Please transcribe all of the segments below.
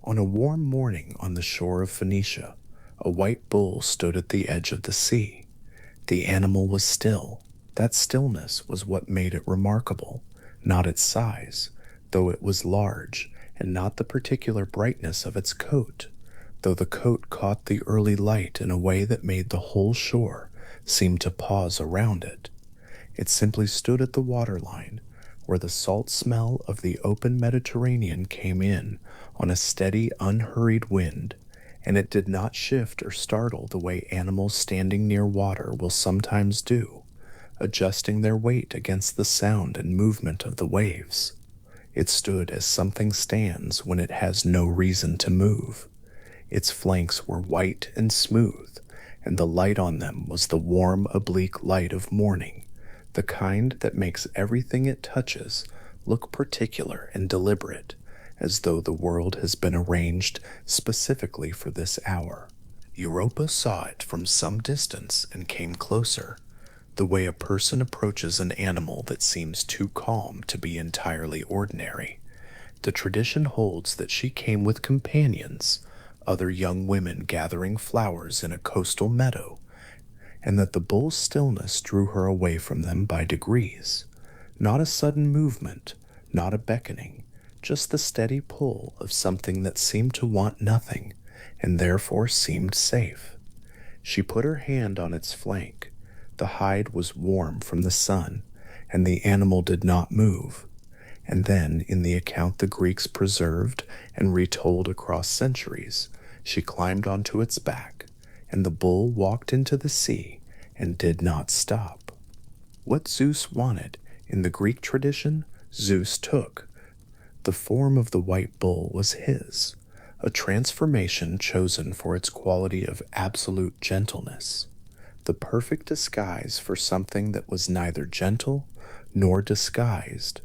On a warm morning on the shore of Phoenicia, a white bull stood at the edge of the sea. The animal was still. That stillness was what made it remarkable, not its size, though it was large, and not the particular brightness of its coat, though the coat caught the early light in a way that made the whole shore seem to pause around it. It simply stood at the waterline, where the salt smell of the open Mediterranean came in on a steady, unhurried wind, and it did not shift or startle the way animals standing near water will sometimes do, adjusting their weight against the sound and movement of the waves. It stood as something stands when it has no reason to move. Its flanks were white and smooth, and the light on them was the warm, oblique light of morning, the kind that makes everything it touches look particular and deliberate, as though the world has been arranged specifically for this hour. Europa saw it from some distance and came closer, the way a person approaches an animal that seems too calm to be entirely ordinary. The tradition holds that she came with companions, other young women gathering flowers in a coastal meadow, and that the bull's stillness drew her away from them by degrees. Not a sudden movement, not a beckoning, just the steady pull of something that seemed to want nothing, and therefore seemed safe. She put her hand on its flank. The hide was warm from the sun, and the animal did not move. And then, in the account the Greeks preserved and retold across centuries, she climbed onto its back, and the bull walked into the sea and did not stop. What Zeus wanted, in the Greek tradition, Zeus took. The form of the white bull was his, a transformation chosen for its quality of absolute gentleness, the perfect disguise for something that was neither gentle nor disguised,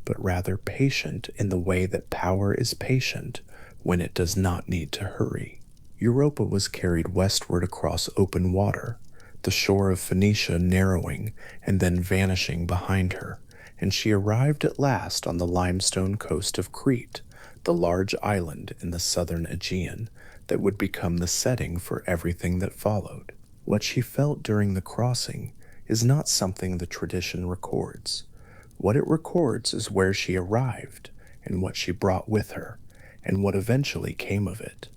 but rather patient in the way that power is patient when it does not need to hurry. Europa was carried westward across open water, the shore of Phoenicia narrowing and then vanishing behind her, and she arrived at last on the limestone coast of Crete, the large island in the southern Aegean that would become the setting for everything that followed. What she felt during the crossing is not something the tradition records. What it records is where she arrived, and what she brought with her, and what eventually came of it.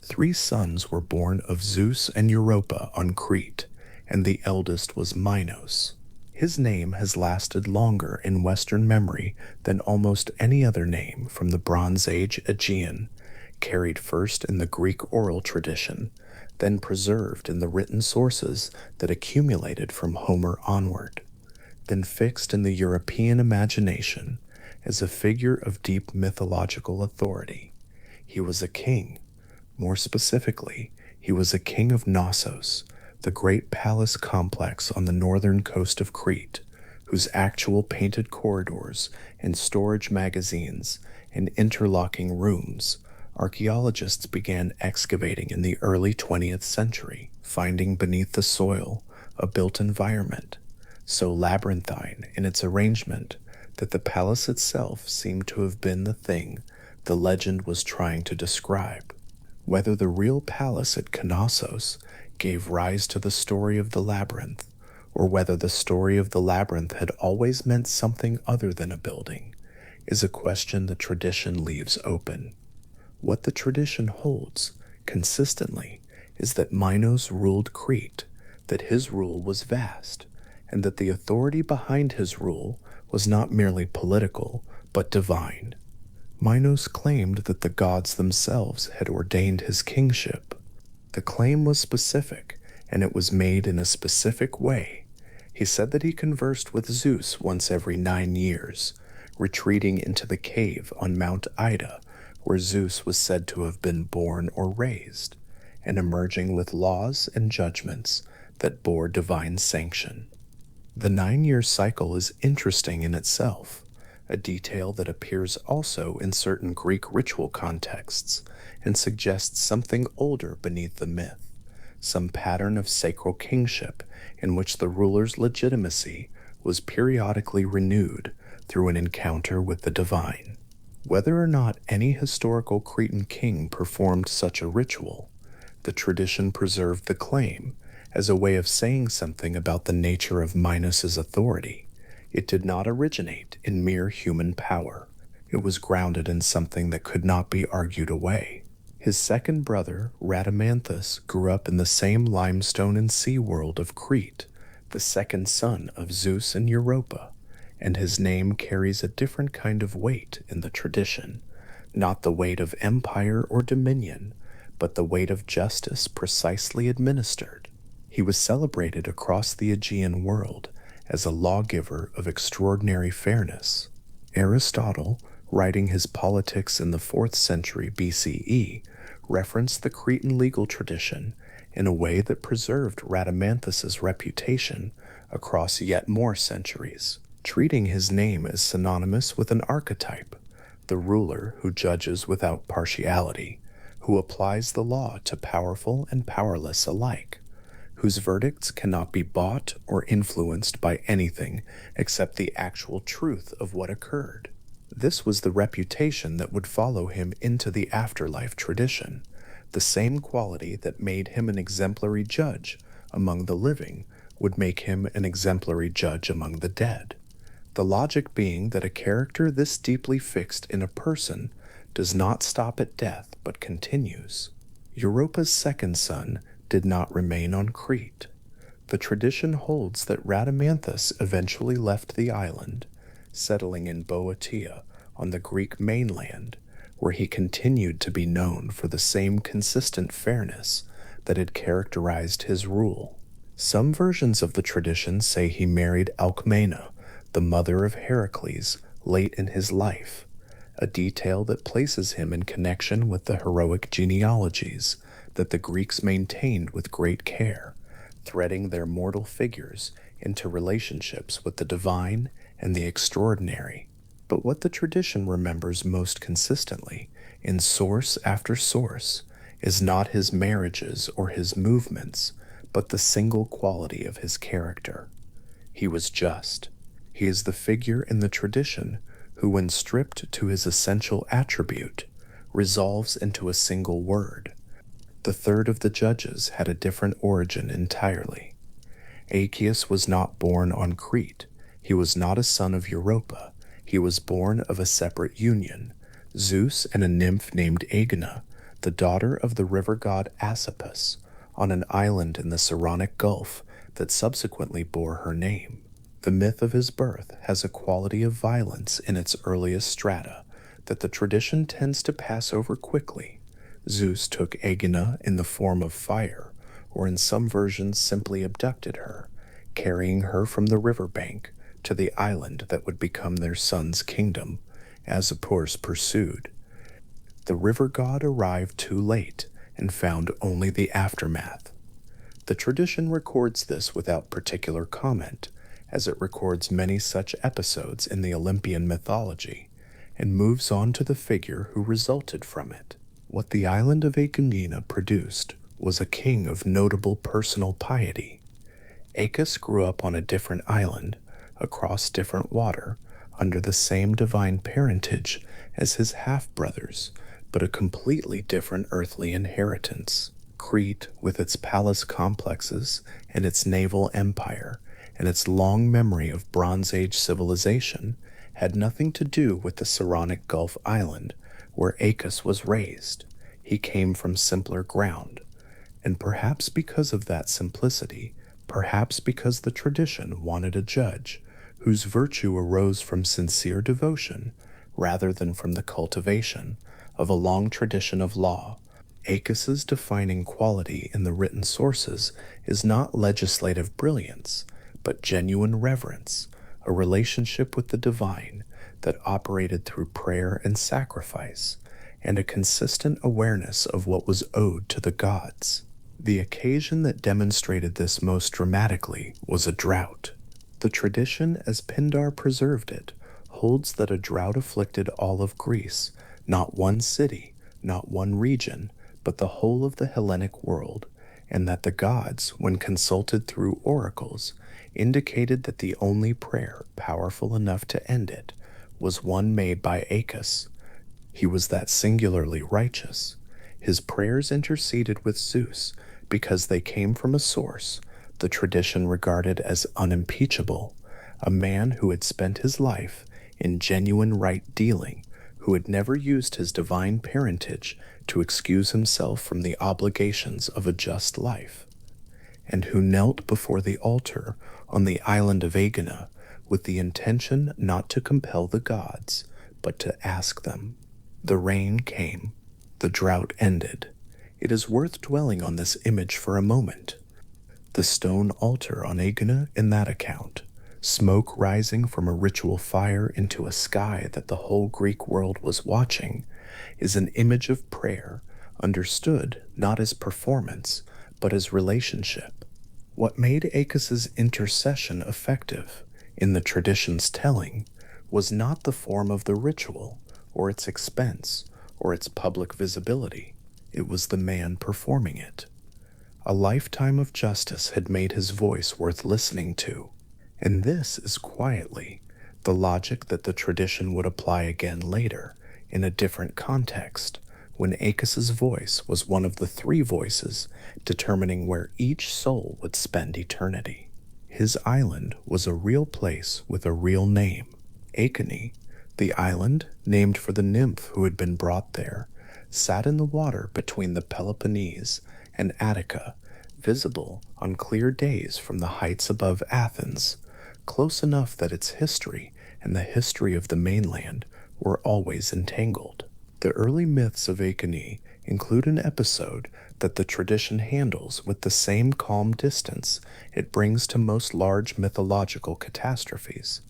3 sons were born of Zeus and Europa on Crete, and the eldest was Minos. His name has lasted longer in Western memory than almost any other name from the Bronze Age Aegean, carried first in the Greek oral tradition, then preserved in the written sources that accumulated from Homer onward, then fixed in the European imagination as a figure of deep mythological authority. He was a king. More specifically, he was a king of Knossos, the great palace complex on the northern coast of Crete, whose actual painted corridors and storage magazines and interlocking rooms archaeologists began excavating in the early 20th century, finding beneath the soil a built environment, so labyrinthine in its arrangement that the palace itself seemed to have been the thing the legend was trying to describe. Whether the real palace at Knossos gave rise to the story of the labyrinth, or whether the story of the labyrinth had always meant something other than a building, is a question the tradition leaves open. What the tradition holds, consistently, is that Minos ruled Crete, that his rule was vast, and that the authority behind his rule was not merely political, but divine. Minos claimed that the gods themselves had ordained his kingship. The claim was specific, and it was made in a specific way. He said that he conversed with Zeus once every 9 years, retreating into the cave on Mount Ida, where Zeus was said to have been born or raised, and emerging with laws and judgments that bore divine sanction. The 9-year cycle is interesting in itself, a detail that appears also in certain Greek ritual contexts and suggests something older beneath the myth, some pattern of sacral kingship in which the ruler's legitimacy was periodically renewed through an encounter with the divine. Whether or not any historical Cretan king performed such a ritual, the tradition preserved the claim as a way of saying something about the nature of Minos's authority. It did not originate in mere human power. It was grounded in something that could not be argued away. His second brother, Rhadamanthus, grew up in the same limestone and sea world of Crete, the second son of Zeus and Europa, and his name carries a different kind of weight in the tradition, not the weight of empire or dominion, but the weight of justice precisely administered. He was celebrated across the Aegean world as a lawgiver of extraordinary fairness. Aristotle, writing his Politics in the 4th century BCE, referenced the Cretan legal tradition in a way that preserved Rhadamanthus's reputation across yet more centuries, treating his name as synonymous with an archetype, the ruler who judges without partiality, who applies the law to powerful and powerless alike, whose verdicts cannot be bought or influenced by anything except the actual truth of what occurred. This was the reputation that would follow him into the afterlife tradition, the same quality that made him an exemplary judge among the living would make him an exemplary judge among the dead. The logic being that a character this deeply fixed in a person does not stop at death but continues. Europa's second son did not remain on Crete. The tradition holds that Rhadamanthus eventually left the island, settling in Boeotia on the Greek mainland, where he continued to be known for the same consistent fairness that had characterized his rule. Some versions of the tradition say he married Alcmena, the mother of Heracles, late in his life, a detail that places him in connection with the heroic genealogies that the Greeks maintained with great care, threading their mortal figures into relationships with the divine and the extraordinary. But what the tradition remembers most consistently, in source after source, is not his marriages or his movements, but the single quality of his character. He was just. He is the figure in the tradition who, when stripped to his essential attribute, resolves into a single word. The third of the judges had a different origin entirely. Aeacus was not born on Crete. He was not a son of Europa. He was born of a separate union, Zeus and a nymph named Aegina, the daughter of the river god Aeacus, on an island in the Saronic Gulf that subsequently bore her name. The myth of his birth has a quality of violence in its earliest strata that the tradition tends to pass over quickly. Zeus took Aegina in the form of fire, or in some versions simply abducted her, carrying her from the riverbank to the island that would become their son's kingdom, as Aeacus pursued. The river god arrived too late and found only the aftermath. The tradition records this without particular comment, as it records many such episodes in the Olympian mythology, and moves on to the figure who resulted from it. What the island of Aegina produced was a king of notable personal piety. Aeacus grew up on a different island, across different water, under the same divine parentage as his half-brothers, but a completely different earthly inheritance. Crete, with its palace complexes and its naval empire, and its long memory of Bronze Age civilization, had nothing to do with the Saronic Gulf island where Aeacus was raised. He came from simpler ground, and perhaps because of that simplicity, perhaps because the tradition wanted a judge whose virtue arose from sincere devotion rather than from the cultivation of a long tradition of law, Aeacus's defining quality in the written sources is not legislative brilliance, but genuine reverence, a relationship with the divine that operated through prayer and sacrifice, and a consistent awareness of what was owed to the gods. The occasion that demonstrated this most dramatically was a drought. The tradition, as Pindar preserved it, holds that a drought afflicted all of Greece, not one city, not one region, but the whole of the Hellenic world, and that the gods, when consulted through oracles, indicated that the only prayer powerful enough to end it was one made by Aeacus, He was that singularly righteous. His prayers interceded with Zeus because they came from a source the tradition regarded as unimpeachable, a man who had spent his life in genuine right dealing, who had never used his divine parentage to excuse himself from the obligations of a just life, and who knelt before the altar on the island of Aegina with the intention not to compel the gods, but to ask them. The rain came, the drought ended. It is worth dwelling on this image for a moment. The stone altar on Aegina in that account, smoke rising from a ritual fire into a sky that the whole Greek world was watching, is an image of prayer understood not as performance, but as relationship. What made Aeacus's intercession effective, in the tradition's telling, was not the form of the ritual, or its expense, or its public visibility. It was the man performing it. A lifetime of justice had made his voice worth listening to, and this is quietly the logic that the tradition would apply again later, in a different context, when Aeacus's voice was one of the three voices determining where each soul would spend eternity. His island was a real place with a real name, Aeacus. The island, named for the nymph who had been brought there, sat in the water between the Peloponnese and Attica, visible on clear days from the heights above Athens, close enough that its history and the history of the mainland were always entangled. The early myths of Aeacus include an episode that the tradition handles with the same calm distance it brings to most large mythological catastrophes.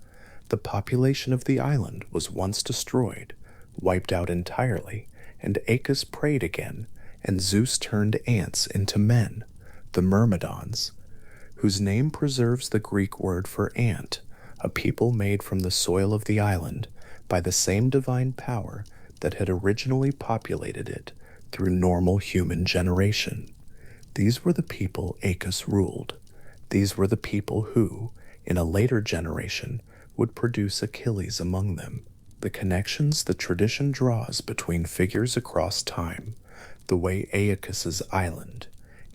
The population of the island was once destroyed, wiped out entirely, and Aeacus prayed again, and Zeus turned ants into men, the Myrmidons, whose name preserves the Greek word for ant, a people made from the soil of the island by the same divine power that had originally populated it through normal human generation. These were the people Aeacus ruled. These were the people who, in a later generation, would produce Achilles among them. The connections the tradition draws between figures across time, the way Aeacus's island,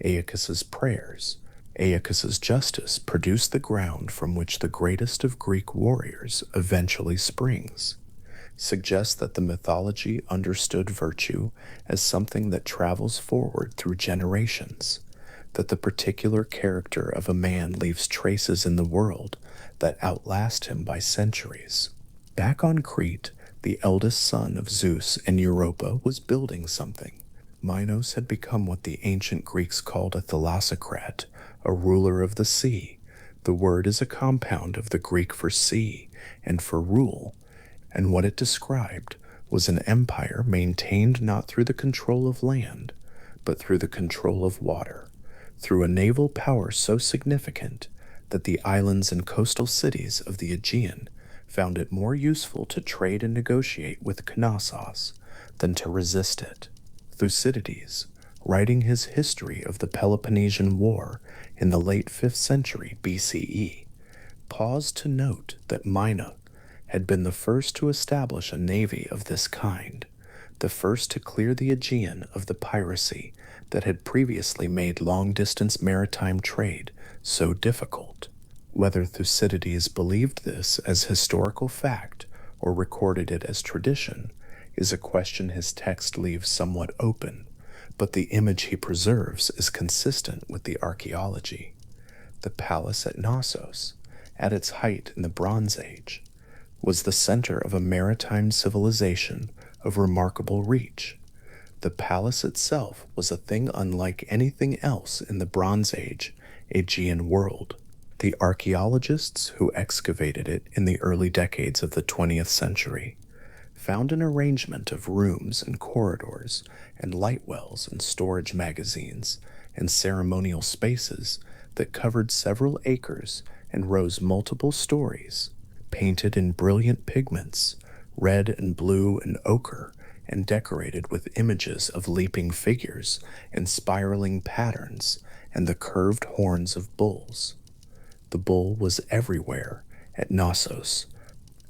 Aeacus's prayers, Aeacus's justice produce the ground from which the greatest of Greek warriors eventually springs, suggests that the mythology understood virtue as something that travels forward through generations, that the particular character of a man leaves traces in the world that outlast him by centuries. Back on Crete, the eldest son of Zeus and Europa was building something. Minos had become what the ancient Greeks called a thalassocrat, a ruler of the sea. The word is a compound of the Greek for sea and for rule, and what it described was an empire maintained not through the control of land, but through the control of water, through a naval power so significant that the islands and coastal cities of the Aegean found it more useful to trade and negotiate with Knossos than to resist it. Thucydides, writing his history of the Peloponnesian War in the late 5th century BCE, paused to note that Minos had been the first to establish a navy of this kind, the first to clear the Aegean of the piracy that had previously made long-distance maritime trade so difficult. Whether Thucydides believed this as historical fact or recorded it as tradition is a question his text leaves somewhat open, but the image he preserves is consistent with the archaeology. The palace at Knossos, at its height in the Bronze Age, was the center of a maritime civilization of remarkable reach. The palace itself was a thing unlike anything else in the Bronze Age Aegean world. The archaeologists who excavated it in the early decades of the 20th century found an arrangement of rooms and corridors and light wells and storage magazines and ceremonial spaces that covered several acres and rose multiple stories, painted in brilliant pigments, red and blue and ochre, and decorated with images of leaping figures and spiraling patterns and the curved horns of bulls. The bull was everywhere at Knossos,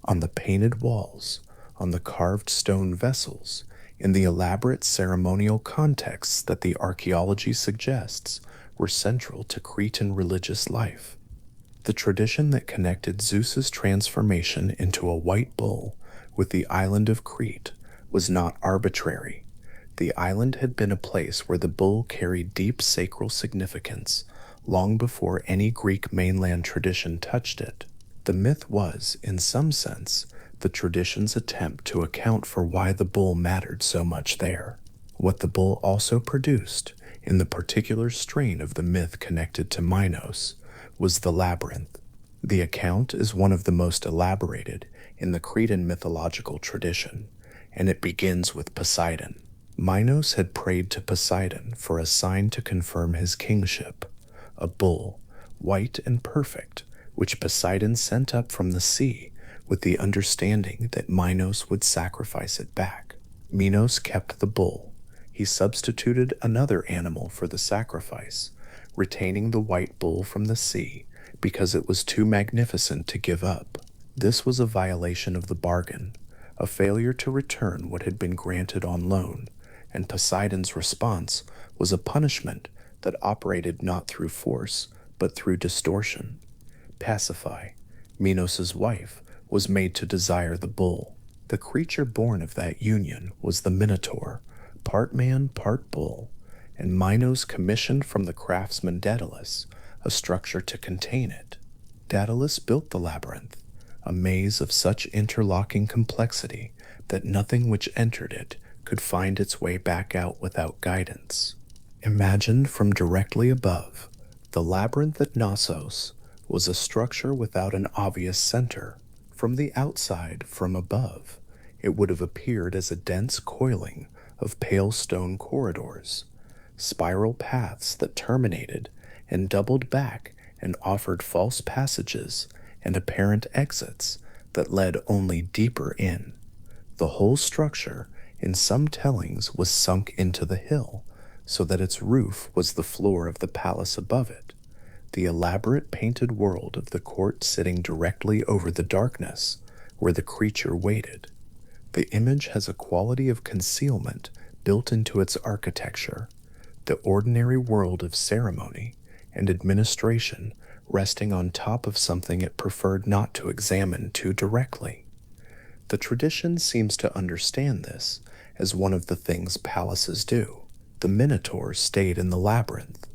on the painted walls, on the carved stone vessels in the elaborate ceremonial contexts that the archaeology suggests were central to Cretan religious life. The tradition that connected Zeus's transformation into a white bull with the island of Crete was not arbitrary. The island had been a place where the bull carried deep sacral significance long before any Greek mainland tradition touched it. The myth was, in some sense, the tradition's attempt to account for why the bull mattered so much there. What the bull also produced, in the particular strain of the myth connected to Minos, was the labyrinth. The account is one of the most elaborated in the Cretan mythological tradition, and it begins with Poseidon. Minos had prayed to Poseidon for a sign to confirm his kingship, a bull, white and perfect, which Poseidon sent up from the sea with the understanding that Minos would sacrifice it back. Minos kept the bull. He substituted another animal for the sacrifice, retaining the white bull from the sea because it was too magnificent to give up. This was a violation of the bargain, a failure to return what had been granted on loan, and Poseidon's response was a punishment that operated not through force, but through distortion. Pasiphae, Minos's wife, was made to desire the bull. The creature born of that union was the Minotaur, part man, part bull, and Minos commissioned from the craftsman Daedalus a structure to contain it. Daedalus built the labyrinth, a maze of such interlocking complexity that nothing which entered it could find its way back out without guidance. Imagined from directly above, the labyrinth at Knossos was a structure without an obvious center. From the outside, from above, it would have appeared as a dense coiling of pale stone corridors, spiral paths that terminated and doubled back and offered false passages and apparent exits that led only deeper in. The whole structure, in some tellings, was sunk into the hill, so that its roof was the floor of the palace above it, the elaborate painted world of the court sitting directly over the darkness where the creature waited. The image has a quality of concealment built into its architecture, the ordinary world of ceremony and administration resting on top of something it preferred not to examine too directly. The tradition seems to understand this as one of the things palaces do. The Minotaur stayed in the labyrinth.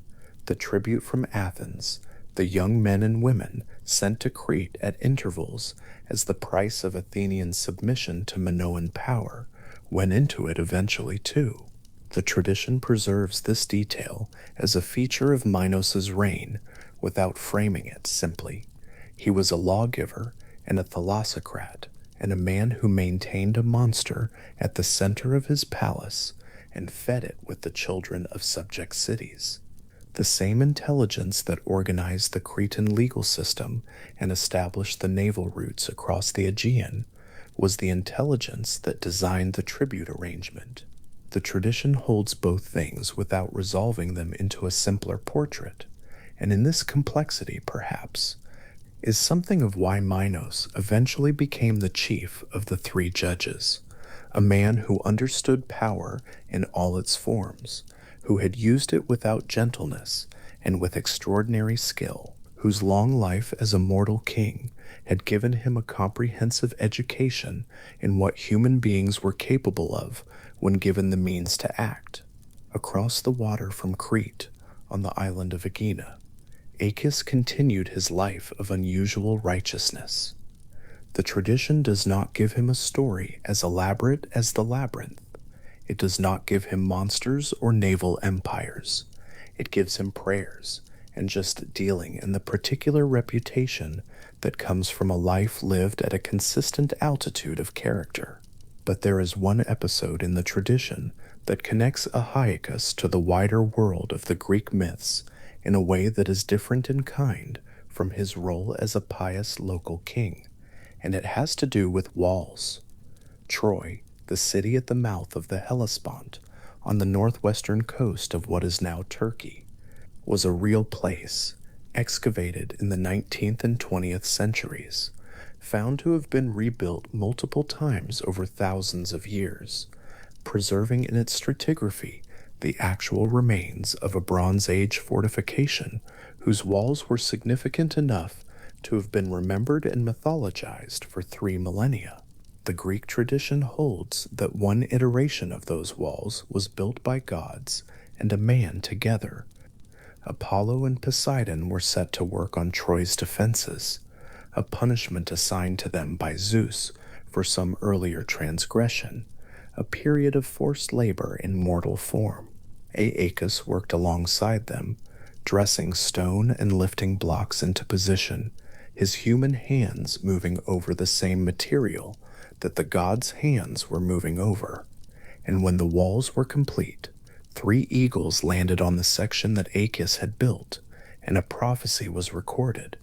The tribute from Athens, the young men and women sent to Crete at intervals as the price of Athenian submission to Minoan power, went into it eventually too. The tradition preserves this detail as a feature of Minos's reign without framing it simply. He was a lawgiver and a thalassocrat, and a man who maintained a monster at the center of his palace and fed it with the children of subject cities. The same intelligence that organized the Cretan legal system and established the naval routes across the Aegean was the intelligence that designed the tribute arrangement. The tradition holds both things without resolving them into a simpler portrait, and in this complexity, perhaps, is something of why Minos eventually became the chief of the three judges, a man who understood power in all its forms, who had used it without gentleness and with extraordinary skill, whose long life as a mortal king had given him a comprehensive education in what human beings were capable of when given the means to act. Across the water from Crete, on the island of Aegina, Aeacus continued his life of unusual righteousness. The tradition does not give him a story as elaborate as the labyrinth. It does not give him monsters or naval empires. It gives him prayers and just dealing in the particular reputation that comes from a life lived at a consistent altitude of character. But there is one episode in the tradition that connects Aeacus to the wider world of the Greek myths in a way that is different in kind from his role as a pious local king, and it has to do with walls. Troy, the city at the mouth of the Hellespont on the northwestern coast of what is now Turkey, was a real place, excavated in the 19th and 20th centuries, found to have been rebuilt multiple times over thousands of years, preserving in its stratigraphy the actual remains of a Bronze Age fortification whose walls were significant enough to have been remembered and mythologized for 3 millennia. The Greek tradition holds that one iteration of those walls was built by gods and a man together. Apollo and Poseidon were set to work on Troy's defenses, a punishment assigned to them by Zeus for some earlier transgression, a period of forced labor in mortal form. Aeacus worked alongside them, dressing stone and lifting blocks into position, his human hands moving over the same material that the gods' hands were moving over. And when the walls were complete, 3 eagles landed on the section that Aeacus had built, and a prophecy was recorded.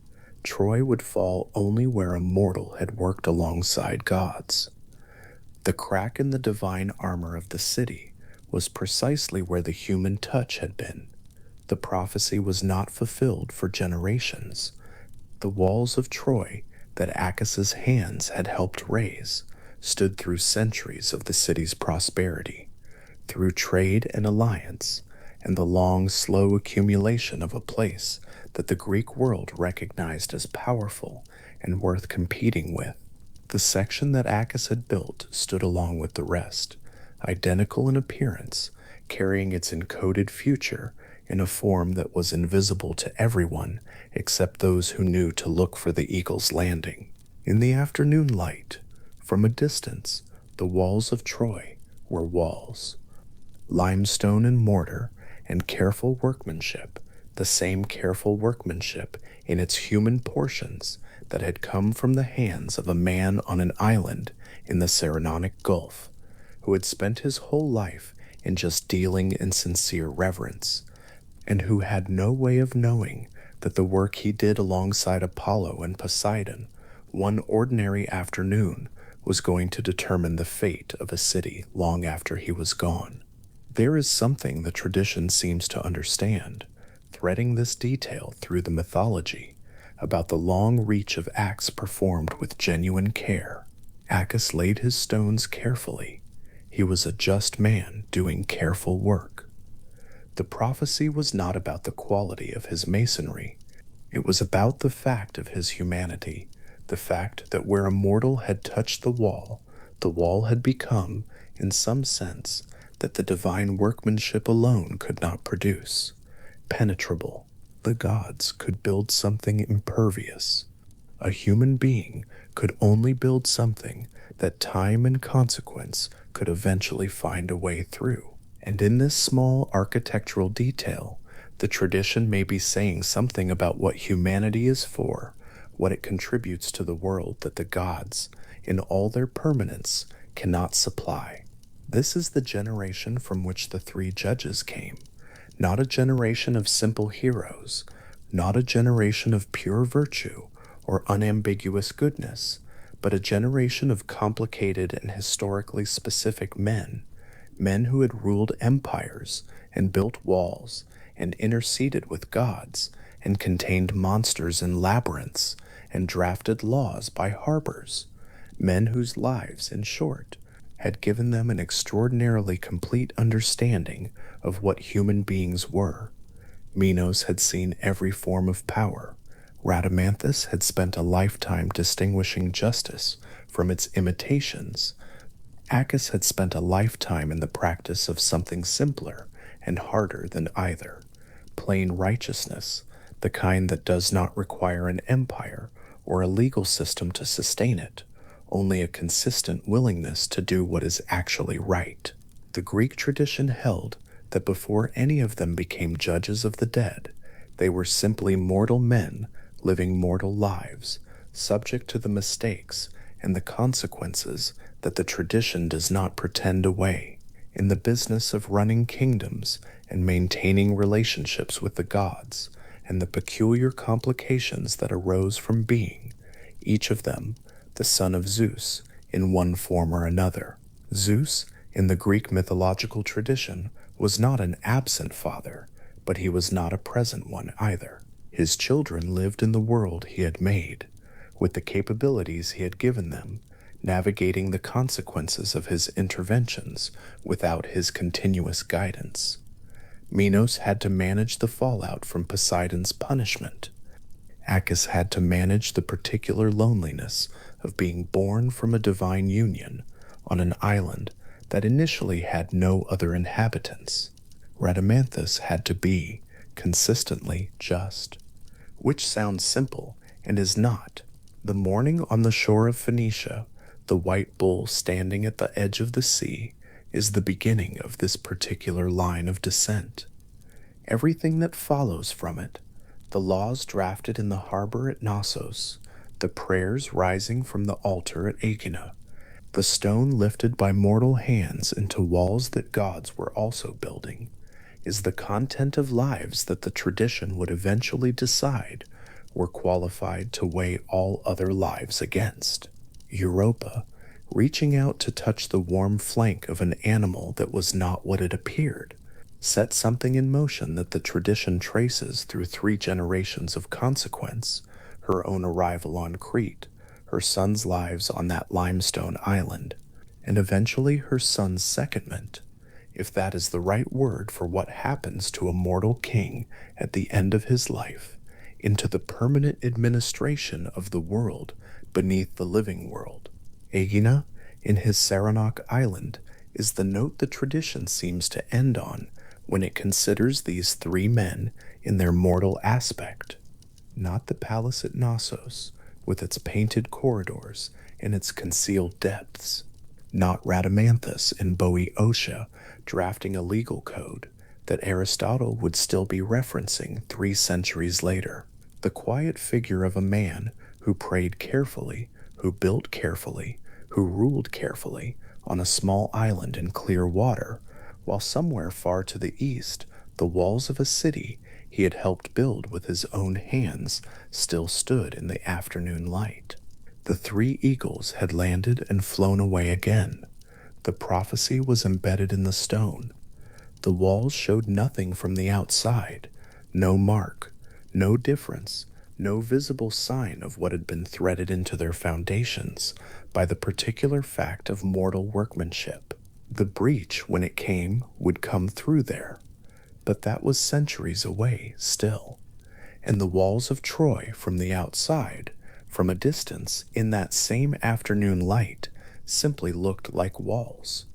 Troy would fall only where a mortal had worked alongside gods. The crack in the divine armor of the city was precisely where the human touch had been. The prophecy was not fulfilled for generations. The walls of Troy that Aeacus's hands had helped raise stood through centuries of the city's prosperity, through trade and alliance, and the long, slow accumulation of a place that the Greek world recognized as powerful and worth competing with. The section that Aeacus had built stood along with the rest, identical in appearance, carrying its encoded future in a form that was invisible to everyone except those who knew to look for the eagle's landing. In the afternoon light, from a distance, the walls of Troy were walls. Limestone and mortar and careful workmanship, the same careful workmanship in its human portions that had come from the hands of a man on an island in the Saronic Gulf, who had spent his whole life in just dealing in sincere reverence, and who had no way of knowing that the work he did alongside Apollo and Poseidon one ordinary afternoon was going to determine the fate of a city long after he was gone. There is something the tradition seems to understand, threading this detail through the mythology, about the long reach of acts performed with genuine care. Aeacus laid his stones carefully. He was a just man doing careful work. The prophecy was not about the quality of his masonry. It was about the fact of his humanity, the fact that where a mortal had touched the wall had become, in some sense, that the divine workmanship alone could not produce. Penetrable. The gods could build something impervious. A human being could only build something that time and consequence could eventually find a way through. And in this small architectural detail, the tradition may be saying something about what humanity is for, what it contributes to the world that the gods, in all their permanence, cannot supply. This is the generation from which the 3 judges came, not a generation of simple heroes, not a generation of pure virtue or unambiguous goodness, but a generation of complicated and historically specific men who had ruled empires and built walls and interceded with gods and contained monsters in labyrinths and drafted laws by harbors, men whose lives, in short, had given them an extraordinarily complete understanding of what human beings were. Minos had seen every form of power. Rhadamanthus had spent a lifetime distinguishing justice from its imitations. Aeacus had spent a lifetime in the practice of something simpler and harder than either, plain righteousness, the kind that does not require an empire or a legal system to sustain it, only a consistent willingness to do what is actually right. The Greek tradition held that before any of them became judges of the dead, they were simply mortal men living mortal lives, subject to the mistakes and the consequences that the tradition does not pretend away, in the business of running kingdoms and maintaining relationships with the gods, and the peculiar complications that arose from being, each of them, the son of Zeus, in one form or another. Zeus, in the Greek mythological tradition, was not an absent father, but he was not a present one either. His children lived in the world he had made. with the capabilities he had given them, navigating the consequences of his interventions without his continuous guidance. Minos had to manage the fallout from Poseidon's punishment. Aeacus had to manage the particular loneliness of being born from a divine union on an island that initially had no other inhabitants. Rhadamanthus had to be consistently just, which sounds simple and is not. The morning on the shore of Phoenicia, the white bull standing at the edge of the sea, is the beginning of this particular line of descent. Everything that follows from it, the laws drafted in the harbor at Knossos, the prayers rising from the altar at Aegina, the stone lifted by mortal hands into walls that gods were also building, is the content of lives that the tradition would eventually decide were qualified to weigh all other lives against. Europa, reaching out to touch the warm flank of an animal that was not what it appeared, set something in motion that the tradition traces through 3 generations of consequence: her own arrival on Crete, her son's lives on that limestone island, and eventually her son's secondment, if that is the right word for what happens to a mortal king at the end of his life, into the permanent administration of the world beneath the living world. Aegina, in his Saranoc island, is the note the tradition seems to end on when it considers these 3 men in their mortal aspect. Not the palace at Knossos, with its painted corridors and its concealed depths. Not Rhadamanthus in Boeotia drafting a legal code that Aristotle would still be referencing 3 centuries later. The quiet figure of a man who prayed carefully, who built carefully, who ruled carefully on a small island in clear water, while somewhere far to the east, the walls of a city he had helped build with his own hands still stood in the afternoon light. The 3 eagles had landed and flown away again. The prophecy was embedded in the stone. The walls showed nothing from the outside, no mark, no difference, no visible sign of what had been threaded into their foundations by the particular fact of mortal workmanship. The breach, when it came, would come through there, but that was centuries away still. And the walls of Troy from the outside, from a distance, in that same afternoon light, simply looked like walls.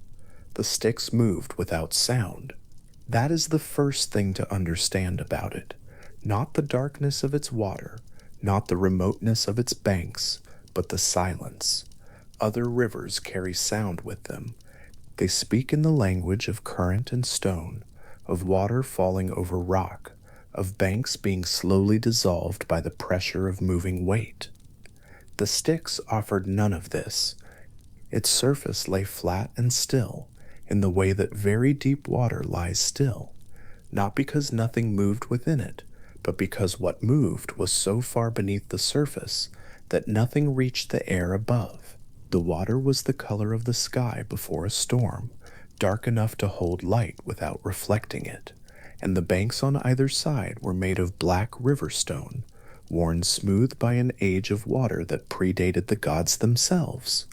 The sticks moved without sound. That is the first thing to understand about it. Not the darkness of its water, not the remoteness of its banks, but the silence. Other rivers carry sound with them. They speak in the language of current and stone, of water falling over rock, of banks being slowly dissolved by the pressure of moving weight. The Styx offered none of this. Its surface lay flat and still, in the way that very deep water lies still, not because nothing moved within it, but because what moved was so far beneath the surface that nothing reached the air above. The water was the color of the sky before a storm, dark enough to hold light without reflecting it, and the banks on either side were made of black river stone, worn smooth by an age of water that predated the gods themselves.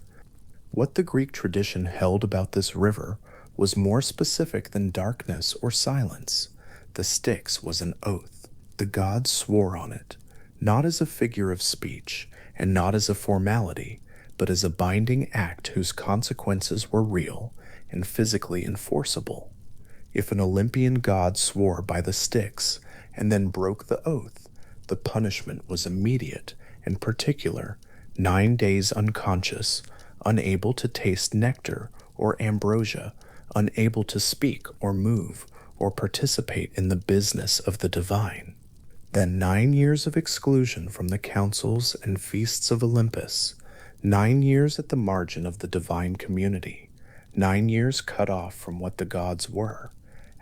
What the Greek tradition held about this river was more specific than darkness or silence. The Styx was an oath. The gods swore on it, not as a figure of speech, and not as a formality, but as a binding act whose consequences were real and physically enforceable. If an Olympian god swore by the Styx and then broke the oath, the punishment was immediate and particular: 9 days unconscious, unable to taste nectar or ambrosia, unable to speak or move or participate in the business of the divine. Then 9 years of exclusion from the councils and feasts of Olympus, 9 years at the margin of the divine community, 9 years cut off from what the gods were.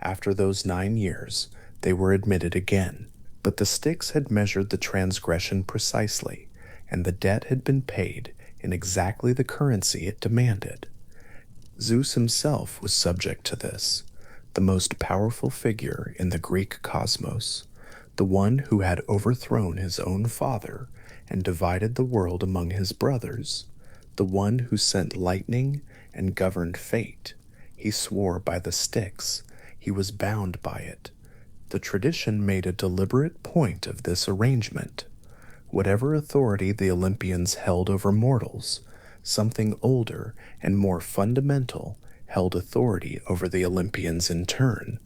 After those 9 years, they were admitted again. But the Styx had measured the transgression precisely, and the debt had been paid in exactly the currency it demanded. Zeus himself was subject to this, the most powerful figure in the Greek cosmos, the one who had overthrown his own father and divided the world among his brothers. The one who sent lightning and governed fate. He swore by the Styx. He was bound by it. The tradition made a deliberate point of this arrangement. Whatever authority the Olympians held over mortals, something older and more fundamental held authority over the Olympians in turn.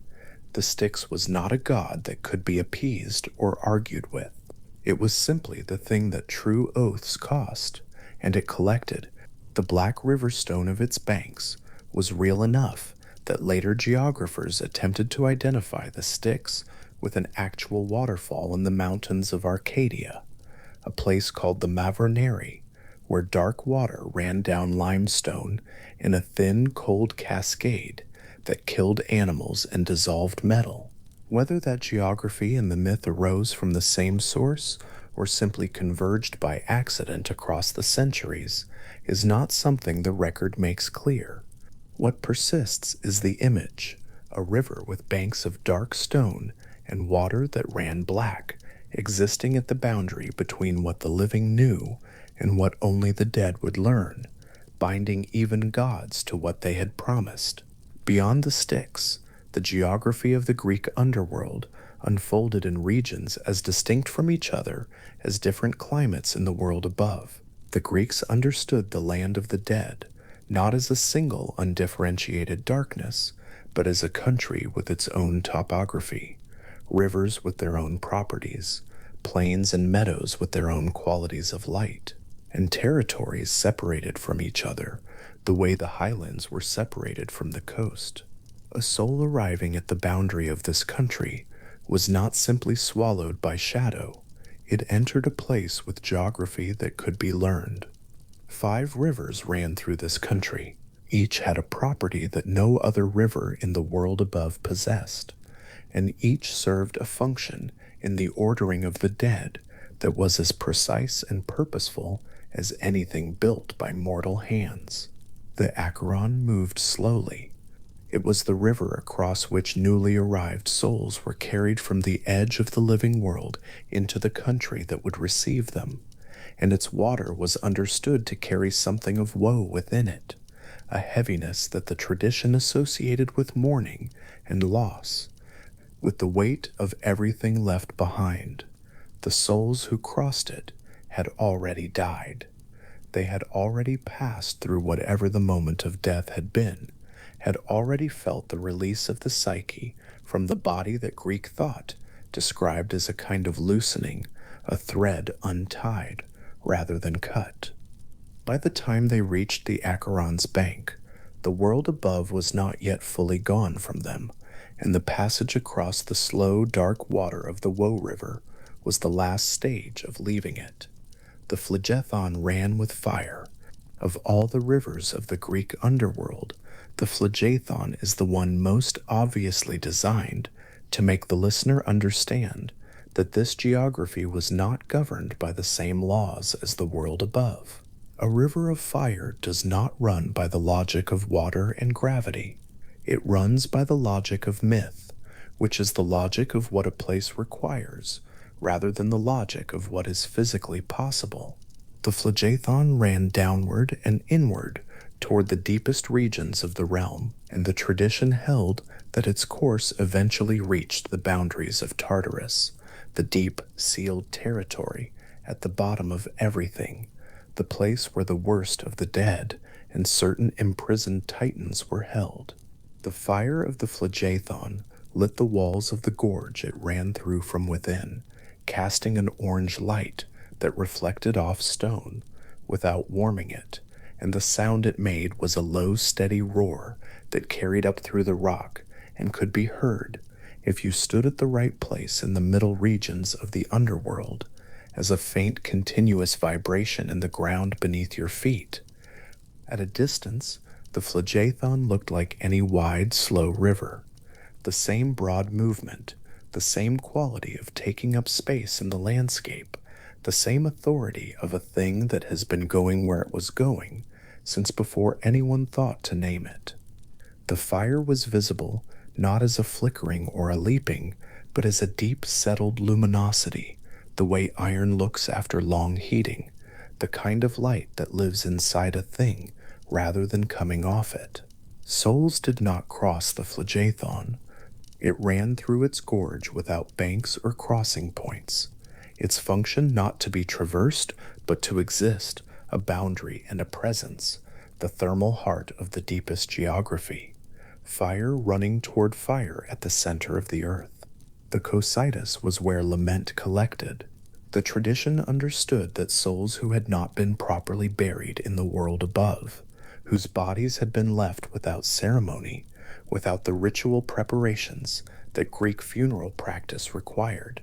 The Styx was not a god that could be appeased or argued with. It was simply the thing that true oaths cost, and it collected. The black river stone of its banks was real enough that later geographers attempted to identify the Styx with an actual waterfall in the mountains of Arcadia, a place called the Mavroneri, where dark water ran down limestone in a thin, cold cascade that killed animals and dissolved metal. Whether that geography and the myth arose from the same source or simply converged by accident across the centuries is not something the record makes clear. What persists is the image, a river with banks of dark stone and water that ran black, existing at the boundary between what the living knew and what only the dead would learn, binding even gods to what they had promised. Beyond the Styx, the geography of the Greek underworld unfolded in regions as distinct from each other as different climates in the world above. The Greeks understood the land of the dead not as a single undifferentiated darkness, but as a country with its own topography, rivers with their own properties, plains and meadows with their own qualities of light, and territories separated from each other, the way the highlands were separated from the coast. A soul arriving at the boundary of this country was not simply swallowed by shadow, it entered a place with geography that could be learned. 5 rivers ran through this country. Each had a property that no other river in the world above possessed, and each served a function in the ordering of the dead that was as precise and purposeful as anything built by mortal hands. The Acheron moved slowly. It was the river across which newly arrived souls were carried from the edge of the living world into the country that would receive them, and its water was understood to carry something of woe within it, a heaviness that the tradition associated with mourning and loss, with the weight of everything left behind. The souls who crossed it had already died. They had already passed through whatever the moment of death had been, had already felt the release of the psyche from the body that Greek thought described as a kind of loosening, a thread untied rather than cut. By the time they reached the Acheron's bank, the world above was not yet fully gone from them, and the passage across the slow, dark water of the Woe River was the last stage of leaving it. The Phlegethon ran with fire. Of all the rivers of the Greek underworld, the Phlegethon is the one most obviously designed to make the listener understand that this geography was not governed by the same laws as the world above. A river of fire does not run by the logic of water and gravity. It runs by the logic of myth, which is the logic of what a place requires, rather than the logic of what is physically possible. The Phlegethon ran downward and inward toward the deepest regions of the realm, and the tradition held that its course eventually reached the boundaries of Tartarus, the deep, sealed territory at the bottom of everything, the place where the worst of the dead and certain imprisoned titans were held. The fire of the Phlegethon lit the walls of the gorge it ran through from within, casting an orange light that reflected off stone without warming it, and the sound it made was a low, steady roar that carried up through the rock and could be heard if you stood at the right place in the middle regions of the underworld, as a faint, continuous vibration in the ground beneath your feet. At a distance, the Phlegethon looked like any wide, slow river. The same broad movement, the same quality of taking up space in the landscape, the same authority of a thing that has been going where it was going since before anyone thought to name it. The fire was visible not as a flickering or a leaping, but as a deep settled luminosity, the way iron looks after long heating, the kind of light that lives inside a thing rather than coming off it. Souls did not cross the Phlegethon. It ran through its gorge without banks or crossing points, its function not to be traversed but to exist, a boundary and a presence, the thermal heart of the deepest geography, fire running toward fire at the center of the earth. The Cocytus was where lament collected. The tradition understood that souls who had not been properly buried in the world above, whose bodies had been left without ceremony, without the ritual preparations that Greek funeral practice required,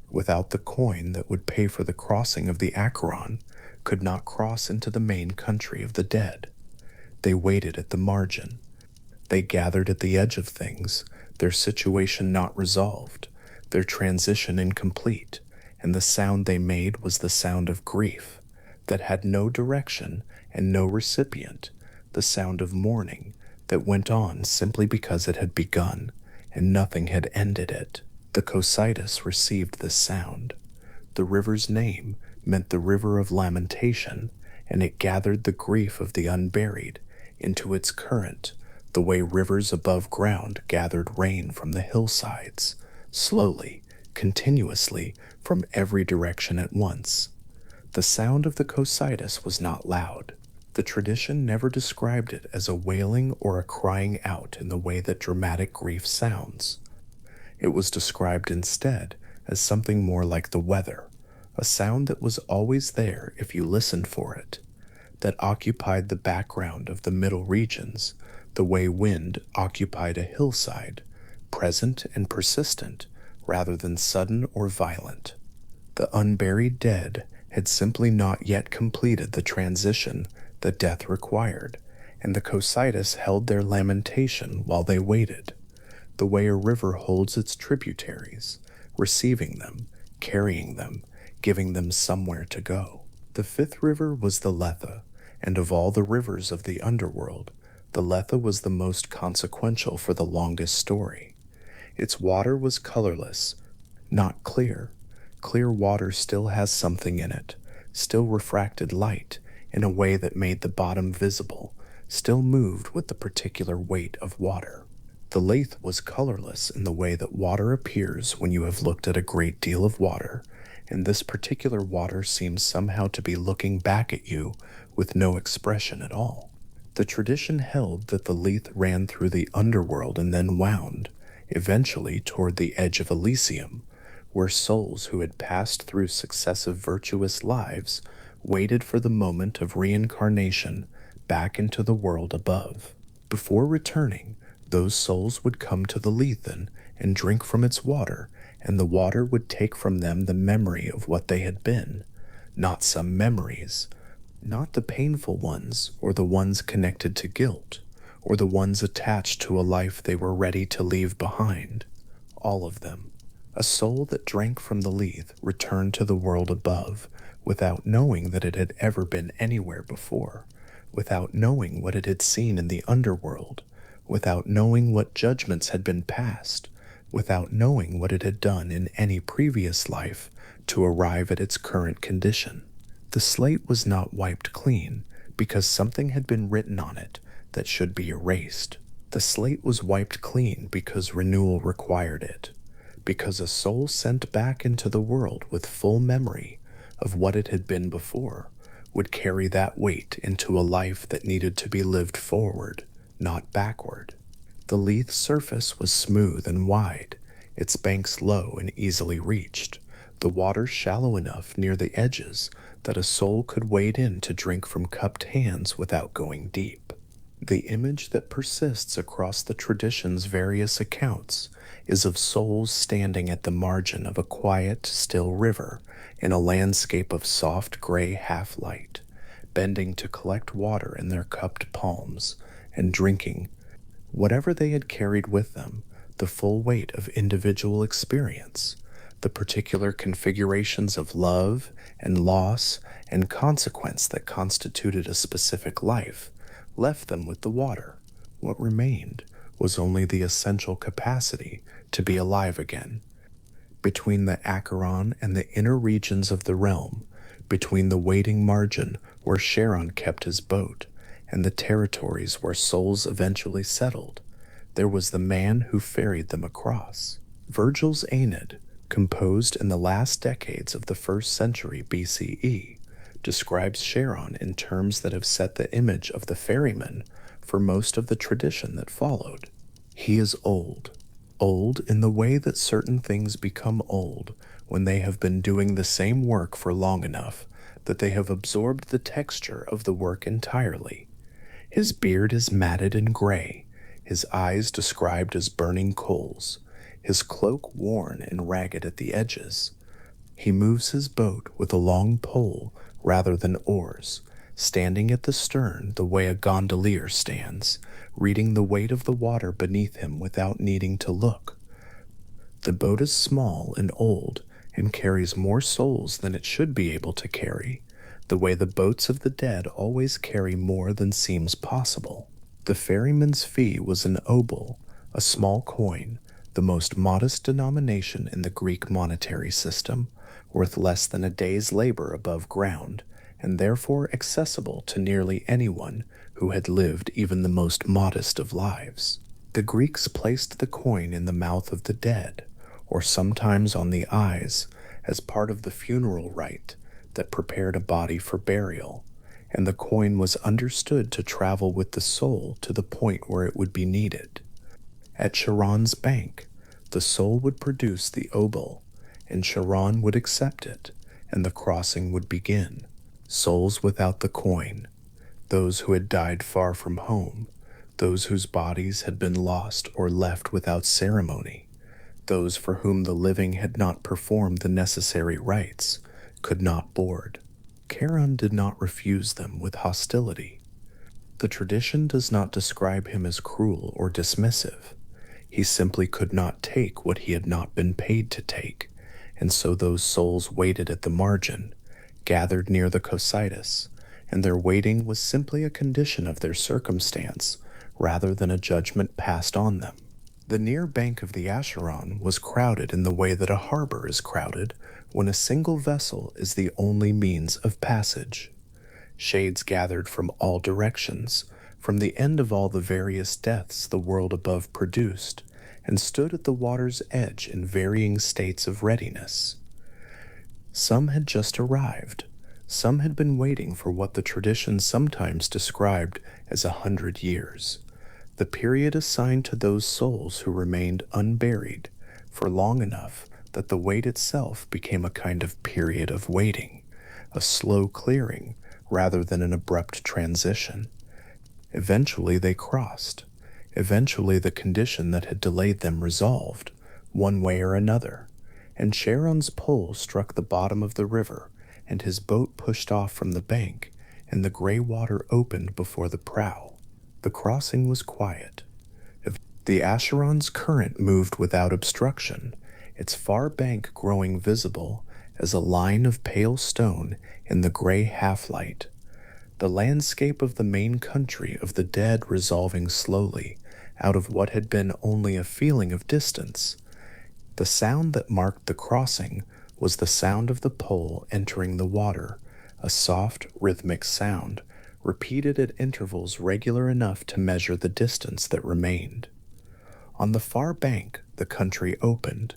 without the coin that would pay for the crossing of the Acheron, could not cross into the main country of the dead. They waited at the margin. They gathered at the edge of things, their situation not resolved, their transition incomplete, and the sound they made was the sound of grief that had no direction and no recipient, the sound of mourning that went on simply because it had begun and nothing had ended it. The Cocytus received this sound. The river's name meant the river of lamentation, and it gathered the grief of the unburied into its current, the way rivers above ground gathered rain from the hillsides, slowly, continuously, from every direction at once. The sound of the Cocytus was not loud. The tradition never described it as a wailing or a crying out in the way that dramatic grief sounds. It was described instead as something more like the weather, a sound that was always there if you listened for it, that occupied the background of the middle regions, the way wind occupied a hillside, present and persistent rather than sudden or violent. The unburied dead had simply not yet completed the transition that death required, and the Cocytus held their lamentation while they waited, the way a river holds its tributaries, receiving them, carrying them, giving them somewhere to go. The fifth river was the Lethe, and of all the rivers of the underworld, the Lethe was the most consequential for the longest story. Its water was colorless, not clear. Clear water still has something in it, still refracted light in a way that made the bottom visible, still moved with the particular weight of water. The Lethe was colorless in the way that water appears when you have looked at a great deal of water, and this particular water seems somehow to be looking back at you with no expression at all. The tradition held that the Lethe ran through the underworld and then wound, eventually toward the edge of Elysium, where souls who had passed through successive virtuous lives waited for the moment of reincarnation back into the world above. Before returning, those souls would come to the Lethe and drink from its water, and the water would take from them the memory of what they had been, not some memories, not the painful ones or the ones connected to guilt, or the ones attached to a life they were ready to leave behind. All of them. A soul that drank from the Lethe returned to the world above without knowing that it had ever been anywhere before, without knowing what it had seen in the underworld, without knowing what judgments had been passed, without knowing what it had done in any previous life to arrive at its current condition. The slate was not wiped clean because something had been written on it that should be erased. The slate was wiped clean because renewal required it, because a soul sent back into the world with full memory of what it had been before would carry that weight into a life that needed to be lived forward, not backward. The Lethe's surface was smooth and wide, its banks low and easily reached, the water shallow enough near the edges that a soul could wade in to drink from cupped hands without going deep. The image that persists across the tradition's various accounts is of souls standing at the margin of a quiet, still river in a landscape of soft gray half-light, bending to collect water in their cupped palms and drinking, whatever they had carried with them, the full weight of individual experience, the particular configurations of love and loss and consequence that constituted a specific life, left them with the water. What remained was only the essential capacity to be alive again, Between the Acheron and the inner regions of the realm, between the waiting margin where Charon kept his boat and the territories where souls eventually settled, there was the man who ferried them across. Virgil's Aeneid, composed in the last decades of the 1st century BCE, describes Charon in terms that have set the image of the ferryman for most of the tradition that followed. He is old, old in the way that certain things become old when they have been doing the same work for long enough that they have absorbed the texture of the work entirely. His beard is matted and gray, his eyes described as burning coals, his cloak worn and ragged at the edges. He moves his boat with a long pole rather than oars, standing at the stern the way a gondolier stands, reading the weight of the water beneath him without needing to look. The boat is small and old and carries more souls than it should be able to carry, the way the boats of the dead always carry more than seems possible. The ferryman's fee was an obol, a small coin, the most modest denomination in the Greek monetary system, worth less than a day's labor above ground, and therefore accessible to nearly anyone who had lived even the most modest of lives. The Greeks placed the coin in the mouth of the dead, or sometimes on the eyes, as part of the funeral rite that prepared a body for burial, and the coin was understood to travel with the soul to the point where it would be needed. At Charon's bank, the soul would produce the obol, and Charon would accept it, and the crossing would begin. Souls without the coin, those who had died far from home, those whose bodies had been lost or left without ceremony, those for whom the living had not performed the necessary rites, could not board. Charon did not refuse them with hostility. The tradition does not describe him as cruel or dismissive. He simply could not take what he had not been paid to take, and so those souls waited at the margin, gathered near the Cocytus, and their waiting was simply a condition of their circumstance rather than a judgment passed on them. The near bank of the Acheron was crowded in the way that a harbor is crowded when a single vessel is the only means of passage. Shades gathered from all directions, from the end of all the various deaths the world above produced, and stood at the water's edge in varying states of readiness. Some had just arrived. Some had been waiting for what the tradition sometimes described as 100 years, the period assigned to those souls who remained unburied for long enough that the wait itself became a kind of period of waiting, a slow clearing rather than an abrupt transition. Eventually they crossed. Eventually the condition that had delayed them resolved, one way or another, and Charon's pole struck the bottom of the river, and his boat pushed off from the bank, and the gray water opened before the prow. The crossing was quiet. The Acheron's current moved without obstruction, its far bank growing visible as a line of pale stone in the gray half-light. The landscape of the main country of the dead resolving slowly out of what had been only a feeling of distance. The sound that marked the crossing was the sound of the pole entering the water, a soft, rhythmic sound, repeated at intervals regular enough to measure the distance that remained. On the far bank, the country opened.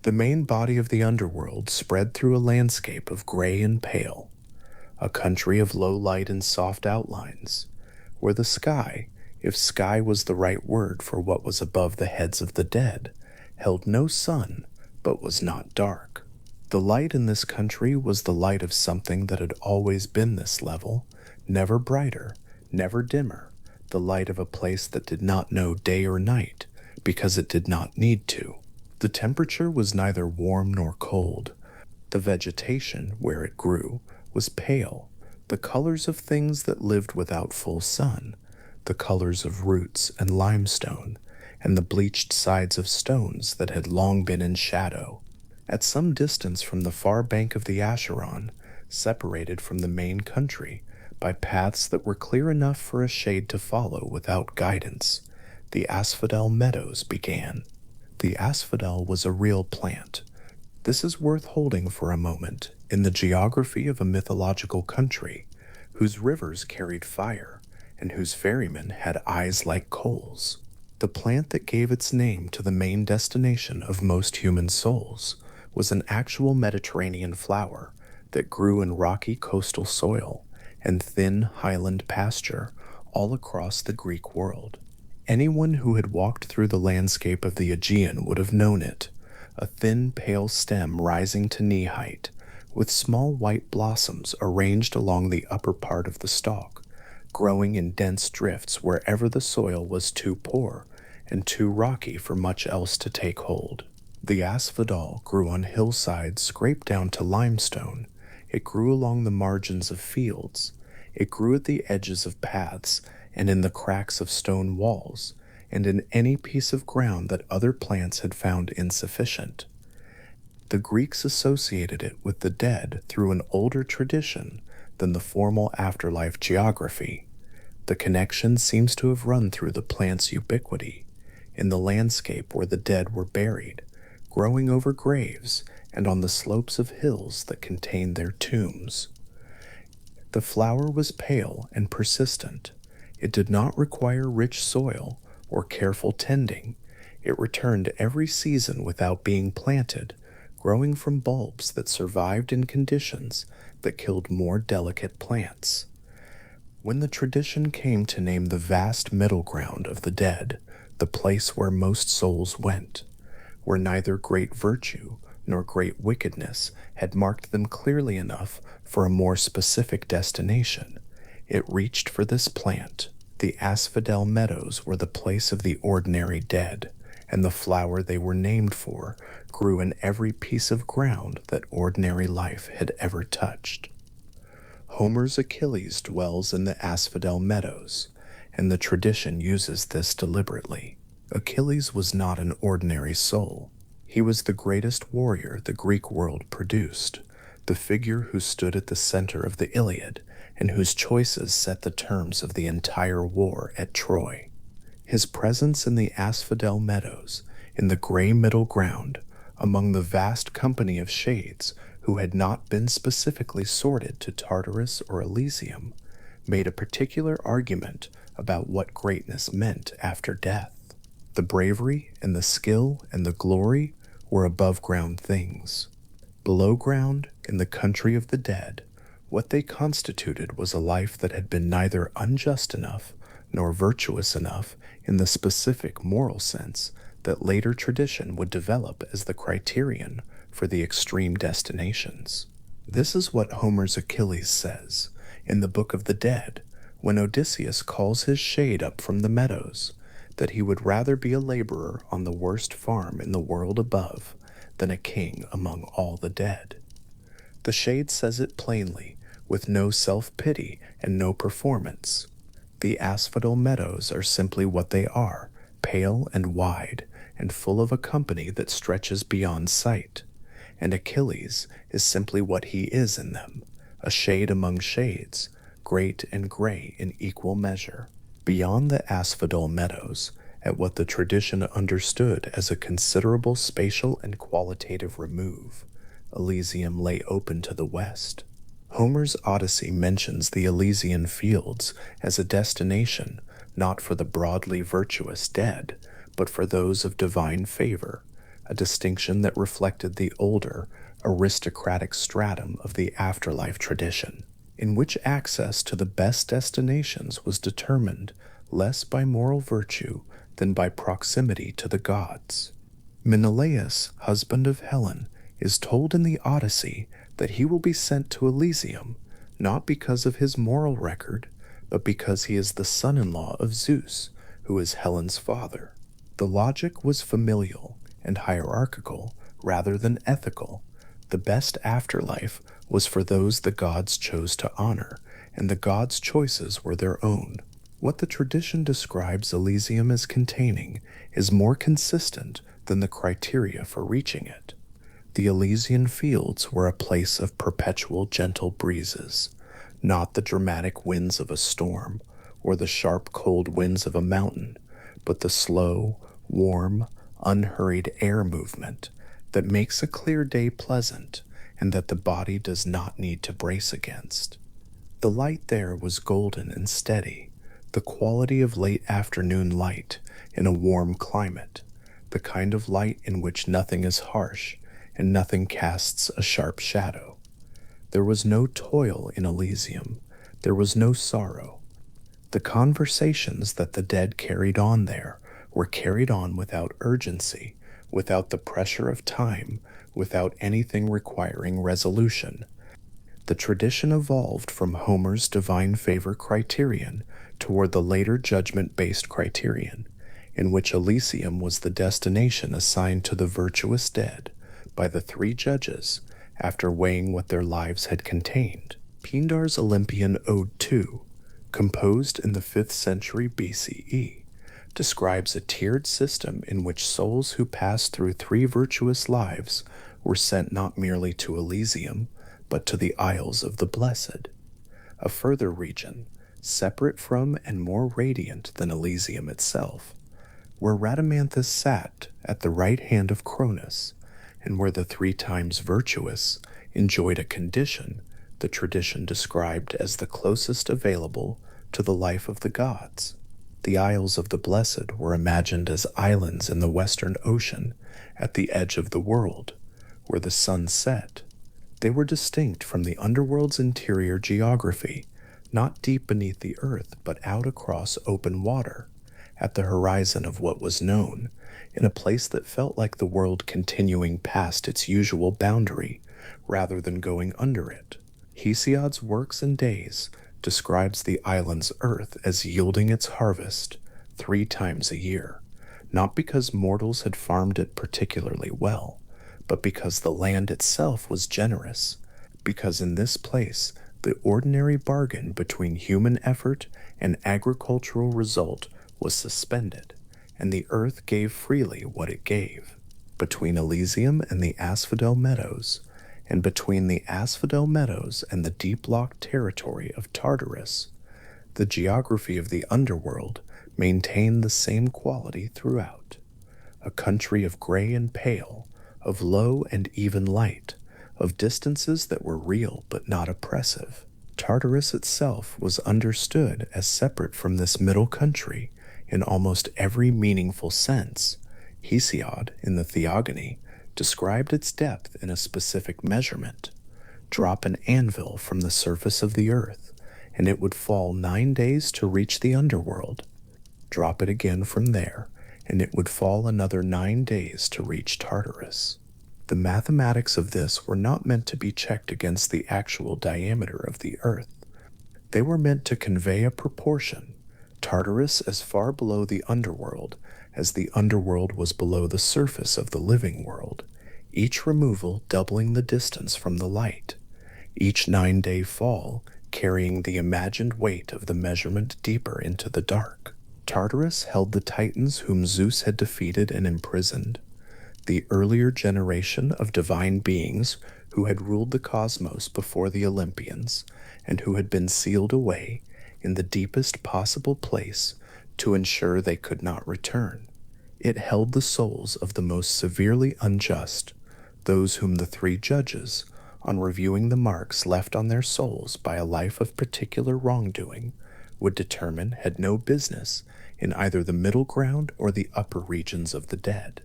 The main body of the underworld spread through a landscape of gray and pale, a country of low light and soft outlines, where the sky, if sky was the right word for what was above the heads of the dead, held no sun, but was not dark. The light in this country was the light of something that had always been this level, never brighter, never dimmer, the light of a place that did not know day or night, because it did not need to. The temperature was neither warm nor cold. The vegetation, where it grew, was pale, the colors of things that lived without full sun, the colors of roots and limestone, and the bleached sides of stones that had long been in shadow. At some distance from the far bank of the Acheron, separated from the main country by paths that were clear enough for a shade to follow without guidance, the asphodel meadows began. The asphodel was a real plant, This is worth holding for a moment in the geography of a mythological country whose rivers carried fire and whose ferrymen had eyes like coals. The plant that gave its name to the main destination of most human souls was an actual Mediterranean flower that grew in rocky coastal soil and thin highland pasture all across the Greek world. Anyone who had walked through the landscape of the Aegean would have known it, a thin, pale stem rising to knee height, with small white blossoms arranged along the upper part of the stalk, growing in dense drifts wherever the soil was too poor and too rocky for much else to take hold. The asphodel grew on hillsides scraped down to limestone. It grew along the margins of fields. It grew at the edges of paths and in the cracks of stone walls, and in any piece of ground that other plants had found insufficient. The Greeks associated it with the dead through an older tradition than the formal afterlife geography. The connection seems to have run through the plant's ubiquity, in the landscape where the dead were buried, growing over graves and on the slopes of hills that contained their tombs. The flower was pale and persistent. It did not require rich soil or careful tending. It returned every season without being planted, growing from bulbs that survived in conditions that killed more delicate plants. When the tradition came to name the vast middle ground of the dead, the place where most souls went, where neither great virtue nor great wickedness had marked them clearly enough for a more specific destination, it reached for this plant. The asphodel meadows were the place of the ordinary dead, and the flower they were named for grew in every piece of ground that ordinary life had ever touched. Homer's Achilles dwells in the asphodel meadows, and the tradition uses this deliberately. Achilles was not an ordinary soul. He was the greatest warrior the Greek world produced, the figure who stood at the center of the Iliad and whose choices set the terms of the entire war at Troy. His presence in the asphodel meadows, in the gray middle ground, among the vast company of shades who had not been specifically sorted to Tartarus or Elysium, made a particular argument about what greatness meant after death. The bravery and the skill and the glory were above-ground things. Below ground, in the country of the dead, what they constituted was a life that had been neither unjust enough nor virtuous enough in the specific moral sense that later tradition would develop as the criterion for the extreme destinations. This is what Homer's Achilles says in the Book of the Dead when Odysseus calls his shade up from the meadows, that he would rather be a laborer on the worst farm in the world above than a king among all the dead. The shade says it plainly, with no self-pity and no performance. The asphodel meadows are simply what they are, pale and wide, and full of a company that stretches beyond sight. And Achilles is simply what he is in them, a shade among shades, great and gray in equal measure. Beyond the asphodel meadows, at what the tradition understood as a considerable spatial and qualitative remove, Elysium lay open to the west. Homer's Odyssey mentions the Elysian fields as a destination not for the broadly virtuous dead, but for those of divine favor, a distinction that reflected the older, aristocratic stratum of the afterlife tradition, in which access to the best destinations was determined less by moral virtue than by proximity to the gods. Menelaus, husband of Helen, is told in the Odyssey that he will be sent to Elysium not because of his moral record, but because he is the son-in-law of Zeus, who is Helen's father. The logic was familial and hierarchical rather than ethical. The best afterlife was for those the gods chose to honor, and the gods' choices were their own. What the tradition describes Elysium as containing is more consistent than the criteria for reaching it. The Elysian fields were a place of perpetual gentle breezes, not the dramatic winds of a storm or the sharp cold winds of a mountain, but the slow, warm, unhurried air movement that makes a clear day pleasant and that the body does not need to brace against. The light there was golden and steady, the quality of late afternoon light in a warm climate, the kind of light in which nothing is harsh and nothing casts a sharp shadow. There was no toil in Elysium, there was no sorrow. The conversations that the dead carried on there were carried on without urgency, without the pressure of time, without anything requiring resolution. The tradition evolved from Homer's divine favor criterion toward the later judgment-based criterion, in which Elysium was the destination assigned to the virtuous dead by the three judges after weighing what their lives had contained. Pindar's Olympian Ode 2, composed in the 5th century BCE, describes a tiered system in which souls who passed through three virtuous lives were sent not merely to Elysium, but to the Isles of the Blessed, a further region, separate from and more radiant than Elysium itself, where Rhadamanthus sat at the right hand of Cronus, and where the 3 times virtuous enjoyed a condition the tradition described as the closest available to the life of the gods. The Isles of the Blessed were imagined as islands in the western ocean at the edge of the world, where the sun set. They were distinct from the underworld's interior geography, not deep beneath the earth, but out across open water, at the horizon of what was known, in a place that felt like the world continuing past its usual boundary, rather than going under it. Hesiod's Works and Days describes the island's earth as yielding its harvest 3 times a year, not because mortals had farmed it particularly well, but because the land itself was generous, because in this place the ordinary bargain between human effort and agricultural result was suspended, and the earth gave freely what it gave. Between Elysium and the Asphodel Meadows, and between the Asphodel Meadows and the deep-locked territory of Tartarus, the geography of the underworld maintained the same quality throughout. A country of gray and pale, of low and even light, of distances that were real but not oppressive. Tartarus itself was understood as separate from this middle country in almost every meaningful sense. Hesiod, in the Theogony, described its depth in a specific measurement. Drop an anvil from the surface of the earth, and it would fall 9 days to reach the underworld. Drop it again from there, and it would fall another 9 days to reach Tartarus. The mathematics of this were not meant to be checked against the actual diameter of the earth. They were meant to convey a proportion, Tartarus as far below the underworld as the underworld was below the surface of the living world, each removal doubling the distance from the light, each 9-day fall carrying the imagined weight of the measurement deeper into the dark. Tartarus held the Titans whom Zeus had defeated and imprisoned, the earlier generation of divine beings who had ruled the cosmos before the Olympians, and who had been sealed away in the deepest possible place to ensure they could not return. It held the souls of the most severely unjust, those whom the 3 judges, on reviewing the marks left on their souls by a life of particular wrongdoing, would determine had no business in either the middle ground or the upper regions of the dead.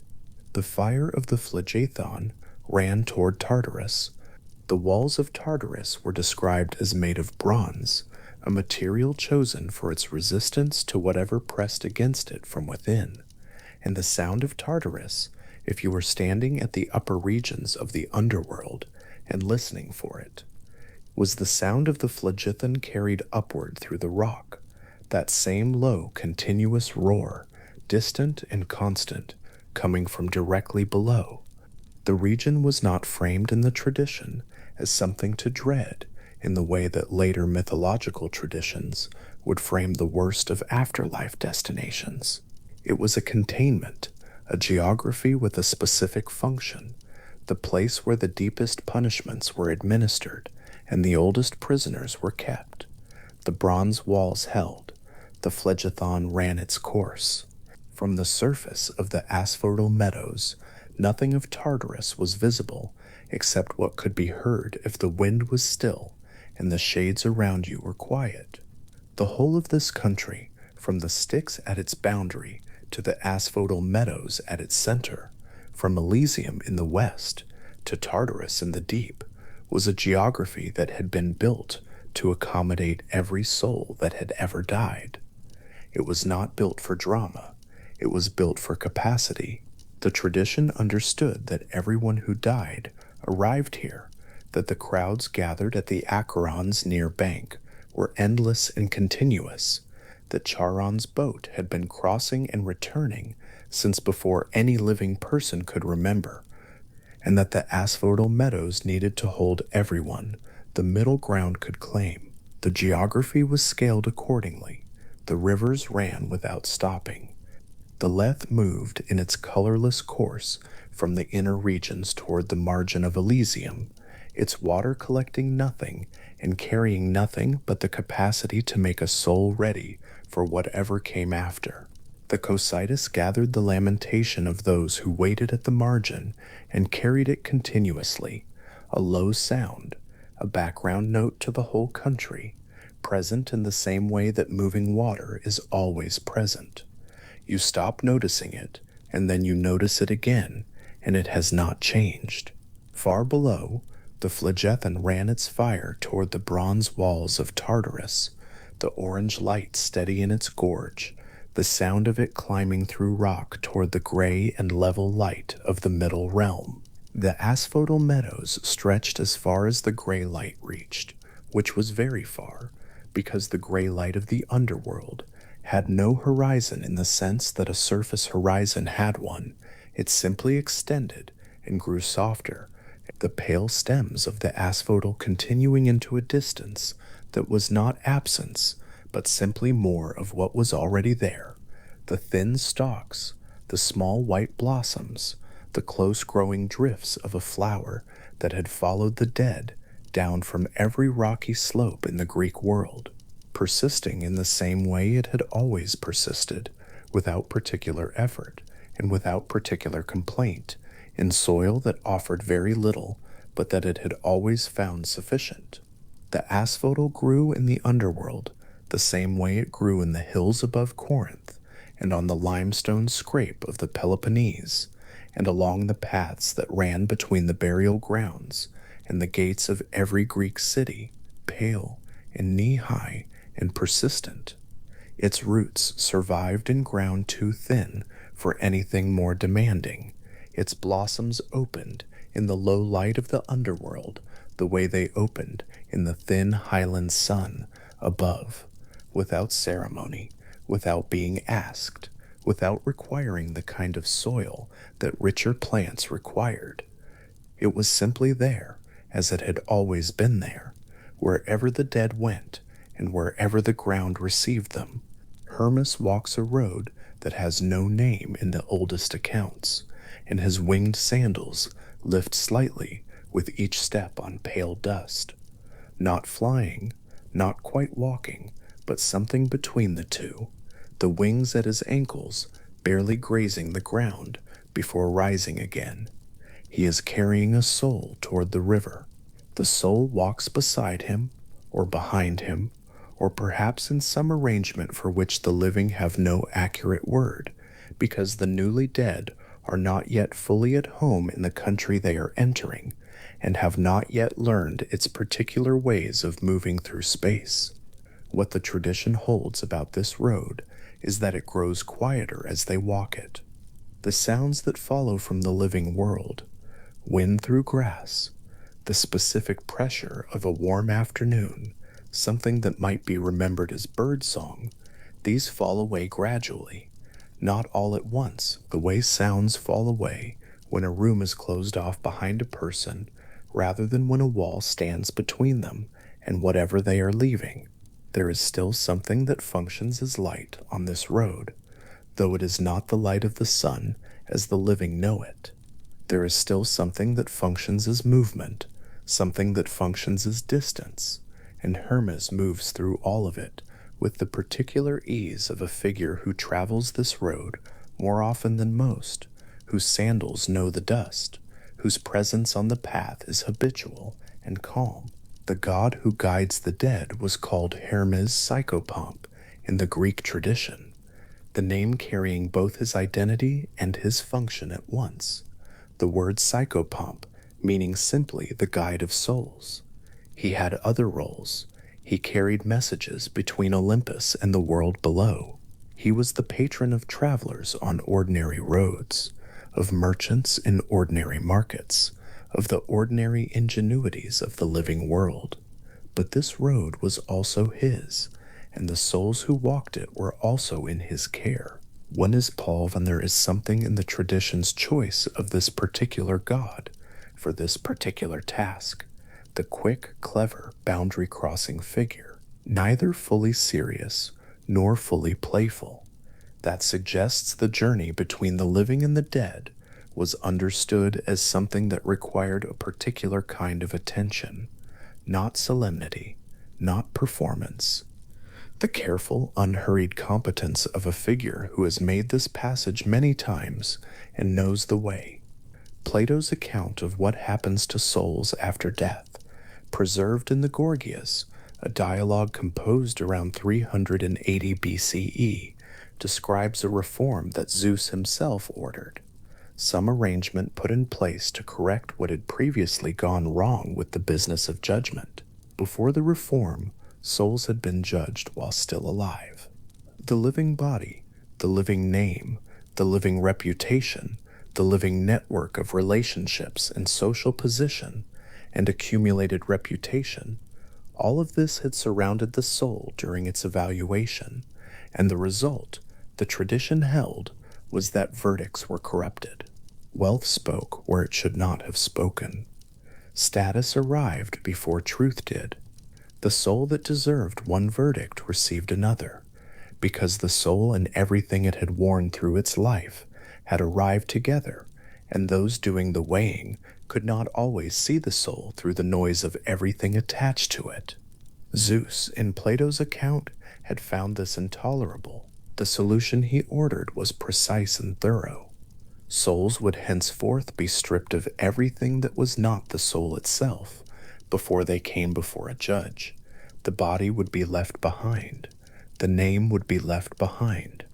The fire of the Phlegethon ran toward Tartarus. The walls of Tartarus were described as made of bronze, a material chosen for its resistance to whatever pressed against it from within. And the sound of Tartarus, if you were standing at the upper regions of the underworld and listening for it, was the sound of the Phlegethon carried upward through the rock, that same low, continuous roar, distant and constant, coming from directly below. The region was not framed in the tradition as something to dread in the way that later mythological traditions would frame the worst of afterlife destinations. It was a containment, a geography with a specific function, the place where the deepest punishments were administered and the oldest prisoners were kept. The bronze walls held, the Phlegethon ran its course. From the surface of the asphodel meadows, Nothing of Tartarus was visible except what could be heard if the wind was still and the shades around you were quiet. The whole of this country, from the Styx at its boundary to the asphodel meadows at its center, from Elysium in the west to Tartarus in the deep, was a geography that had been built to accommodate every soul that had ever died. It was not built for drama, it was built for capacity. The tradition understood that everyone who died arrived here, that the crowds gathered at the Acheron's near bank were endless and continuous, that Charon's boat had been crossing and returning since before any living person could remember, and that the asphodel meadows needed to hold everyone the middle ground could claim. The geography was scaled accordingly. The rivers ran without stopping. The Lethe moved in its colorless course from the inner regions toward the margin of Elysium, its water collecting nothing and carrying nothing but the capacity to make a soul ready for whatever came after. The Cocytus gathered the lamentation of those who waited at the margin and carried it continuously, a low sound, a background note to the whole country, present in the same way that moving water is always present. You stop noticing it, and then you notice it again, and it has not changed. Far below, the Phlegethon ran its fire toward the bronze walls of Tartarus, the orange light steady in its gorge, the sound of it climbing through rock toward the gray and level light of the middle realm. The asphodel meadows stretched as far as the gray light reached, which was very far, because the gray light of the underworld had no horizon in the sense that a surface horizon had one. It simply extended and grew softer, the pale stems of the asphodel continuing into a distance that was not absence, but simply more of what was already there. The thin stalks, the small white blossoms, the close-growing drifts of a flower that had followed the dead down from every rocky slope in the Greek world, persisting in the same way it had always persisted, without particular effort and without particular complaint, in soil that offered very little, but that it had always found sufficient. The asphodel grew in the underworld the same way it grew in the hills above Corinth, and on the limestone scrape of the Peloponnese, and along the paths that ran between the burial grounds and the gates of every Greek city, pale and knee-high and persistent. Its roots survived in ground too thin for anything more demanding. Its blossoms opened in the low light of the underworld the way they opened in the thin highland sun above, without ceremony, without being asked, without requiring the kind of soil that richer plants required. It was simply there, as it had always been there, wherever the dead went and wherever the ground received them. Hermes walks a road that has no name in the oldest accounts, and his winged sandals lift slightly with each step on pale dust. Not flying, not quite walking, but something between the two, the wings at his ankles barely grazing the ground before rising again. He is carrying a soul toward the river. The soul walks beside him, or behind him, or perhaps in some arrangement for which the living have no accurate word, because the newly dead are not yet fully at home in the country they are entering, and have not yet learned its particular ways of moving through space. What the tradition holds about this road is that it grows quieter as they walk it. The sounds that follow from the living world, wind through grass, the specific pressure of a warm afternoon, something that might be remembered as birdsong, these fall away gradually, not all at once, the way sounds fall away when a room is closed off behind a person, rather than when a wall stands between them and whatever they are leaving. There is still something that functions as light on this road, though it is not the light of the sun as the living know it. There is still something that functions as movement, something that functions as distance, and Hermes moves through all of it with the particular ease of a figure who travels this road more often than most, whose sandals know the dust, whose presence on the path is habitual and calm. The god who guides the dead was called Hermes Psychopomp in the Greek tradition, the name carrying both his identity and his function at once. The word psychopomp meaning simply the guide of souls. He had other roles. He carried messages between Olympus and the world below. He was the patron of travelers on ordinary roads, of merchants in ordinary markets, of the ordinary ingenuities of the living world. But this road was also his, and the souls who walked it were also in his care. One is Paul, and there is something in the tradition's choice of this particular god for this particular task, the quick, clever, boundary-crossing figure, neither fully serious nor fully playful, that suggests the journey between the living and the dead was understood as something that required a particular kind of attention, not solemnity, not performance. The careful, unhurried competence of a figure who has made this passage many times and knows the way. Plato's account of what happens to souls after death, preserved in the Gorgias, a dialogue composed around 380 BCE, describes a reform that Zeus himself ordered, some arrangement put in place to correct what had previously gone wrong with the business of judgment. Before the reform, souls had been judged while still alive. The living body, the living name, the living reputation, the living network of relationships and social position, and accumulated reputation, all of this had surrounded the soul during its evaluation, and the result, the tradition held, was that verdicts were corrupted. Wealth spoke where it should not have spoken. Status arrived before truth did. The soul that deserved one verdict received another, because the soul and everything it had worn through its life had arrived together, and those doing the weighing could not always see the soul through the noise of everything attached to it. Zeus, in Plato's account, had found this intolerable. The solution he ordered was precise and thorough. Souls would henceforth be stripped of everything that was not the soul itself before they came before a judge. The body would be left behind. The name would be left behind.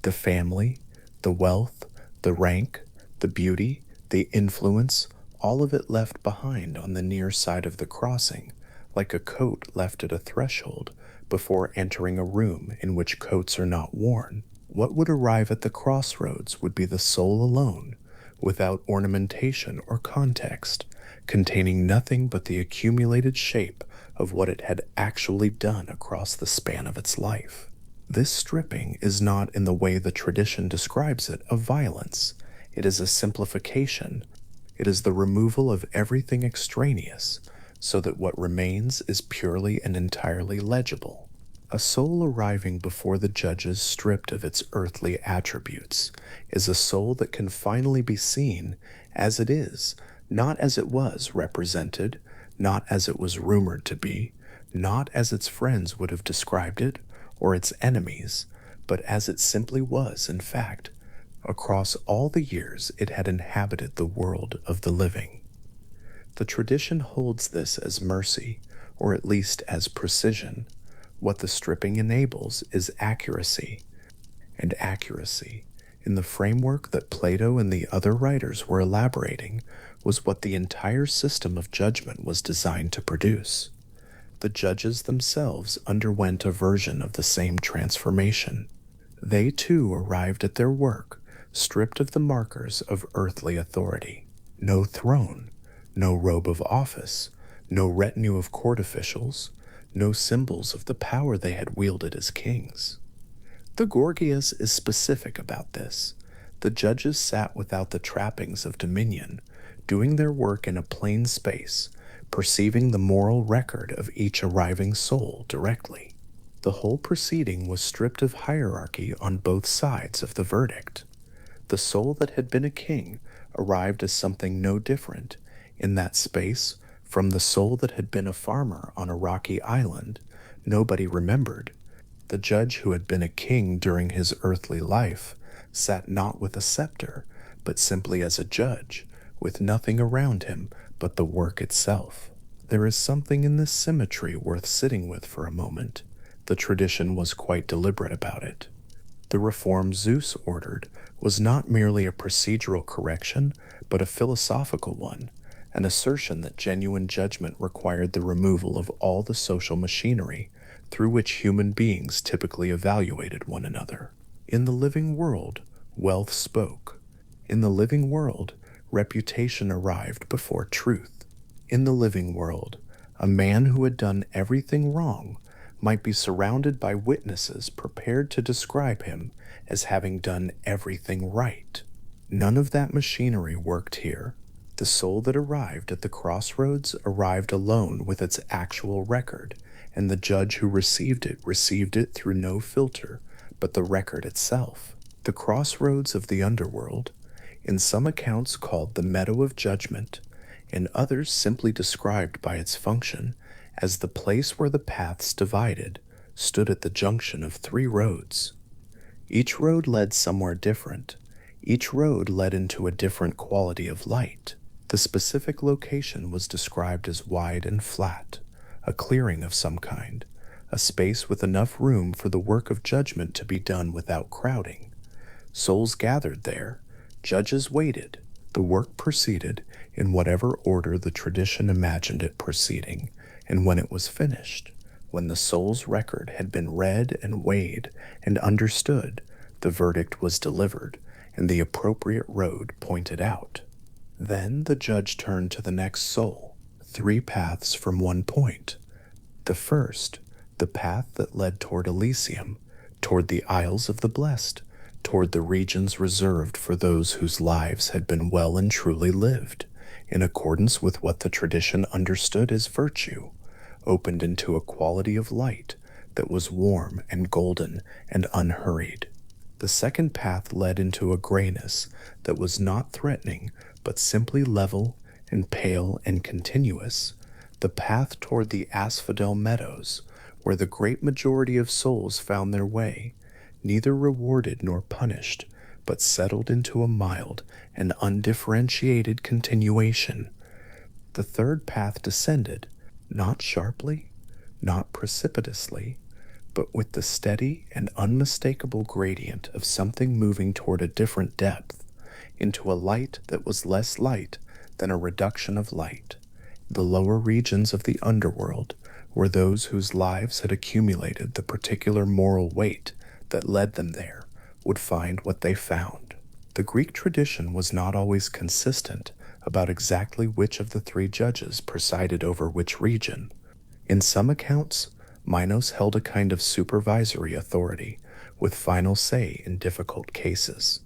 The family, the wealth, the rank, the beauty, the influence, all of it left behind on the near side of the crossing, like a coat left at a threshold before entering a room in which coats are not worn. What would arrive at the crossroads would be the soul alone, without ornamentation or context, containing nothing but the accumulated shape of what it had actually done across the span of its life. This stripping is not, in the way the tradition describes it, of violence. It is a simplification. It is the removal of everything extraneous, so that what remains is purely and entirely legible. A soul arriving before the judges stripped of its earthly attributes is a soul that can finally be seen as it is, not as it was represented, not as it was rumored to be, not as its friends would have described it, or its enemies, but as it simply was, in fact. Across all the years it had inhabited the world of the living. The tradition holds this as mercy, or at least as precision. What the stripping enables is accuracy, and accuracy, in the framework that Plato and the other writers were elaborating, was what the entire system of judgment was designed to produce. The judges themselves underwent a version of the same transformation. They too arrived at their work, stripped of the markers of earthly authority. No throne, no robe of office, no retinue of court officials, no symbols of the power they had wielded as kings. The Gorgias is specific about this. The judges sat without the trappings of dominion, doing their work in a plain space, perceiving the moral record of each arriving soul directly. The whole proceeding was stripped of hierarchy on both sides of the verdict. The soul that had been a king arrived as something no different, in that space, from the soul that had been a farmer on a rocky island. Nobody remembered. The judge who had been a king during his earthly life sat not with a scepter, but simply as a judge, with nothing around him but the work itself. There is something in this symmetry worth sitting with for a moment. The tradition was quite deliberate about it. The reform Zeus ordered was not merely a procedural correction, but a philosophical one, an assertion that genuine judgment required the removal of all the social machinery through which human beings typically evaluated one another. In the living world, wealth spoke. In the living world, reputation arrived before truth. In the living world, a man who had done everything wrong might be surrounded by witnesses prepared to describe him as having done everything right. None of that machinery worked here. The soul that arrived at the crossroads arrived alone with its actual record, and the judge who received it through no filter but the record itself. The crossroads of the underworld, in some accounts called the Meadow of Judgment, in others simply described by its function as the place where the paths divided, stood at the junction of three roads. Each road led somewhere different. Each road led into a different quality of light. The specific location was described as wide and flat, a clearing of some kind, a space with enough room for the work of judgment to be done without crowding. Souls gathered there, judges waited, the work proceeded in whatever order the tradition imagined it proceeding, and when it was finished, when the soul's record had been read and weighed and understood, the verdict was delivered and the appropriate road pointed out. Then the judge turned to the next soul, 3 paths from one point. The first, the path that led toward Elysium, toward the Isles of the Blessed, toward the regions reserved for those whose lives had been well and truly lived, in accordance with what the tradition understood as virtue, opened into a quality of light that was warm and golden and unhurried. The second path led into a grayness that was not threatening, but simply level and pale and continuous, the path toward the asphodel meadows, where the great majority of souls found their way, neither rewarded nor punished, but settled into a mild and undifferentiated continuation. The third path descended, not sharply, not precipitously, but with the steady and unmistakable gradient of something moving toward a different depth, into a light that was less light than a reduction of light. The lower regions of the underworld were those whose lives had accumulated the particular moral weight that led them there, would find what they found. The Greek tradition was not always consistent about exactly which of the 3 judges presided over which region. In some accounts, Minos held a kind of supervisory authority, with final say in difficult cases.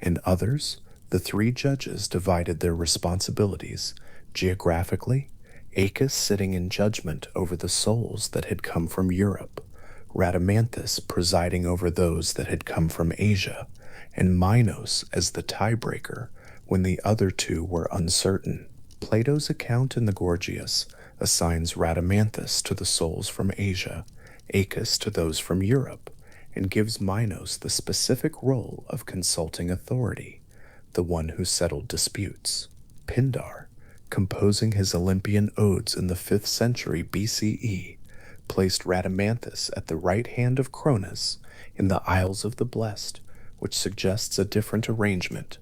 In others, the 3 judges divided their responsibilities geographically, Aeacus sitting in judgment over the souls that had come from Europe, Rhadamanthus presiding over those that had come from Asia, and Minos as the tiebreaker when the other 2 were uncertain. Plato's account in the Gorgias assigns Rhadamanthus to the souls from Asia, Aeacus to those from Europe, and gives Minos the specific role of consulting authority, the one who settled disputes. Pindar, composing his Olympian odes in the 5th century BCE, placed Rhadamanthus at the right hand of Cronus in the Isles of the Blessed, which suggests a different arrangement,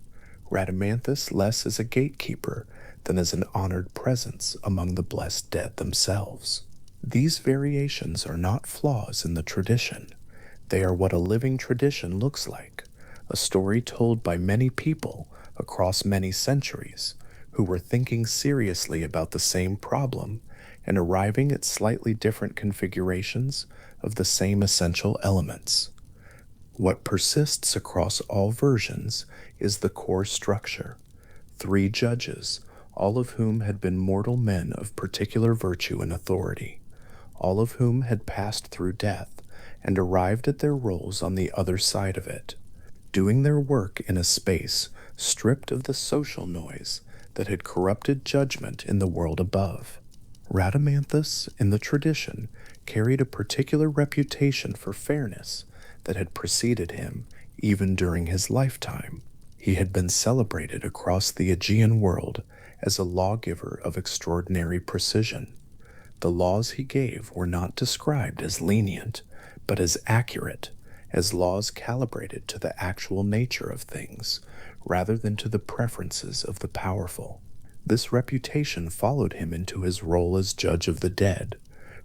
Rhadamanthus less as a gatekeeper than as an honored presence among the blessed dead themselves. These variations are not flaws in the tradition. They are what a living tradition looks like, a story told by many people across many centuries who were thinking seriously about the same problem and arriving at slightly different configurations of the same essential elements. What persists across all versions is the core structure. 3 judges, all of whom had been mortal men of particular virtue and authority, all of whom had passed through death and arrived at their roles on the other side of it, doing their work in a space stripped of the social noise that had corrupted judgment in the world above. Rhadamanthus, in the tradition, carried a particular reputation for fairness that had preceded him even during his lifetime. He had been celebrated across the Aegean world as a lawgiver of extraordinary precision. The laws he gave were not described as lenient, but as accurate, as laws calibrated to the actual nature of things, rather than to the preferences of the powerful. This reputation followed him into his role as judge of the dead,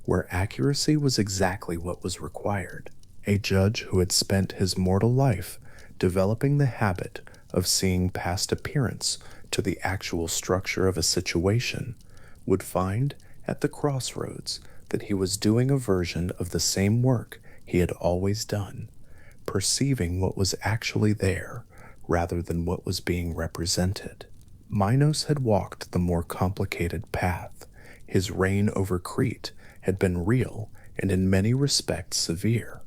where accuracy was exactly what was required. A judge who had spent his mortal life developing the habit of seeing past appearance to the actual structure of a situation would find at the crossroads that he was doing a version of the same work he had always done, perceiving what was actually there rather than what was being represented. Minos had walked the more complicated path. His reign over Crete had been real and in many respects severe.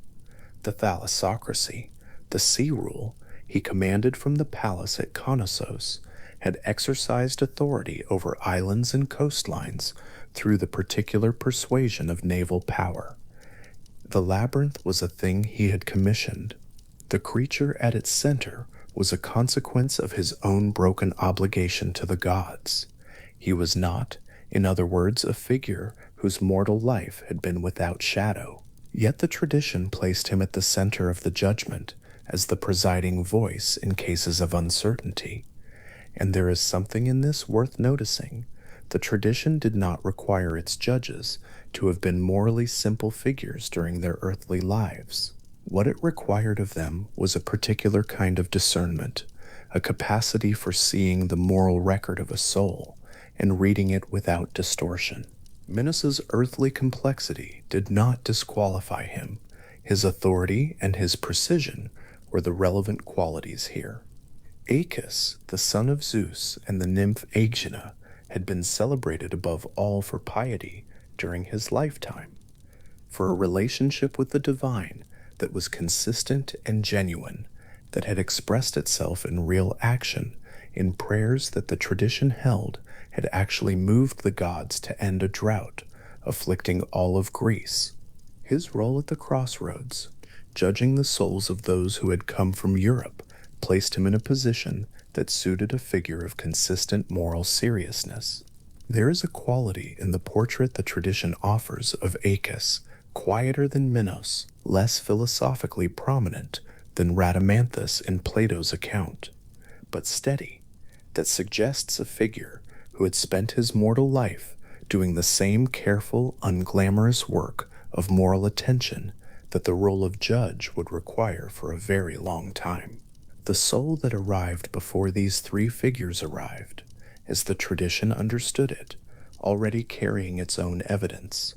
The thalassocracy, the sea rule he commanded from the palace at Knossos, had exercised authority over islands and coastlines through the particular persuasion of naval power. The labyrinth was a thing he had commissioned. The creature at its center was a consequence of his own broken obligation to the gods. He was not, in other words, a figure whose mortal life had been without shadow. Yet the tradition placed him at the center of the judgment as the presiding voice in cases of uncertainty. And there is something in this worth noticing. The tradition did not require its judges to have been morally simple figures during their earthly lives. What it required of them was a particular kind of discernment, a capacity for seeing the moral record of a soul and reading it without distortion. Minos's earthly complexity did not disqualify him. His authority and his precision were the relevant qualities here. Aeacus, the son of Zeus and the nymph Aegina, had been celebrated above all for piety during his lifetime, for a relationship with the divine that was consistent and genuine, that had expressed itself in real action, in prayers that the tradition held had actually moved the gods to end a drought afflicting all of Greece. His role at the crossroads, judging the souls of those who had come from Europe, placed him in a position that suited a figure of consistent moral seriousness. There is a quality in the portrait the tradition offers of Aeacus, quieter than Minos, less philosophically prominent than Rhadamanthus in Plato's account, but steady, that suggests a figure who had spent his mortal life doing the same careful, unglamorous work of moral attention that the role of judge would require for a very long time. The soul that arrived before these three figures arrived, as the tradition understood it, already carrying its own evidence.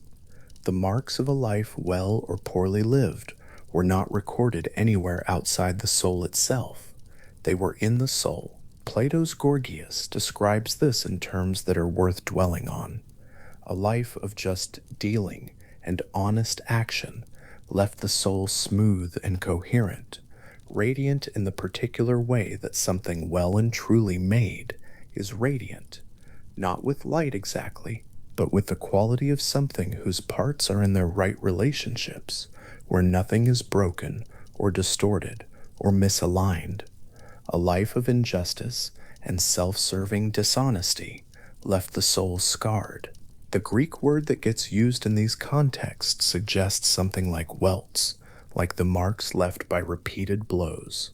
The marks of a life well or poorly lived were not recorded anywhere outside the soul itself. They were in the soul. Plato's Gorgias describes this in terms that are worth dwelling on. A life of just dealing and honest action left the soul smooth and coherent, radiant in the particular way that something well and truly made is radiant, not with light exactly, but with the quality of something whose parts are in their right relationships, where nothing is broken or distorted or misaligned. A life of injustice and self-serving dishonesty left the soul scarred. The Greek word that gets used in these contexts suggests something like welts, like the marks left by repeated blows,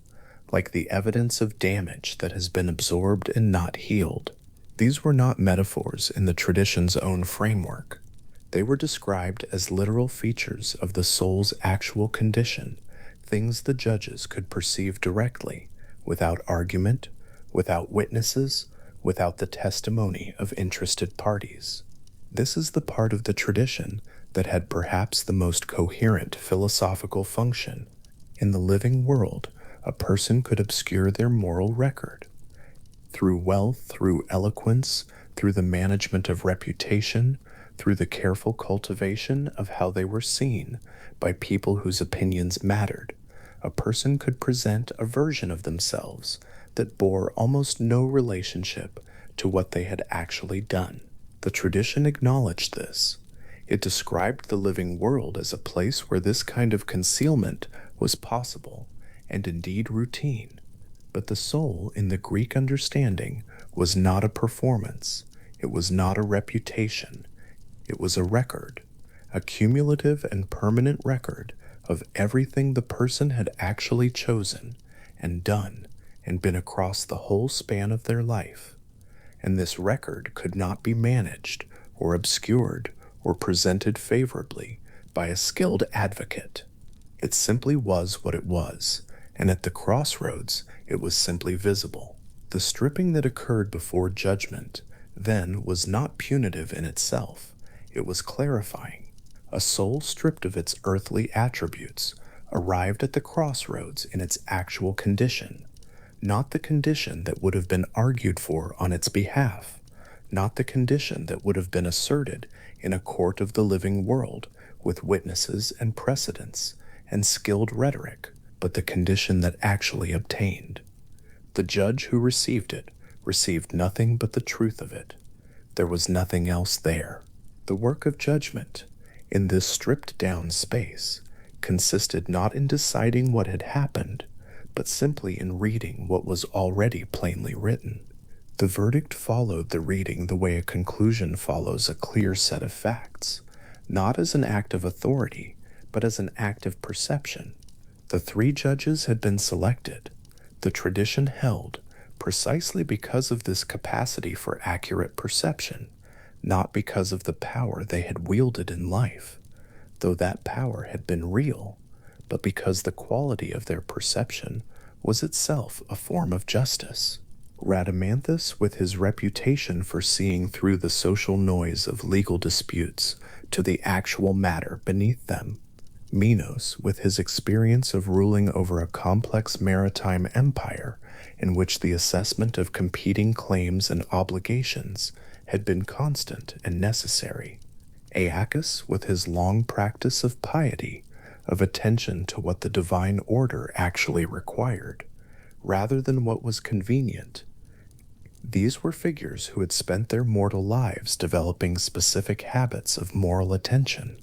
like the evidence of damage that has been absorbed and not healed. These were not metaphors in the tradition's own framework. They were described as literal features of the soul's actual condition, things the judges could perceive directly, without argument, without witnesses, without the testimony of interested parties. This is the part of the tradition that had perhaps the most coherent philosophical function. In the living world, a person could obscure their moral record. Through wealth, through eloquence, through the management of reputation, through the careful cultivation of how they were seen by people whose opinions mattered, a person could present a version of themselves that bore almost no relationship to what they had actually done. The tradition acknowledged this. It described the living world as a place where this kind of concealment was possible and indeed routine. But the soul, in the Greek understanding, was not a performance, it was not a reputation, it was a record, a cumulative and permanent record of everything the person had actually chosen and done and been across the whole span of their life. And this record could not be managed or obscured or presented favorably by a skilled advocate. It simply was what it was, and at the crossroads it was simply visible. The stripping that occurred before judgment then was not punitive in itself, it was clarifying. A soul stripped of its earthly attributes arrived at the crossroads in its actual condition, not the condition that would have been argued for on its behalf, not the condition that would have been asserted in a court of the living world with witnesses and precedents and skilled rhetoric, but the condition that actually obtained. The judge who received it received nothing but the truth of it. There was nothing else there. The work of judgment, in this stripped down space, consisted not in deciding what had happened, but simply in reading what was already plainly written. The verdict followed the reading the way a conclusion follows a clear set of facts, not as an act of authority, but as an act of perception. The three judges had been selected. The tradition held, precisely because of this capacity for accurate perception, not because of the power they had wielded in life, though that power had been real, but because the quality of their perception was itself a form of justice. Rhadamanthus, with his reputation for seeing through the social noise of legal disputes to the actual matter beneath them, Minos, with his experience of ruling over a complex maritime empire in which the assessment of competing claims and obligations had been constant and necessary, Aeacus, with his long practice of piety, of attention to what the divine order actually required, rather than what was convenient. These were figures who had spent their mortal lives developing specific habits of moral attention,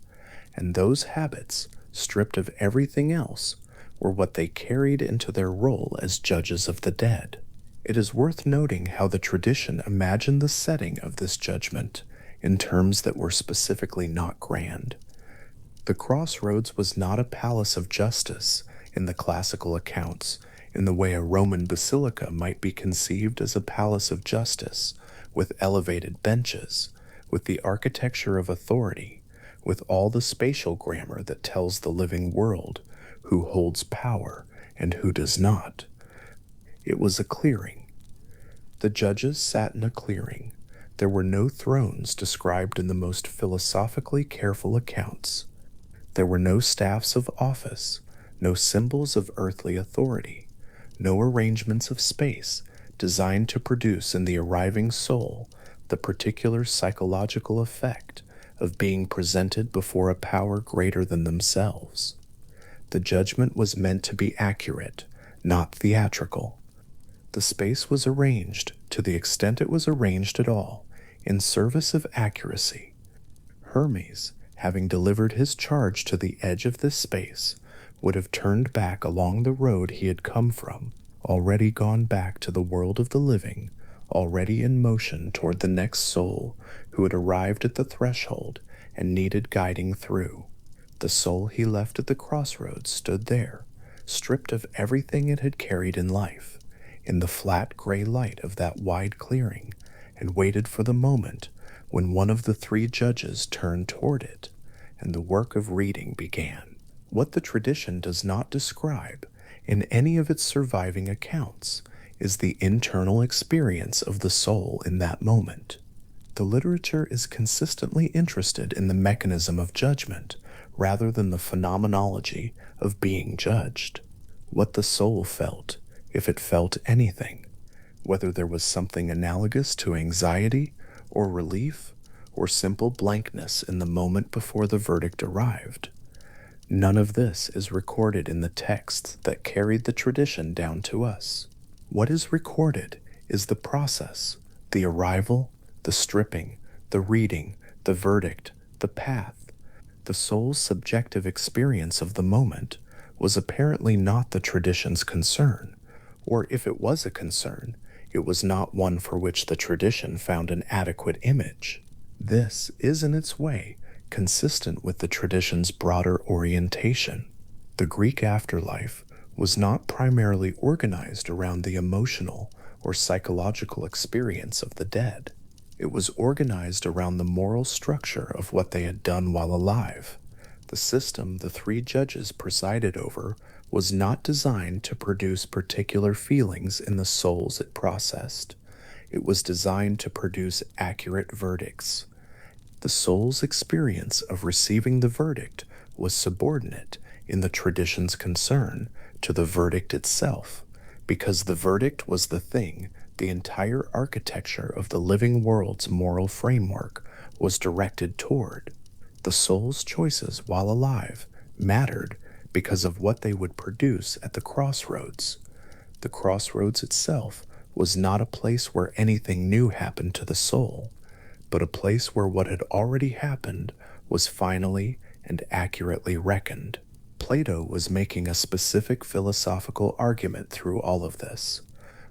and those habits, stripped of everything else, were what they carried into their role as judges of the dead. It is worth noting how the tradition imagined the setting of this judgment in terms that were specifically not grand. The crossroads was not a palace of justice in the classical accounts, in the way a Roman basilica might be conceived as a palace of justice, with elevated benches, with the architecture of authority, with all the spatial grammar that tells the living world who holds power and who does not. It was a clearing. The judges sat in a clearing. There were no thrones described in the most philosophically careful accounts. There were no staffs of office, no symbols of earthly authority, no arrangements of space designed to produce in the arriving soul the particular psychological effect of being presented before a power greater than themselves. The judgment was meant to be accurate, not theatrical. The space was arranged, to the extent it was arranged at all, in service of accuracy. Hermes, having delivered his charge to the edge of this space, would have turned back along the road he had come from, already gone back to the world of the living, already in motion toward the next soul who had arrived at the threshold and needed guiding through. The soul he left at the crossroads stood there, stripped of everything it had carried in life, in the flat gray light of that wide clearing, and waited for the moment when one of the three judges turned toward it, and the work of reading began. What the tradition does not describe in any of its surviving accounts is the internal experience of the soul in that moment. The literature is consistently interested in the mechanism of judgment rather than the phenomenology of being judged. What the soul felt, if it felt anything, whether there was something analogous to anxiety or relief or simple blankness in the moment before the verdict arrived. None of this is recorded in the texts that carried the tradition down to us. What is recorded is the process, the arrival, the stripping, the reading, the verdict, the path. The soul's subjective experience of the moment was apparently not the tradition's concern, Or if it was a concern, it was not one for which the tradition found an adequate image. This is in its way consistent with the tradition's broader orientation. The Greek afterlife was not primarily organized around the emotional or psychological experience of the dead. It was organized around the moral structure of what they had done while alive. The system the three judges presided over was not designed to produce particular feelings in the souls it processed. It was designed to produce accurate verdicts. The soul's experience of receiving the verdict was subordinate in the tradition's concern to the verdict itself, because the verdict was the thing the entire architecture of the living world's moral framework was directed toward. The soul's choices while alive mattered because of what they would produce at the crossroads. The crossroads itself was not a place where anything new happened to the soul, but a place where what had already happened was finally and accurately reckoned. Plato was making a specific philosophical argument through all of this,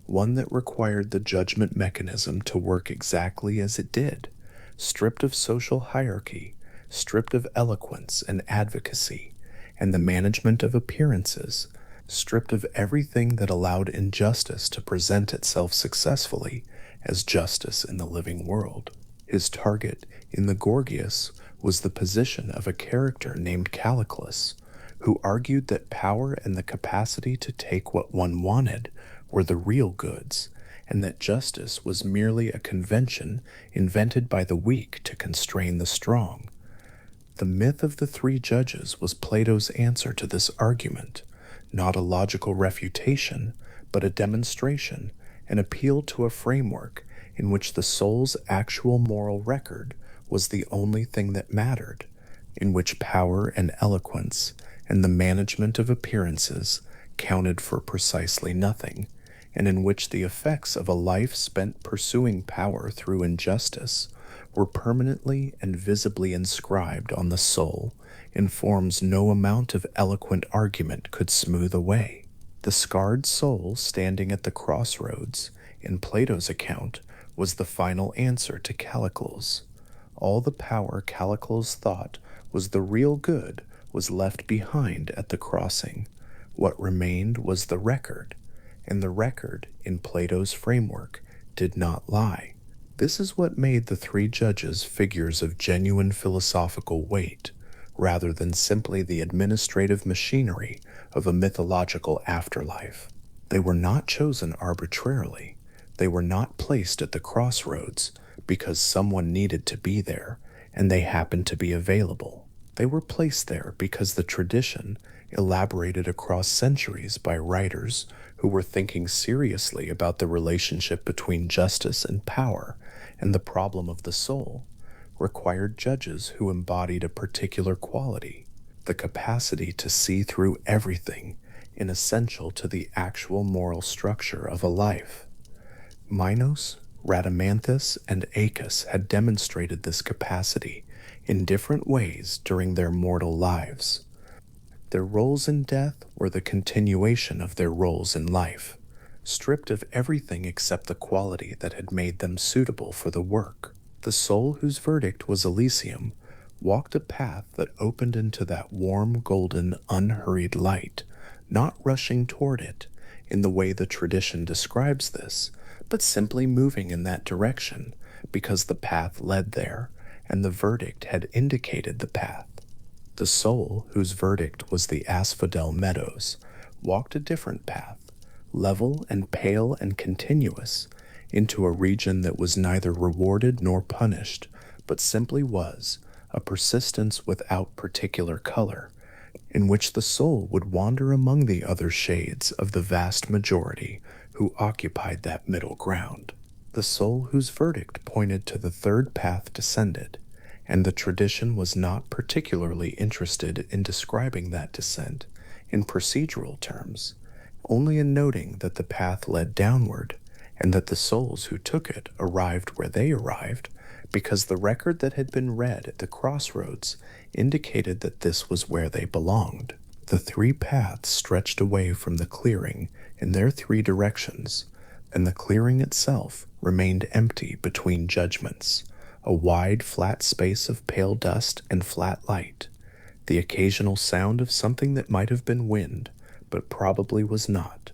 one that required the judgment mechanism to work exactly as it did, stripped of social hierarchy, stripped of eloquence and advocacy, and the management of appearances, stripped of everything that allowed injustice to present itself successfully as justice in the living world. His target in the Gorgias was the position of a character named Callicles, who argued that power and the capacity to take what one wanted were the real goods, and that justice was merely a convention invented by the weak to constrain the strong. The myth of the three judges was Plato's answer to this argument, not a logical refutation, but a demonstration, an appeal to a framework in which the soul's actual moral record was the only thing that mattered, in which power and eloquence and the management of appearances counted for precisely nothing, and in which the effects of a life spent pursuing power through injustice were permanently and visibly inscribed on the soul in forms no amount of eloquent argument could smooth away. The scarred soul standing at the crossroads, in Plato's account, was the final answer to Callicles. All the power Callicles thought was the real good was left behind at the crossing. What remained was the record, and the record, in Plato's framework, did not lie. This is what made the three judges figures of genuine philosophical weight, rather than simply the administrative machinery of a mythological afterlife. They were not chosen arbitrarily. They were not placed at the crossroads because someone needed to be there and they happened to be available. They were placed there because the tradition, elaborated across centuries by writers who were thinking seriously about the relationship between justice and power and the problem of the soul, required judges who embodied a particular quality, the capacity to see through everything, inessential to the actual moral structure of a life. Minos, Rhadamanthus, and Aeacus had demonstrated this capacity in different ways during their mortal lives. Their roles in death were the continuation of their roles in life, stripped of everything except the quality that had made them suitable for the work. The soul whose verdict was Elysium walked a path that opened into that warm, golden, unhurried light, not rushing toward it in the way the tradition describes this, but simply moving in that direction because the path led there and the verdict had indicated the path. The soul, whose verdict was the asphodel meadows, walked a different path, level and pale and continuous, into a region that was neither rewarded nor punished, but simply was, a persistence without particular color, in which the soul would wander among the other shades of the vast majority who occupied that middle ground. The soul whose verdict pointed to the third path descended, and the tradition was not particularly interested in describing that descent in procedural terms, only in noting that the path led downward, and that the souls who took it arrived where they arrived, because the record that had been read at the crossroads indicated that this was where they belonged. The three paths stretched away from the clearing in their three directions, and the clearing itself remained empty between judgments, a wide, flat space of pale dust and flat light, the occasional sound of something that might have been wind, but probably was not.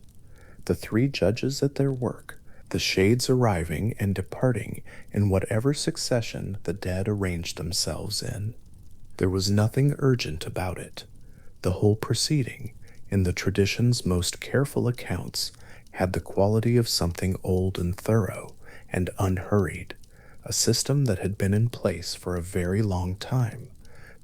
The three judges at their work, the shades arriving and departing in whatever succession the dead arranged themselves in. There was nothing urgent about it. The whole proceeding, in the tradition's most careful accounts, had the quality of something old and thorough and unhurried, a system that had been in place for a very long time,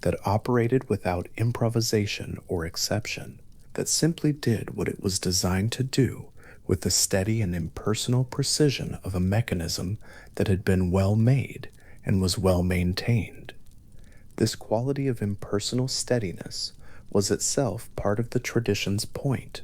that operated without improvisation or exception, that simply did what it was designed to do with the steady and impersonal precision of a mechanism that had been well made and was well maintained. This quality of impersonal steadiness was itself part of the tradition's point.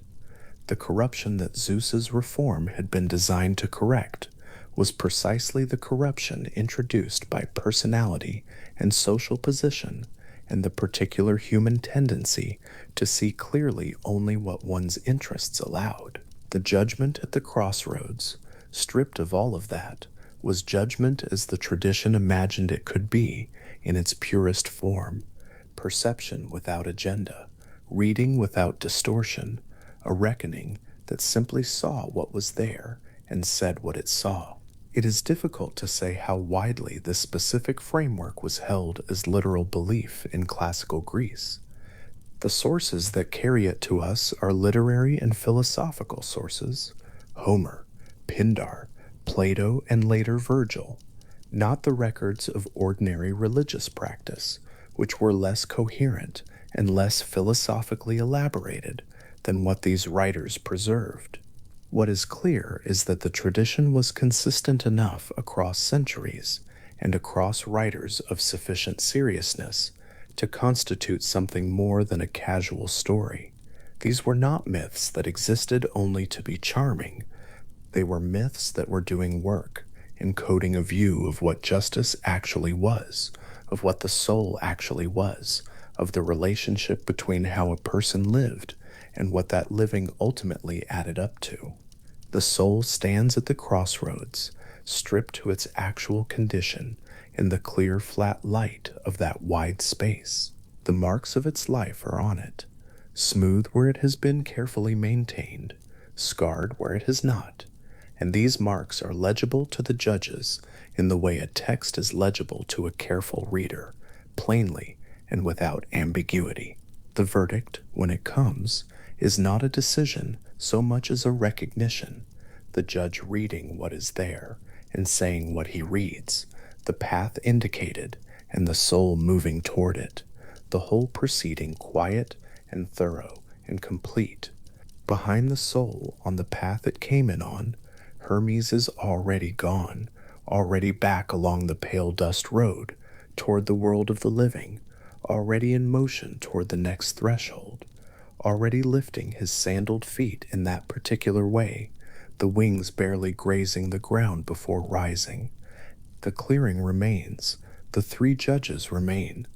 The corruption that Zeus's reform had been designed to correct was precisely the corruption introduced by personality and social position and the particular human tendency to see clearly only what one's interests allowed. The judgment at the crossroads, stripped of all of that, was judgment as the tradition imagined it could be in its purest form, perception without agenda, reading without distortion, a reckoning that simply saw what was there and said what it saw. It is difficult to say how widely this specific framework was held as literal belief in classical Greece. The sources that carry it to us are literary and philosophical sources, Homer, Pindar, Plato, and later Virgil, not the records of ordinary religious practice, which were less coherent and less philosophically elaborated than what these writers preserved. What is clear is that the tradition was consistent enough across centuries and across writers of sufficient seriousness to constitute something more than a casual story. These were not myths that existed only to be charming. They were myths that were doing work, encoding a view of what justice actually was, of what the soul actually was, of the relationship between how a person lived and what that living ultimately added up to. The soul stands at the crossroads, stripped to its actual condition in the clear, flat light of that wide space. The marks of its life are on it, smooth where it has been carefully maintained, scarred where it has not, and these marks are legible to the judges in the way a text is legible to a careful reader, plainly and without ambiguity. The verdict, when it comes, is not a decision so much as a recognition, the judge reading what is there and saying what he reads, the path indicated and the soul moving toward it, the whole proceeding quiet and thorough and complete. Behind the soul on the path it came in on, Hermes is already gone, already back along the pale dust road toward the world of the living, already in motion toward the next threshold, already lifting his sandaled feet in that particular way, the wings barely grazing the ground before rising. The clearing remains, the three judges remain.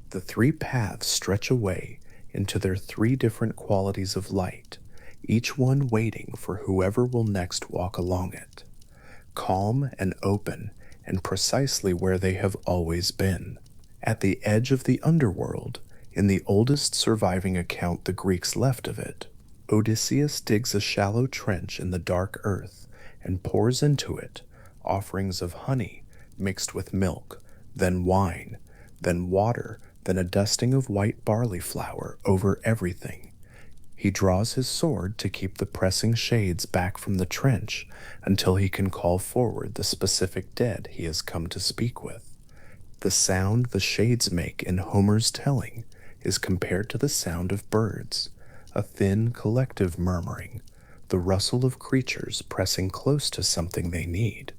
The three paths stretch away into their three different qualities of light, each one waiting for whoever will next walk along it. Calm and open, and precisely where they have always been, at the edge of the underworld, in the oldest surviving account the Greeks left of it. Odysseus digs a shallow trench in the dark earth and pours into it offerings of honey mixed with milk, then wine, then water, then a dusting of white barley flour over everything. He draws his sword to keep the pressing shades back from the trench until he can call forward the specific dead he has come to speak with. The sound the shades make in Homer's telling is compared to the sound of birds, a thin collective murmuring, the rustle of creatures pressing close to something they need,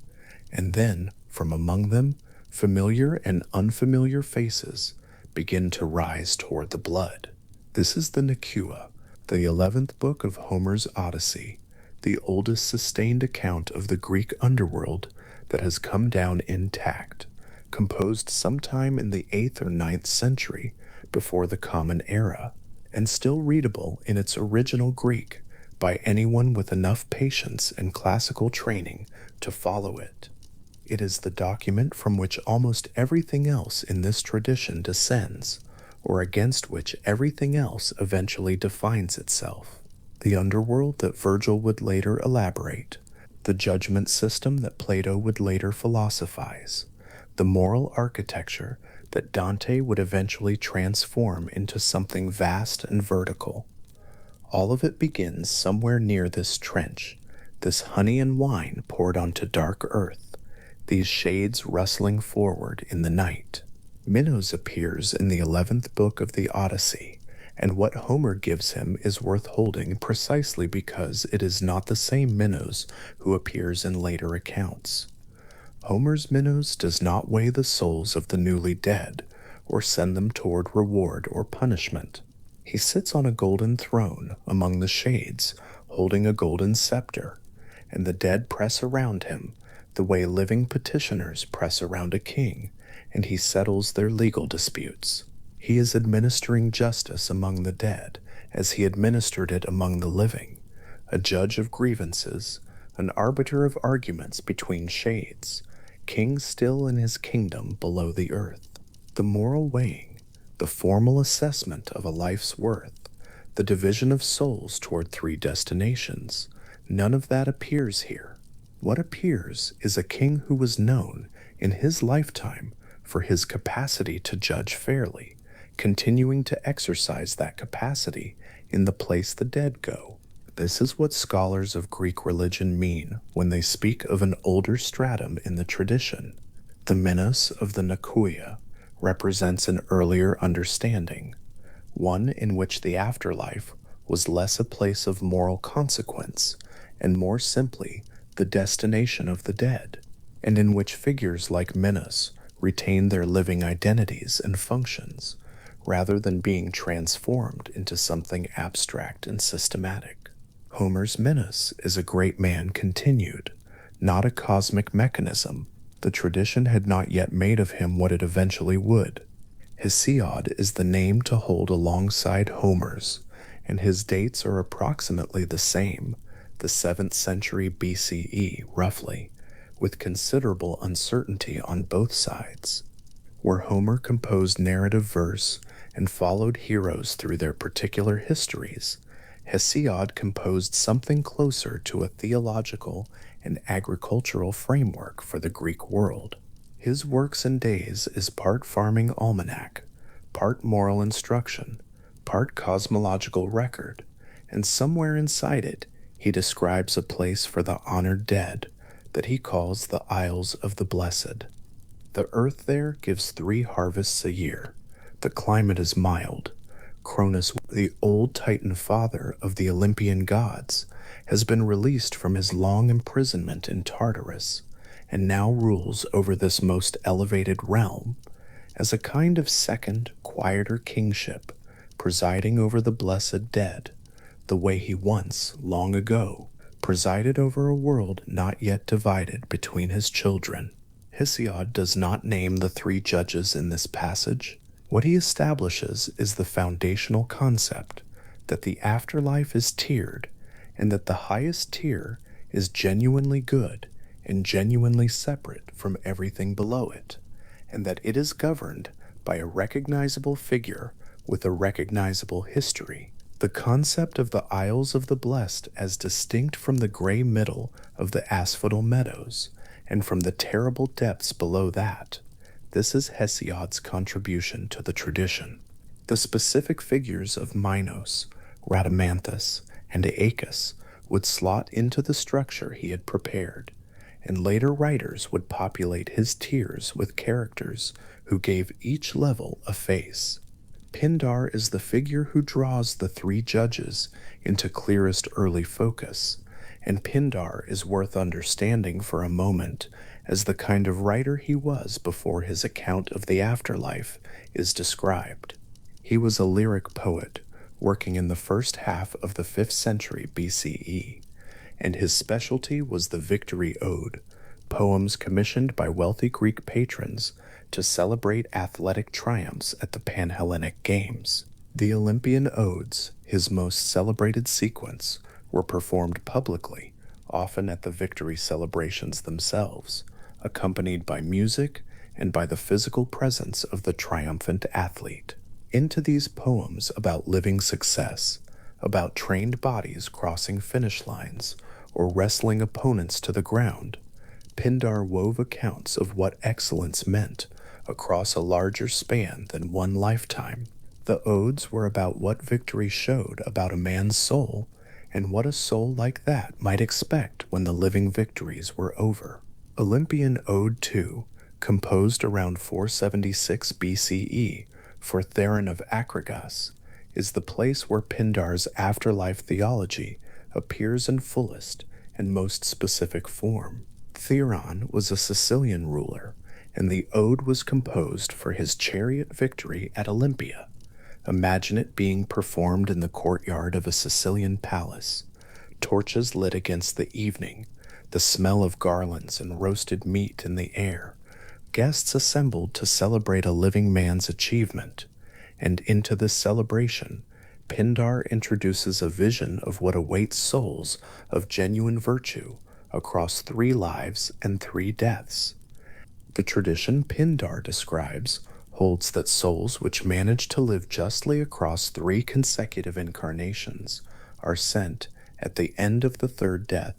and then, from among them, familiar and unfamiliar faces begin to rise toward the blood. This is the Nekyua, the 11th book of Homer's Odyssey, the oldest sustained account of the Greek underworld that has come down intact, composed sometime in the 8th or 9th century before the Common Era, and still readable in its original Greek by anyone with enough patience and classical training to follow it. It is the document from which almost everything else in this tradition descends, or against which everything else eventually defines itself. The underworld that Virgil would later elaborate, the judgment system that Plato would later philosophize, the moral architecture that Dante would eventually transform into something vast and vertical. All of it begins somewhere near this trench, this honey and wine poured onto dark earth, these shades rustling forward in the night. Minos appears in the 11th book of the Odyssey, and what Homer gives him is worth holding precisely because it is not the same Minos who appears in later accounts. Homer's Minos does not weigh the souls of the newly dead, or send them toward reward or punishment. He sits on a golden throne among the shades, holding a golden scepter, and the dead press around him, the way living petitioners press around a king, and he settles their legal disputes. He is administering justice among the dead, as he administered it among the living, a judge of grievances, an arbiter of arguments between shades, king still in his kingdom below the earth. The moral weighing, the formal assessment of a life's worth, the division of souls toward three destinations, none of that appears here. What appears is a king who was known in his lifetime for his capacity to judge fairly, continuing to exercise that capacity in the place the dead go. This is what scholars of Greek religion mean when they speak of an older stratum in the tradition. The Minos of the Nicaea represents an earlier understanding, one in which the afterlife was less a place of moral consequence and more simply the destination of the dead, and in which figures like Minos retain their living identities and functions, rather than being transformed into something abstract and systematic. Homer's Minos is a great man continued, not a cosmic mechanism. The tradition had not yet made of him what it eventually would. Hesiod is the name to hold alongside Homer's, and his dates are approximately the same, the 7th century BCE, roughly, with considerable uncertainty on both sides. Where Homer composed narrative verse and followed heroes through their particular histories, Hesiod composed something closer to a theological and agricultural framework for the Greek world. His Works and Days is part farming almanac, part moral instruction, part cosmological record, and somewhere inside it he describes a place for the honored dead that he calls the Isles of the Blessed. The earth there gives 3 harvests a year. The climate is mild. Cronus, the old Titan father of the Olympian gods, has been released from his long imprisonment in Tartarus, and now rules over this most elevated realm, as a kind of second, quieter kingship, presiding over the blessed dead, the way he once, long ago, presided over a world not yet divided between his children. Hesiod does not name the 3 judges in this passage. What he establishes is the foundational concept that the afterlife is tiered, and that the highest tier is genuinely good and genuinely separate from everything below it, and that it is governed by a recognizable figure with a recognizable history. The concept of the Isles of the Blessed as distinct from the gray middle of the asphodel meadows and from the terrible depths below that. This is Hesiod's contribution to the tradition. The specific figures of Minos, Rhadamanthus, and Aeacus would slot into the structure he had prepared, and later writers would populate his tiers with characters who gave each level a face. Pindar is the figure who draws the 3 judges into clearest early focus, and Pindar is worth understanding for a moment as the kind of writer he was before his account of the afterlife is described. He was a lyric poet working in the first half of the 5th century BCE, and his specialty was the Victory Ode, poems commissioned by wealthy Greek patrons to celebrate athletic triumphs at the Panhellenic Games. The Olympian odes, his most celebrated sequence, were performed publicly, often at the victory celebrations themselves, accompanied by music and by the physical presence of the triumphant athlete. Into these poems about living success, about trained bodies crossing finish lines or wrestling opponents to the ground, Pindar wove accounts of what excellence meant across a larger span than one lifetime. The odes were about what victory showed about a man's soul and what a soul like that might expect when the living victories were over. Olympian Ode 2, composed around 476 BCE for Theron of Acragas, is the place where Pindar's afterlife theology appears in fullest and most specific form. Theron was a Sicilian ruler, and the ode was composed for his chariot victory at Olympia. Imagine it being performed in the courtyard of a Sicilian palace, torches lit against the evening, the smell of garlands and roasted meat in the air, guests assembled to celebrate a living man's achievement, and into this celebration, Pindar introduces a vision of what awaits souls of genuine virtue across 3 lives and 3 deaths. The tradition Pindar describes holds that souls which manage to live justly across 3 consecutive incarnations are sent, at the end of the 3rd death,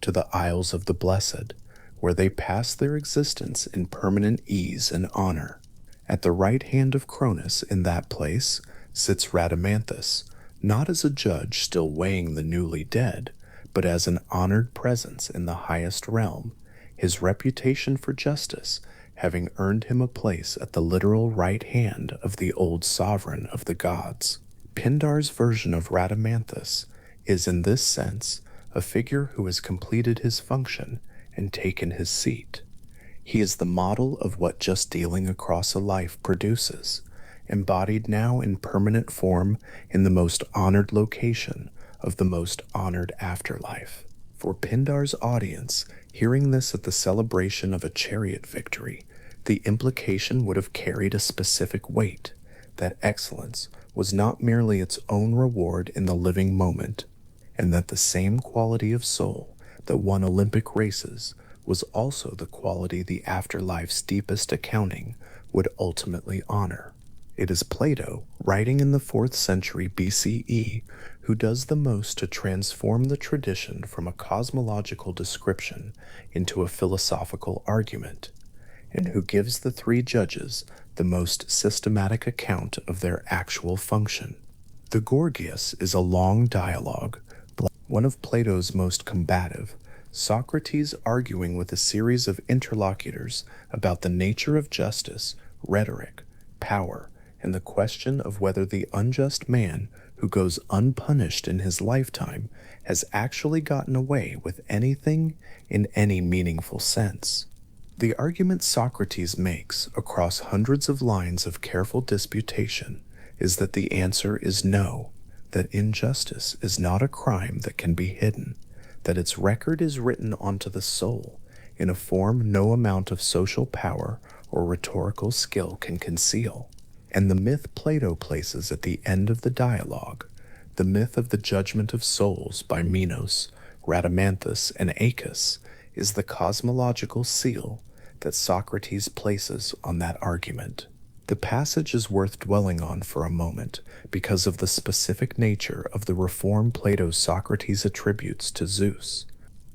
to the Isles of the Blessed, where they pass their existence in permanent ease and honor. At the right hand of Cronus in that place sits Rhadamanthus, not as a judge still weighing the newly dead, but as an honored presence in the highest realm, his reputation for justice having earned him a place at the literal right hand of the old sovereign of the gods. Pindar's version of Rhadamanthus is, in this sense, a figure who has completed his function and taken his seat. He is the model of what just dealing across a life produces, embodied now in permanent form in the most honored location of the most honored afterlife. For Pindar's audience, hearing this at the celebration of a chariot victory, the implication would have carried a specific weight, that excellence was not merely its own reward in the living moment, and that the same quality of soul that won Olympic races was also the quality the afterlife's deepest accounting would ultimately honor. It is Plato, writing in the 4th century BCE, who does the most to transform the tradition from a cosmological description into a philosophical argument, and who gives the 3 judges the most systematic account of their actual function. The Gorgias is a long dialogue, one of Plato's most combative, Socrates arguing with a series of interlocutors about the nature of justice, rhetoric, power, and the question of whether the unjust man who goes unpunished in his lifetime has actually gotten away with anything in any meaningful sense. The argument Socrates makes across hundreds of lines of careful disputation is that the answer is no, that injustice is not a crime that can be hidden, that its record is written onto the soul in a form no amount of social power or rhetorical skill can conceal. And the myth Plato places at the end of the dialogue, the myth of the judgment of souls by Minos, Rhadamanthus, and Aeacus, is the cosmological seal that Socrates places on that argument. The passage is worth dwelling on for a moment because of the specific nature of the reform Plato Socrates attributes to Zeus.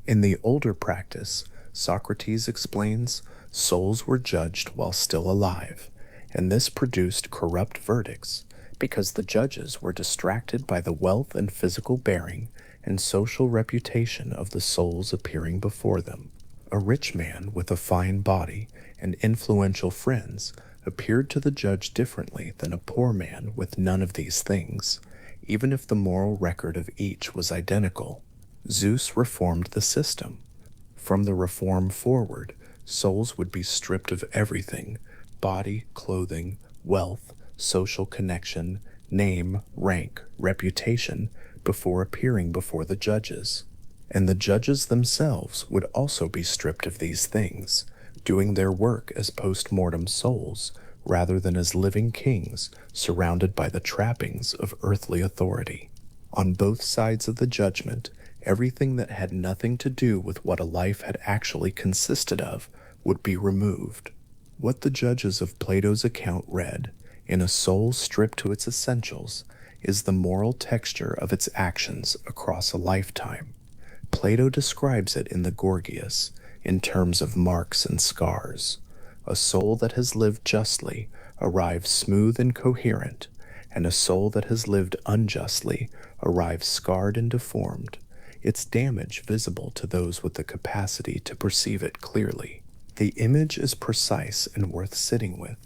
In the older practice, Socrates explains, souls were judged while still alive, and this produced corrupt verdicts because the judges were distracted by the wealth and physical bearing and social reputation of the souls appearing before them. A rich man with a fine body and influential friends appeared to the judge differently than a poor man with none of these things, even if the moral record of each was identical. Zeus reformed the system. From the reform forward, souls would be stripped of everything: body, clothing, wealth, social connection, name, rank, reputation, before appearing before the judges. And the judges themselves would also be stripped of these things, doing their work as post-mortem souls rather than as living kings surrounded by the trappings of earthly authority. On both sides of the judgment, everything that had nothing to do with what a life had actually consisted of would be removed. What the judges of Plato's account read, in a soul stripped to its essentials, is the moral texture of its actions across a lifetime. Plato describes it in the Gorgias in terms of marks and scars. A soul that has lived justly arrives smooth and coherent, and a soul that has lived unjustly arrives scarred and deformed, its damage visible to those with the capacity to perceive it clearly. The image is precise and worth sitting with,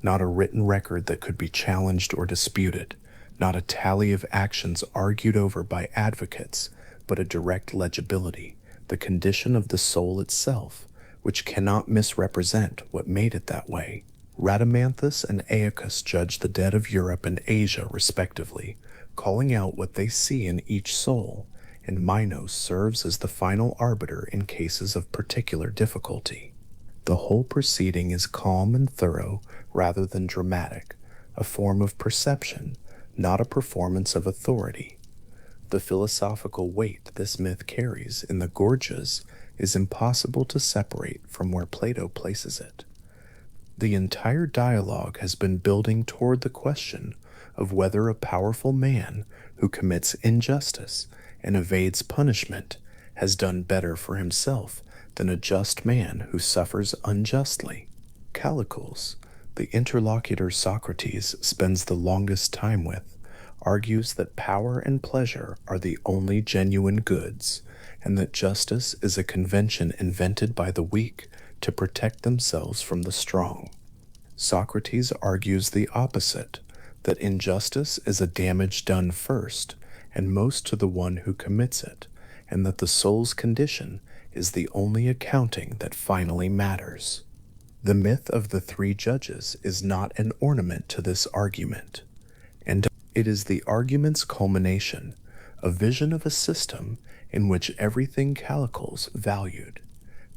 not a written record that could be challenged or disputed, not a tally of actions argued over by advocates, but a direct legibility, the condition of the soul itself, which cannot misrepresent what made it that way. Rhadamanthus and Aeacus judge the dead of Europe and Asia respectively, calling out what they see in each soul, and Minos serves as the final arbiter in cases of particular difficulty. The whole proceeding is calm and thorough rather than dramatic, a form of perception, not a performance of authority. The philosophical weight this myth carries in the Gorgias is impossible to separate from where Plato places it. The entire dialogue has been building toward the question of whether a powerful man who commits injustice and evades punishment has done better for himself than a just man who suffers unjustly. Callicles, the interlocutor Socrates spends the longest time with, argues that power and pleasure are the only genuine goods, and that justice is a convention invented by the weak to protect themselves from the strong. Socrates argues the opposite, that injustice is a damage done first, and most to the one who commits it, and that the soul's condition is the only accounting that finally matters. The myth of the three judges is not an ornament to this argument, and it is the argument's culmination, a vision of a system in which everything Callicles valued,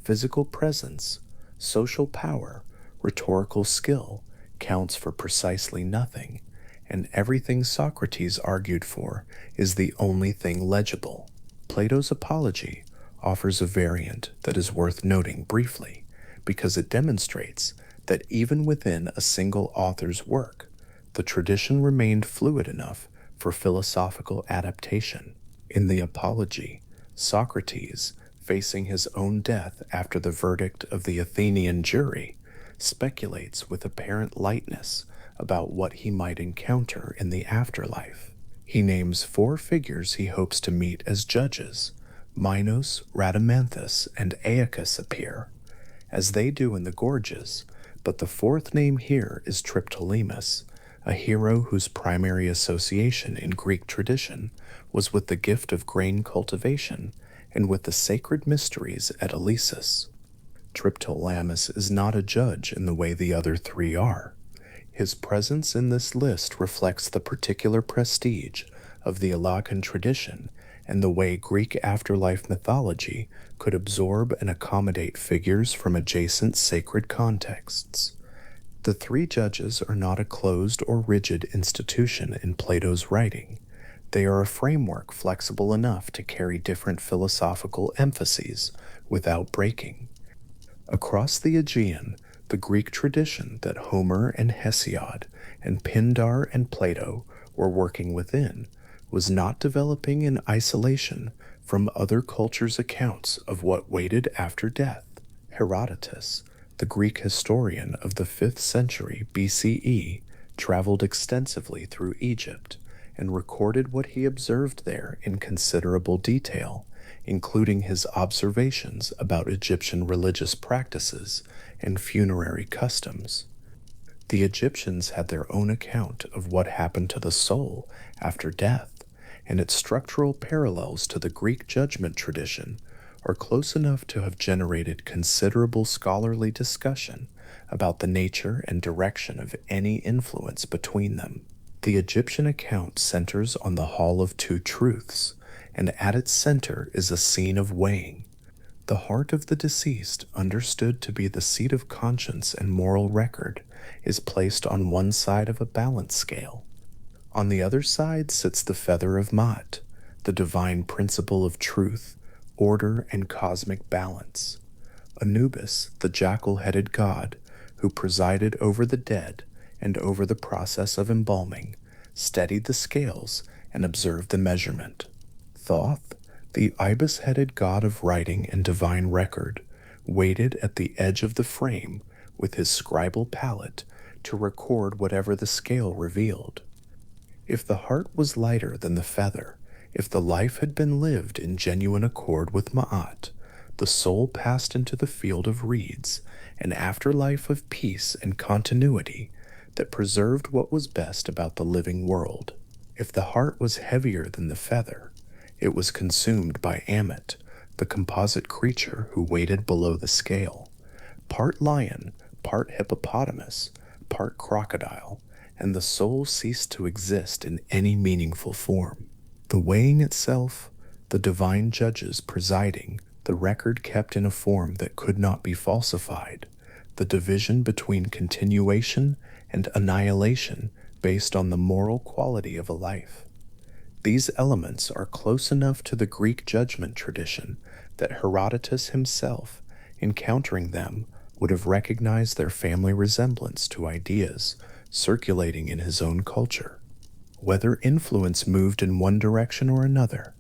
physical presence, social power, rhetorical skill, counts for precisely nothing, and everything Socrates argued for is the only thing legible. Plato's Apology offers a variant that is worth noting briefly, because it demonstrates that even within a single author's work, the tradition remained fluid enough for philosophical adaptation. In the Apology, Socrates, facing his own death after the verdict of the Athenian jury, speculates with apparent lightness about what he might encounter in the afterlife. He names 4 figures he hopes to meet as judges. Minos, Rhadamanthus, and Aeacus appear, as they do in the Gorgias, but the 4th name here is Triptolemus, a hero whose primary association in Greek tradition was with the gift of grain cultivation and with the sacred mysteries at Eleusis. Triptolemus is not a judge in the way the other 3 are. His presence in this list reflects the particular prestige of the Aeacian tradition and the way Greek afterlife mythology could absorb and accommodate figures from adjacent sacred contexts. The 3 judges are not a closed or rigid institution in Plato's writing. They are a framework flexible enough to carry different philosophical emphases without breaking. Across the Aegean, the Greek tradition that Homer and Hesiod and Pindar and Plato were working within was not developing in isolation from other cultures' accounts of what waited after death. Herodotus, the Greek historian of the 5th century BCE, traveled extensively through Egypt and recorded what he observed there in considerable detail, including his observations about Egyptian religious practices and funerary customs. The Egyptians had their own account of what happened to the soul after death, and its structural parallels to the Greek judgment tradition are close enough to have generated considerable scholarly discussion about the nature and direction of any influence between them. The Egyptian account centers on the Hall of Two Truths, and at its center is a scene of weighing. The heart of the deceased, understood to be the seat of conscience and moral record, is placed on one side of a balance scale. On the other side sits the feather of Maat, the divine principle of truth, order, and cosmic balance. Anubis, the jackal-headed god, who presided over the dead and over the process of embalming, steadied the scales and observed the measurement. Thoth, the ibis-headed god of writing and divine record, waited at the edge of the frame with his scribal palette to record whatever the scale revealed. If the heart was lighter than the feather, if the life had been lived in genuine accord with Ma'at, the soul passed into the field of reeds, an afterlife of peace and continuity that preserved what was best about the living world. If the heart was heavier than the feather, it was consumed by Ammit, the composite creature who waited below the scale. Part lion, part hippopotamus, part crocodile, and the soul ceased to exist in any meaningful form. The weighing itself, the divine judges presiding, the record kept in a form that could not be falsified, the division between continuation and annihilation based on the moral quality of a life. These elements are close enough to the Greek judgment tradition that Herodotus himself, encountering them, would have recognized their family resemblance to ideas circulating in his own culture. Whether influence moved in one direction or another,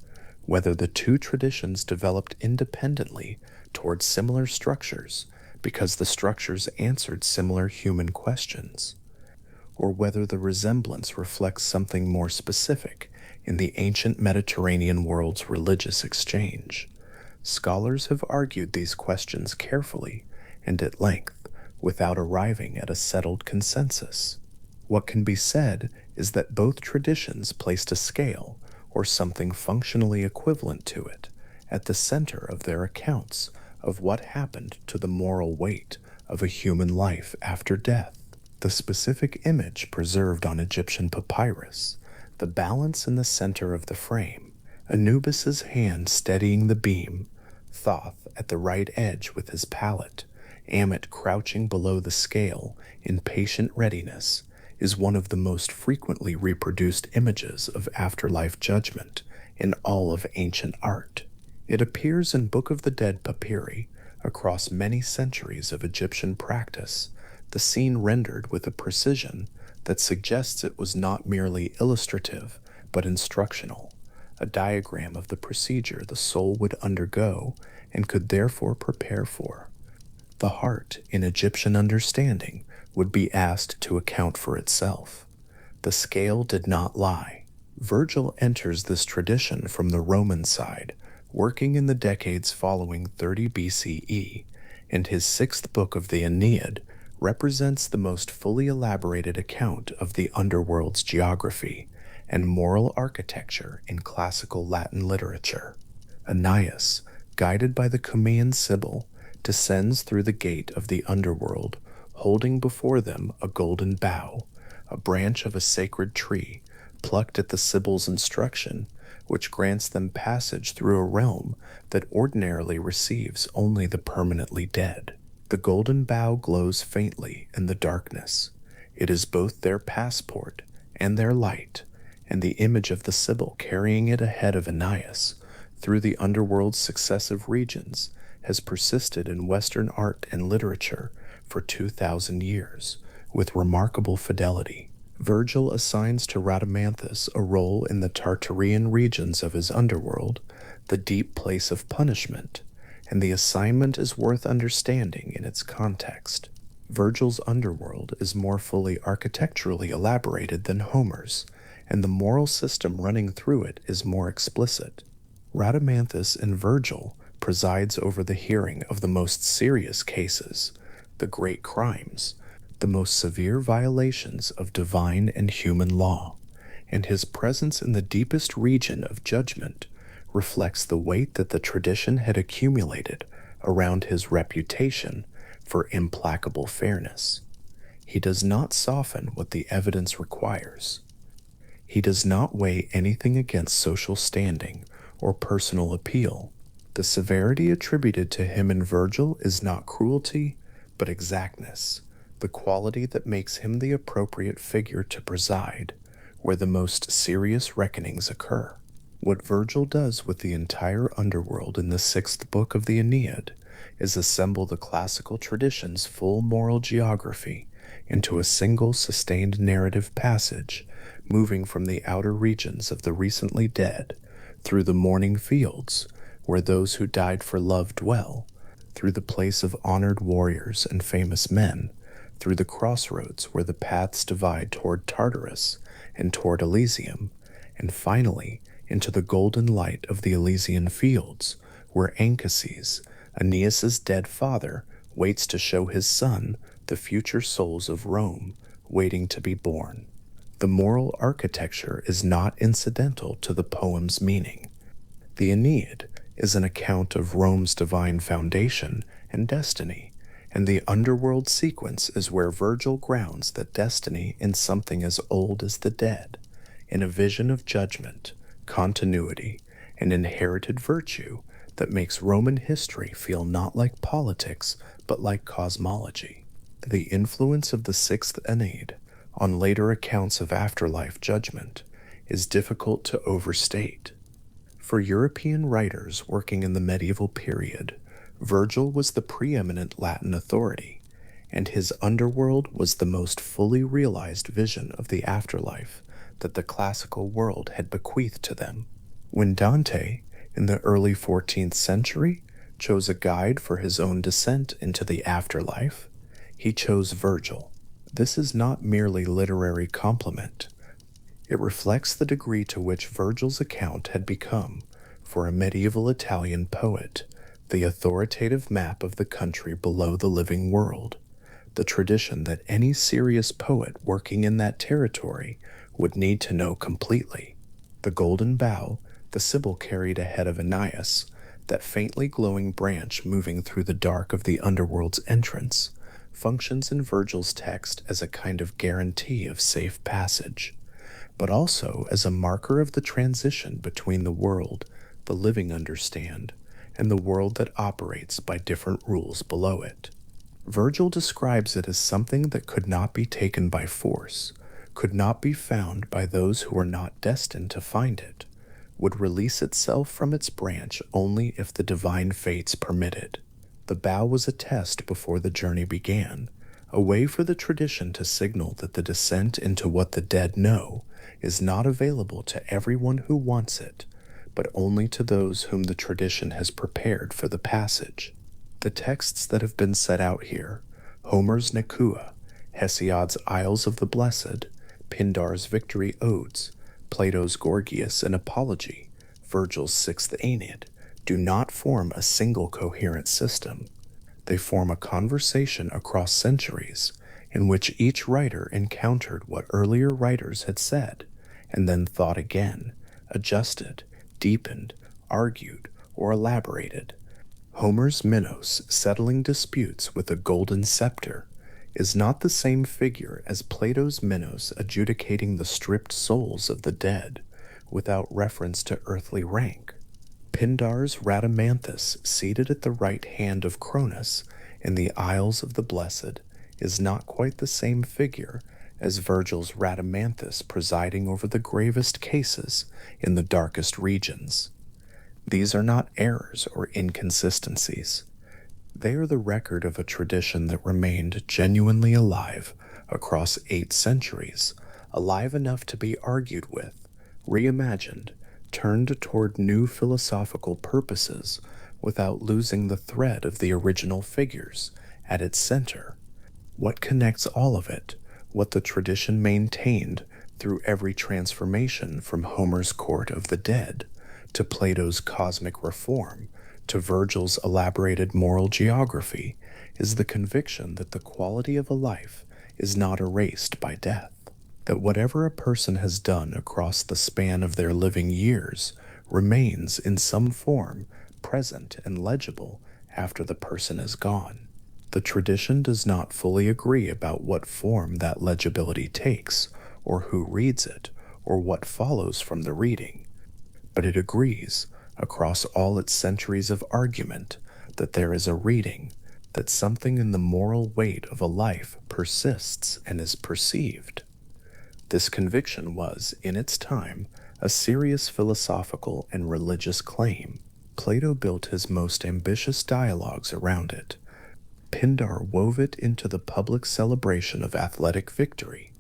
whether the two traditions developed independently towards similar structures because the structures answered similar human questions, or whether the resemblance reflects something more specific in the ancient Mediterranean world's religious exchange. Scholars have argued these questions carefully and at length without arriving at a settled consensus. What can be said is that both traditions placed a scale, or something functionally equivalent to it, at the center of their accounts of what happened to the moral weight of a human life after death. The specific image preserved on Egyptian papyrus, the balance in the center of the frame, Anubis's hand steadying the beam, Thoth at the right edge with his palette, Ammit crouching below the scale in patient readiness, is one of the most frequently reproduced images of afterlife judgment in all of ancient art. It appears in Book of the Dead papyri across many centuries of Egyptian practice, the scene rendered with a precision that suggests it was not merely illustrative but instructional, a diagram of the procedure the soul would undergo and could therefore prepare for. The heart, in Egyptian understanding, would be asked to account for itself. The scale did not lie. Virgil enters this tradition from the Roman side, working in the decades following 30 BCE, and his sixth book of the Aeneid represents the most fully elaborated account of the underworld's geography and moral architecture in classical Latin literature. Aeneas, guided by the Cumaean Sibyl, descends through the gate of the underworld, holding before them a golden bough, a branch of a sacred tree, plucked at the Sibyl's instruction, which grants them passage through a realm that ordinarily receives only the permanently dead. The golden bough glows faintly in the darkness. It is both their passport and their light, and the image of the Sibyl carrying it ahead of Aeneas through the underworld's successive regions has persisted in Western art and literature for 2,000 years with remarkable fidelity. Virgil assigns to Rhadamanthus a role in the Tartarian regions of his underworld, the deep place of punishment, and the assignment is worth understanding in its context. Virgil's underworld is more fully architecturally elaborated than Homer's, and the moral system running through it is more explicit. Rhadamanthus in Virgil presides over the hearing of the most serious cases, the great crimes, the most severe violations of divine and human law, and his presence in the deepest region of judgment reflects the weight that the tradition had accumulated around his reputation for implacable fairness. He does not soften what the evidence requires. He does not weigh anything against social standing or personal appeal. The severity attributed to him in Virgil is not cruelty, but exactness, the quality that makes him the appropriate figure to preside where the most serious reckonings occur. What Virgil does with the entire underworld in the sixth book of the Aeneid is assemble the classical tradition's full moral geography into a single sustained narrative passage, moving from the outer regions of the recently dead, through the mourning fields, where those who died for love dwell, through the place of honored warriors and famous men, through the crossroads where the paths divide toward Tartarus and toward Elysium, and finally into the golden light of the Elysian fields, where Aeacus, Aeneas's dead father, waits to show his son the future souls of Rome waiting to be born. The moral architecture is not incidental to the poem's meaning. The Aeneid is an account of Rome's divine foundation and destiny, and the underworld sequence is where Virgil grounds that destiny in something as old as the dead, in a vision of judgment, continuity, and inherited virtue that makes Roman history feel not like politics, but like cosmology. The influence of the Sixth Aeneid on later accounts of afterlife judgment is difficult to overstate. For European writers working in the medieval period, Virgil was the preeminent Latin authority, and his underworld was the most fully realized vision of the afterlife that the classical world had bequeathed to them. When Dante, in the early 14th century, chose a guide for his own descent into the afterlife, he chose Virgil. This is not merely literary compliment. It reflects the degree to which Virgil's account had become, for a medieval Italian poet, the authoritative map of the country below the living world, the tradition that any serious poet working in that territory would need to know completely. The golden bough the Sibyl carried ahead of Aeneas, that faintly glowing branch moving through the dark of the underworld's entrance, functions in Virgil's text as a kind of guarantee of safe passage, but also as a marker of the transition between the world the living understand and the world that operates by different rules below it. Virgil describes it as something that could not be taken by force, could not be found by those who were not destined to find it, would release itself from its branch only if the divine fates permitted. The bough was a test before the journey began, a way for the tradition to signal that the descent into what the dead know is not available to everyone who wants it, but only to those whom the tradition has prepared for the passage. The texts that have been set out here, Homer's Nekyia, Hesiod's Isles of the Blessed, Pindar's Victory Odes, Plato's Gorgias and Apology, Virgil's Sixth Aeneid, do not form a single coherent system. They form a conversation across centuries in which each writer encountered what earlier writers had said, and then thought again, adjusted, deepened, argued, or elaborated. Homer's Minos settling disputes with a golden scepter is not the same figure as Plato's Minos adjudicating the stripped souls of the dead without reference to earthly rank. Pindar's Rhadamanthus seated at the right hand of Cronus in the Isles of the Blessed is not quite the same figure as Virgil's Rhadamanthus presiding over the gravest cases in the darkest regions. These are not errors or inconsistencies. They are the record of a tradition that remained genuinely alive across 8 centuries, alive enough to be argued with, reimagined, turned toward new philosophical purposes without losing the thread of the original figures at its center. What connects all of it, what the tradition maintained through every transformation from Homer's court of the dead to Plato's cosmic reform to Virgil's elaborated moral geography, is the conviction that the quality of a life is not erased by death, that whatever a person has done across the span of their living years remains in some form present and legible after the person is gone. The tradition does not fully agree about what form that legibility takes, or who reads it, or what follows from the reading, but it agrees across all its centuries of argument, that there is a reading, that something in the moral weight of a life persists and is perceived. This conviction was, in its time, a serious philosophical and religious claim. Plato built his most ambitious dialogues around it. Pindar wove it into the public celebration of athletic victory,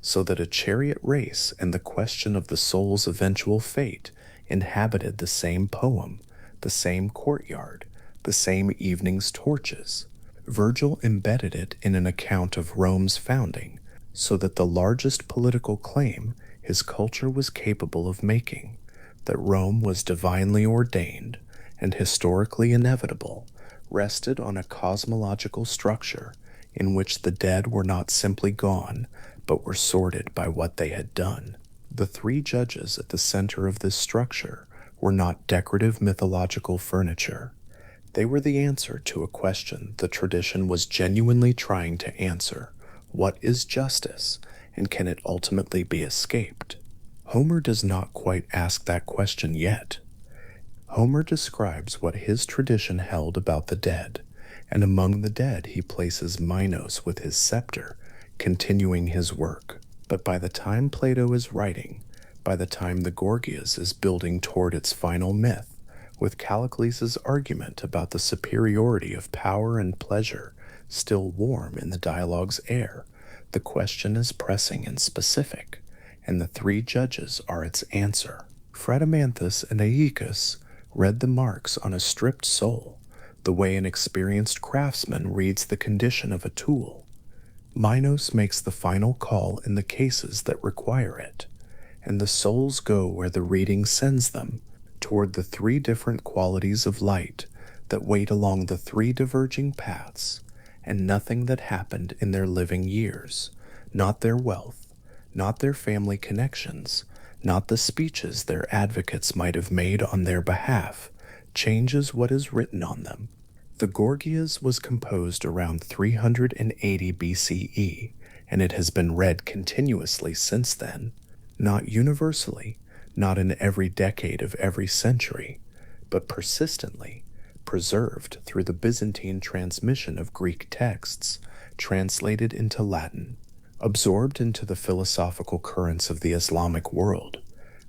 so that a chariot race and the question of the soul's eventual fate inhabited the same poem, the same courtyard, the same evening's torches. Virgil embedded it in an account of Rome's founding, so that the largest political claim his culture was capable of making, that Rome was divinely ordained and historically inevitable, rested on a cosmological structure in which the dead were not simply gone, but were sorted by what they had done. The three judges at the center of this structure were not decorative mythological furniture. They were the answer to a question the tradition was genuinely trying to answer. What is justice, and can it ultimately be escaped? Homer does not quite ask that question yet. Homer describes what his tradition held about the dead, and among the dead he places Minos with his scepter, continuing his work. But by the time Plato is writing, by the time the Gorgias is building toward its final myth, with Callicles' argument about the superiority of power and pleasure still warm in the dialogue's air, the question is pressing and specific, and the three judges are its answer. Rhadamanthus and Aeacus read the marks on a stripped soul, the way an experienced craftsman reads the condition of a tool. Minos makes the final call in the cases that require it, and the souls go where the reading sends them, toward the three different qualities of light that wait along the three diverging paths, and nothing that happened in their living years, not their wealth, not their family connections, not the speeches their advocates might have made on their behalf, changes what is written on them. The Gorgias was composed around 380 BCE, and it has been read continuously since then, not universally, not in every decade of every century, but persistently, preserved through the Byzantine transmission of Greek texts, translated into Latin, absorbed into the philosophical currents of the Islamic world,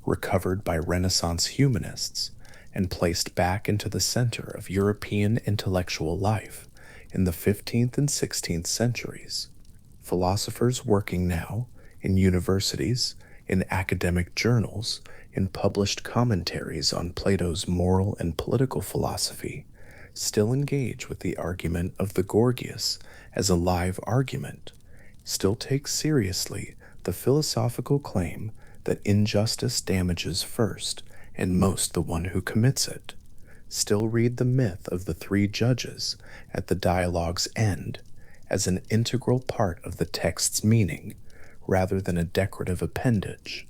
recovered by Renaissance humanists, and placed back into the center of European intellectual life in the 15th and 16th centuries. Philosophers working now in universities, in academic journals, in published commentaries on Plato's moral and political philosophy, still engage with the argument of the Gorgias as a live argument, still take seriously the philosophical claim that injustice damages first and most the one who commits it, still read the myth of the three judges at the dialogue's end as an integral part of the text's meaning, rather than a decorative appendage.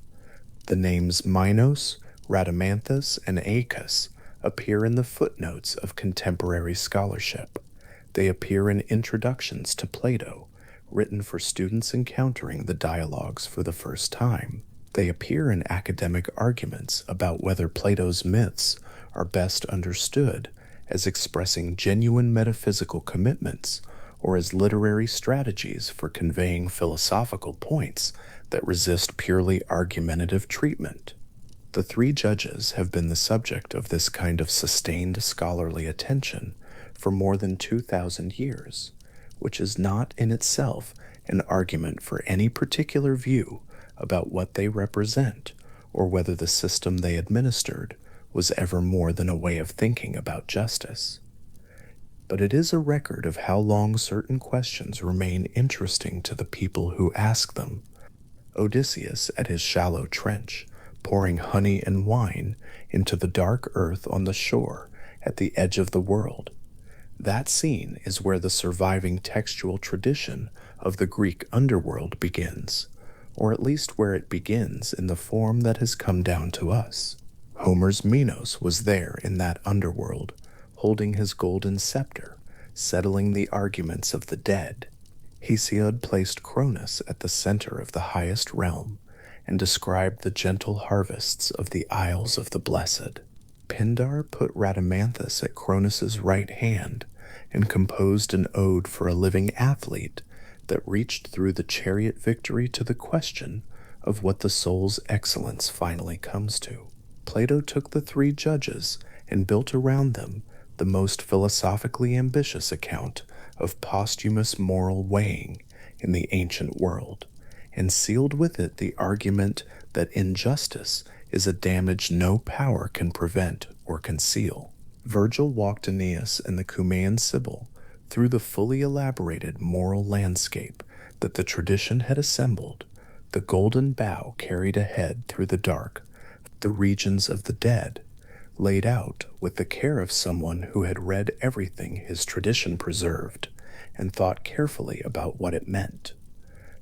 The names Minos, Rhadamanthus, and Aeacus appear in the footnotes of contemporary scholarship. They appear in introductions to Plato, written for students encountering the dialogues for the first time. They appear in academic arguments about whether Plato's myths are best understood as expressing genuine metaphysical commitments or as literary strategies for conveying philosophical points that resist purely argumentative treatment. The three judges have been the subject of this kind of sustained scholarly attention for more than 2,000 years, which is not in itself an argument for any particular view about what they represent or whether the system they administered was ever more than a way of thinking about justice. But it is a record of how long certain questions remain interesting to the people who ask them. Odysseus at his shallow trench, pouring honey and wine into the dark earth on the shore at the edge of the world. That scene is where the surviving textual tradition of the Greek underworld begins, or at least where it begins in the form that has come down to us. Homer's Minos was there in that underworld, holding his golden scepter, settling the arguments of the dead. Hesiod placed Cronus at the center of the highest realm, and described the gentle harvests of the Isles of the Blessed. Pindar put Rhadamanthus at Cronus's right hand and composed an ode for a living athlete that reached through the chariot victory to the question of what the soul's excellence finally comes to. Plato took the three judges and built around them the most philosophically ambitious account of posthumous moral weighing in the ancient world, and sealed with it the argument that injustice is a damage no power can prevent or conceal. Virgil walked Aeneas and the Cumaean Sibyl through the fully elaborated moral landscape that the tradition had assembled. The golden bough carried ahead through the dark, the regions of the dead, laid out with the care of someone who had read everything his tradition preserved and thought carefully about what it meant.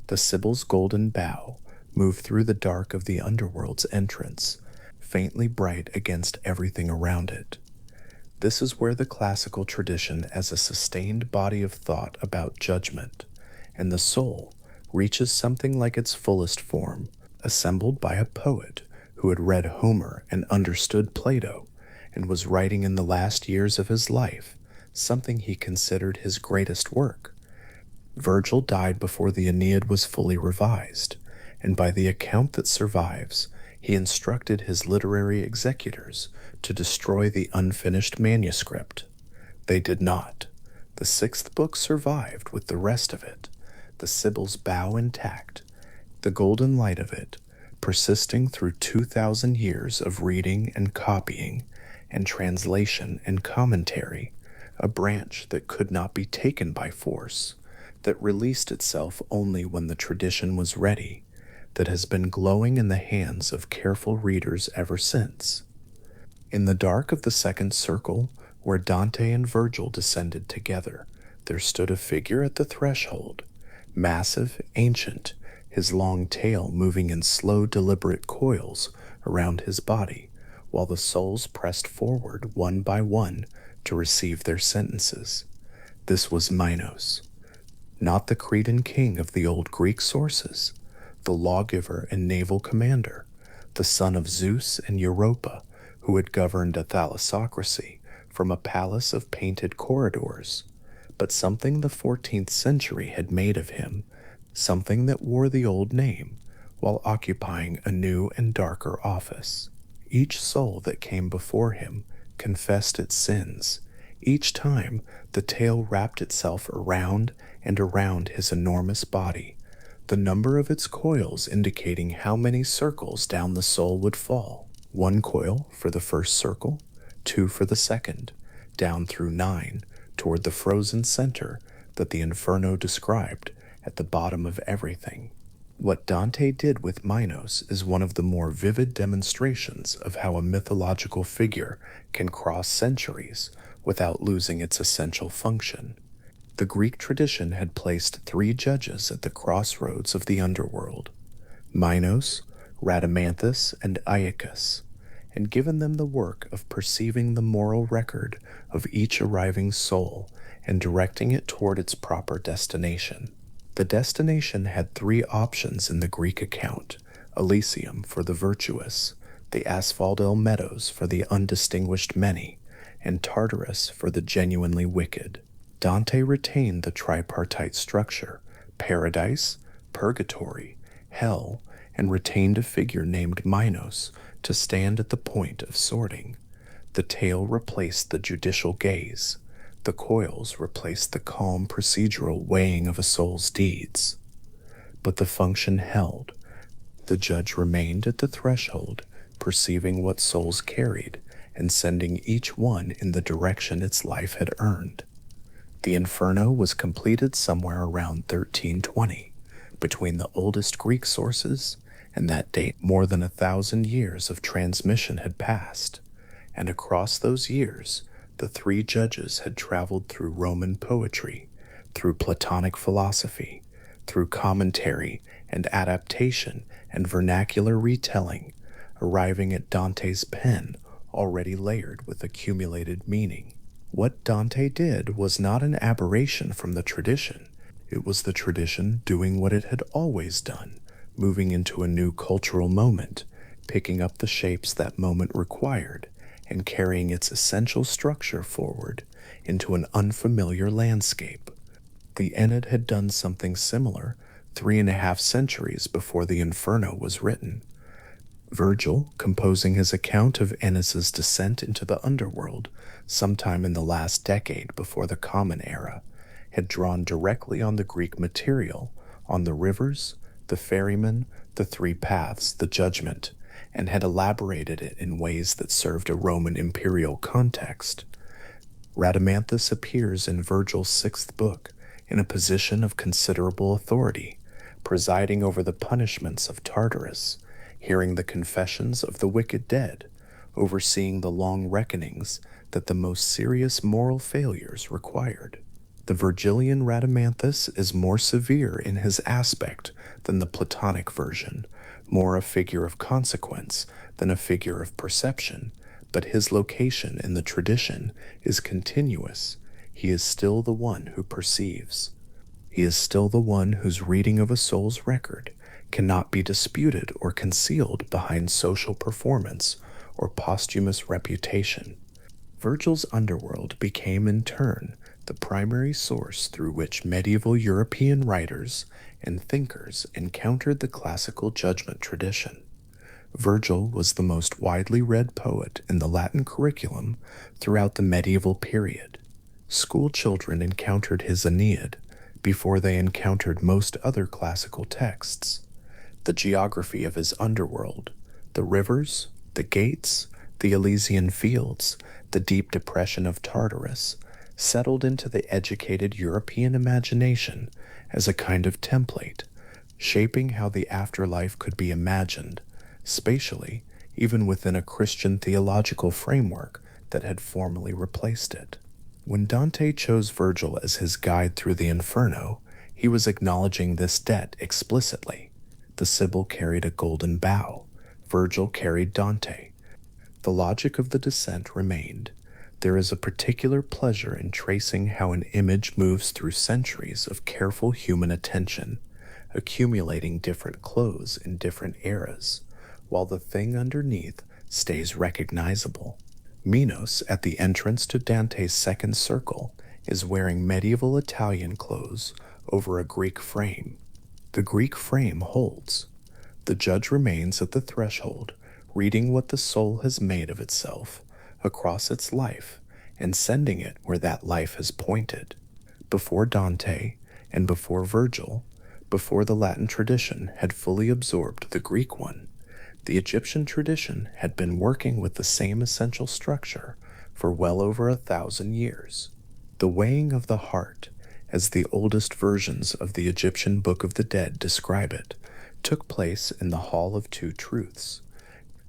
The Sibyl's golden bough moved through the dark of the underworld's entrance, faintly bright against everything around it. This is where the classical tradition as a sustained body of thought about judgment and the soul reaches something like its fullest form, assembled by a poet who had read Homer and understood Plato and was writing in the last years of his life something he considered his greatest work. Virgil died before the Aeneid was fully revised, and by the account that survives, he instructed his literary executors to destroy the unfinished manuscript. They did not. The sixth book survived with the rest of it, the Sibyl's bough intact, the golden light of it, persisting through 2,000 years of reading and copying and translation and commentary, a branch that could not be taken by force, that released itself only when the tradition was ready, that has been glowing in the hands of careful readers ever since. In the dark of the second circle, where Dante and Virgil descended together, there stood a figure at the threshold, massive, ancient, his long tail moving in slow, deliberate coils around his body, while the souls pressed forward one by one to receive their sentences. This was Minos, not the Cretan king of the old Greek sources, the lawgiver and naval commander, the son of Zeus and Europa, who had governed a thalassocracy from a palace of painted corridors, but something the 14th century had made of him, something that wore the old name while occupying a new and darker office. Each soul that came before him confessed its sins. Each time the tail wrapped itself around and around his enormous body, the number of its coils indicating how many circles down the soul would fall. 1 coil for the first circle, 2 for the second, down through 9 toward the frozen center that the Inferno described at the bottom of everything. What Dante did with Minos is one of the more vivid demonstrations of how a mythological figure can cross centuries without losing its essential function. The Greek tradition had placed 3 judges at the crossroads of the underworld, Minos, Rhadamanthus, and Aeacus, and given them the work of perceiving the moral record of each arriving soul and directing it toward its proper destination. The destination had 3 options in the Greek account: Elysium for the virtuous, the Asphodel meadows for the undistinguished many, and Tartarus for the genuinely wicked. Dante retained the tripartite structure, paradise, purgatory, hell, and retained a figure named Minos to stand at the point of sorting. The tail replaced the judicial gaze. The coils replaced the calm procedural weighing of a soul's deeds. But the function held. The judge remained at the threshold, perceiving what souls carried and sending each one in the direction its life had earned. The Inferno was completed somewhere around 1320, between the oldest Greek sources and that date. More than 1,000 years of transmission had passed, and across those years, the 3 judges had traveled through Roman poetry, through Platonic philosophy, through commentary and adaptation and vernacular retelling, arriving at Dante's pen already layered with accumulated meaning. What Dante did was not an aberration from the tradition. It was the tradition doing what it had always done, moving into a new cultural moment, picking up the shapes that moment required, and carrying its essential structure forward into an unfamiliar landscape. The Aeneid had done something similar 3.5 centuries before the Inferno was written. Virgil, composing his account of Aeneas's descent into the underworld sometime in the last decade before the Common Era, had drawn directly on the Greek material, on the rivers, the ferryman, the three paths, the judgment, and had elaborated it in ways that served a Roman imperial context. Rhadamanthus appears in Virgil's sixth book in a position of considerable authority, presiding over the punishments of Tartarus, hearing the confessions of the wicked dead, overseeing the long reckonings that the most serious moral failures required. The Virgilian Rhadamanthus is more severe in his aspect than the Platonic version, more a figure of consequence than a figure of perception, but his location in the tradition is continuous. He is still the one who perceives. He is still the one whose reading of a soul's record cannot be disputed or concealed behind social performance or posthumous reputation. Virgil's underworld became in turn the primary source through which medieval European writers and thinkers encountered the classical judgment tradition. Virgil was the most widely read poet in the Latin curriculum throughout the medieval period. School children encountered his Aeneid before they encountered most other classical texts. The geography of his underworld, the rivers, the gates, the Elysian fields, the deep depression of Tartarus, settled into the educated European imagination as a kind of template, shaping how the afterlife could be imagined, spatially, even within a Christian theological framework that had formally replaced it. When Dante chose Virgil as his guide through the Inferno, he was acknowledging this debt explicitly. The Sibyl carried a golden bough. Virgil carried Dante. The logic of the descent remained. There is a particular pleasure in tracing how an image moves through centuries of careful human attention, accumulating different clothes in different eras, while the thing underneath stays recognizable. Minos, at the entrance to Dante's second circle, is wearing medieval Italian clothes over a Greek frame. The Greek frame holds. The judge remains at the threshold, reading what the soul has made of itself across its life and sending it where that life has pointed. Before Dante and before Virgil, before the Latin tradition had fully absorbed the Greek one, the Egyptian tradition had been working with the same essential structure for well over 1,000 years. The weighing of the heart, as the oldest versions of the Egyptian Book of the Dead describe it, took place in the Hall of Two Truths.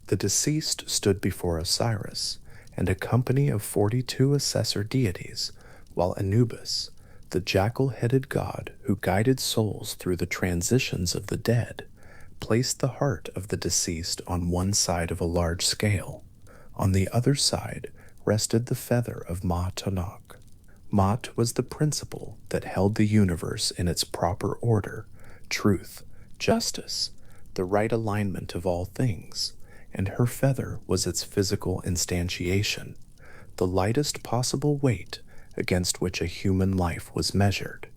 The deceased stood before Osiris and a company of 42 assessor deities, while Anubis, the jackal-headed god who guided souls through the transitions of the dead, placed the heart of the deceased on one side of a large scale. On the other side rested the feather of Ma-Tanakh. Ma'at was the principle that held the universe in its proper order, truth, justice, the right alignment of all things, and her feather was its physical instantiation, the lightest possible weight against which a human life was measured.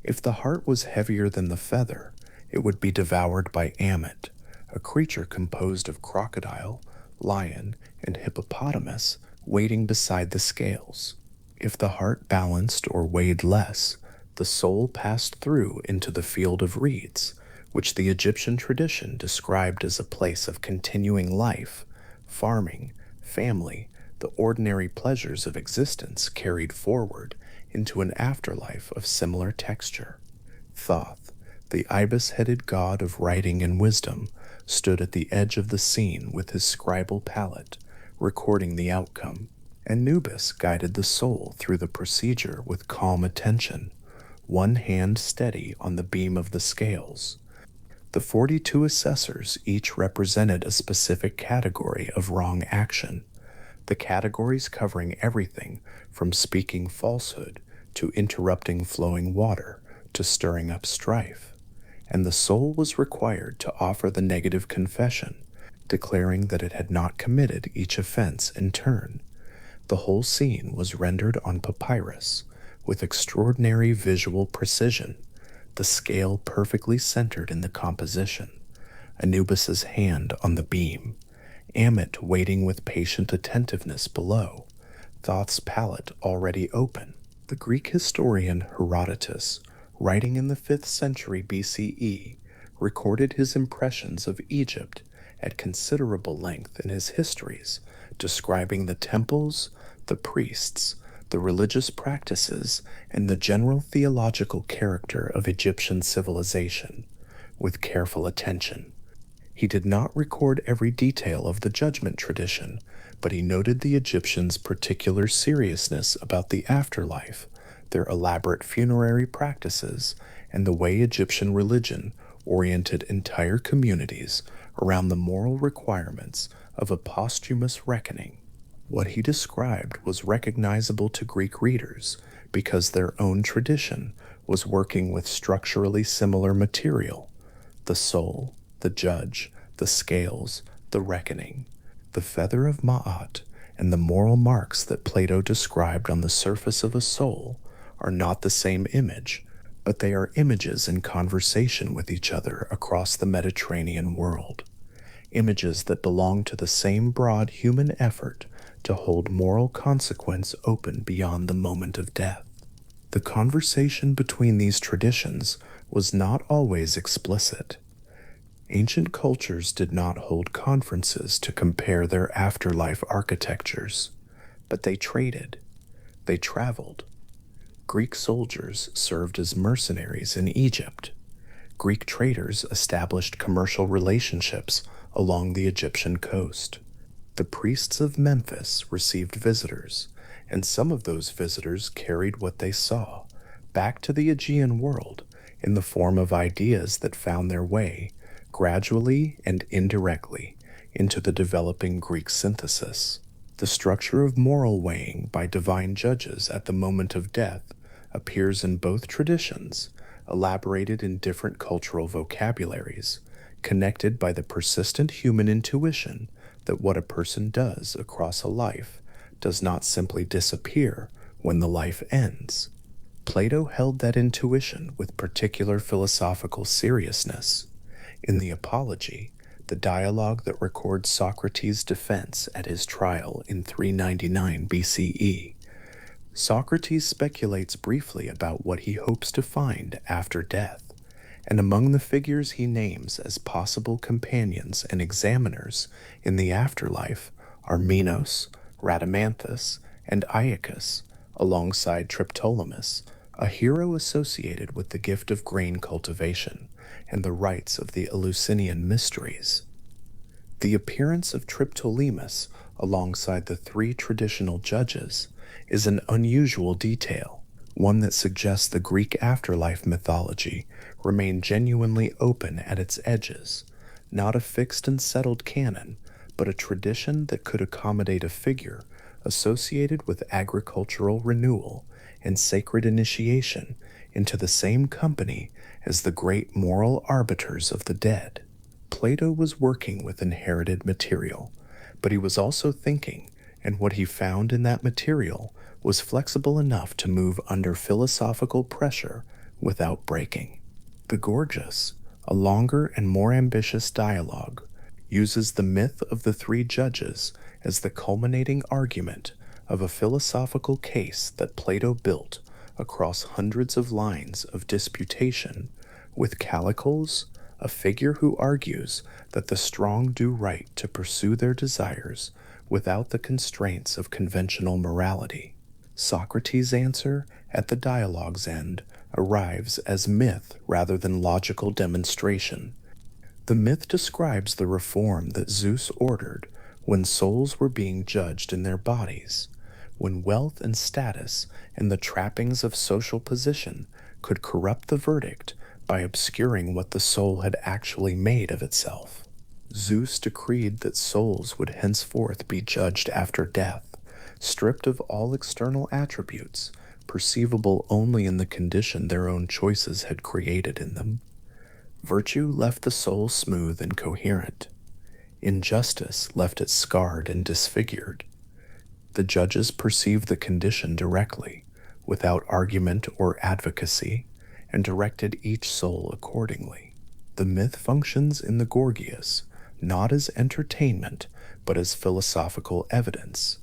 If the heart was heavier than the feather, it would be devoured by Ammit, a creature composed of crocodile, lion, and hippopotamus waiting beside the scales. If the heart balanced or weighed less, the soul passed through into the field of reeds, which the Egyptian tradition described as a place of continuing life, farming, family, the ordinary pleasures of existence carried forward into an afterlife of similar texture. Thoth, the ibis-headed god of writing and wisdom, stood at the edge of the scene with his scribal palette, recording the outcome. Anubis guided the soul through the procedure with calm attention, one hand steady on the beam of the scales. The 42 assessors each represented a specific category of wrong action, the categories covering everything from speaking falsehood to interrupting flowing water to stirring up strife, and the soul was required to offer the negative confession, declaring that it had not committed each offense in turn. The whole scene was rendered on papyrus with extraordinary visual precision, the scale perfectly centered in the composition, Anubis's hand on the beam, Amit waiting with patient attentiveness below, Thoth's palate already open. The Greek historian Herodotus, writing in the 5th century BCE, recorded his impressions of Egypt at considerable length in his histories, describing the temples, the priests, the religious practices, and the general theological character of Egyptian civilization, with careful attention. He did not record every detail of the judgment tradition, but he noted the Egyptians' particular seriousness about the afterlife, their elaborate funerary practices, and the way Egyptian religion oriented entire communities around the moral requirements of a posthumous reckoning. What he described was recognizable to Greek readers because their own tradition was working with structurally similar material: the soul, the judge, the scales, the reckoning, the feather of Ma'at, and the moral marks that Plato described on the surface of a soul are not the same image, but they are images in conversation with each other across the Mediterranean world, images that belong to the same broad human effort to hold moral consequence open beyond the moment of death. The conversation between these traditions was not always explicit. Ancient cultures did not hold conferences to compare their afterlife architectures, but they traded, they traveled. Greek soldiers served as mercenaries in Egypt. Greek traders established commercial relationships along the Egyptian coast. The priests of Memphis received visitors, and some of those visitors carried what they saw back to the Aegean world in the form of ideas that found their way, gradually and indirectly, into the developing Greek synthesis. The structure of moral weighing by divine judges at the moment of death appears in both traditions, elaborated in different cultural vocabularies, connected by the persistent human intuition that what a person does across a life does not simply disappear when the life ends. Plato held that intuition with particular philosophical seriousness. In the Apology, the dialogue that records Socrates' defense at his trial in 399 BCE, Socrates speculates briefly about what he hopes to find after death, and among the figures he names as possible companions and examiners in the afterlife are Minos, Rhadamanthus, and Aeacus, alongside Triptolemus, a hero associated with the gift of grain cultivation and the rites of the Eleusinian mysteries. The appearance of Triptolemus alongside the 3 traditional judges is an unusual detail, one that suggests the Greek afterlife mythology remained genuinely open at its edges, not a fixed and settled canon, but a tradition that could accommodate a figure associated with agricultural renewal and sacred initiation into the same company as the great moral arbiters of the dead. Plato was working with inherited material, but he was also thinking, and what he found in that material was flexible enough to move under philosophical pressure without breaking. The Gorgias, a longer and more ambitious dialogue, uses the myth of the 3 judges as the culminating argument of a philosophical case that Plato built across hundreds of lines of disputation, with Callicles, a figure who argues that the strong do right to pursue their desires without the constraints of conventional morality. Socrates' answer at the dialogue's end arrives as myth rather than logical demonstration. The myth describes the reform that Zeus ordered when souls were being judged in their bodies, when wealth and status and the trappings of social position could corrupt the verdict by obscuring what the soul had actually made of itself. Zeus decreed that souls would henceforth be judged after death, stripped of all external attributes, perceivable only in the condition their own choices had created in them. Virtue left the soul smooth and coherent. Injustice left it scarred and disfigured. The judges perceived the condition directly, without argument or advocacy, and directed each soul accordingly. The myth functions in the Gorgias not as entertainment, but as philosophical evidence.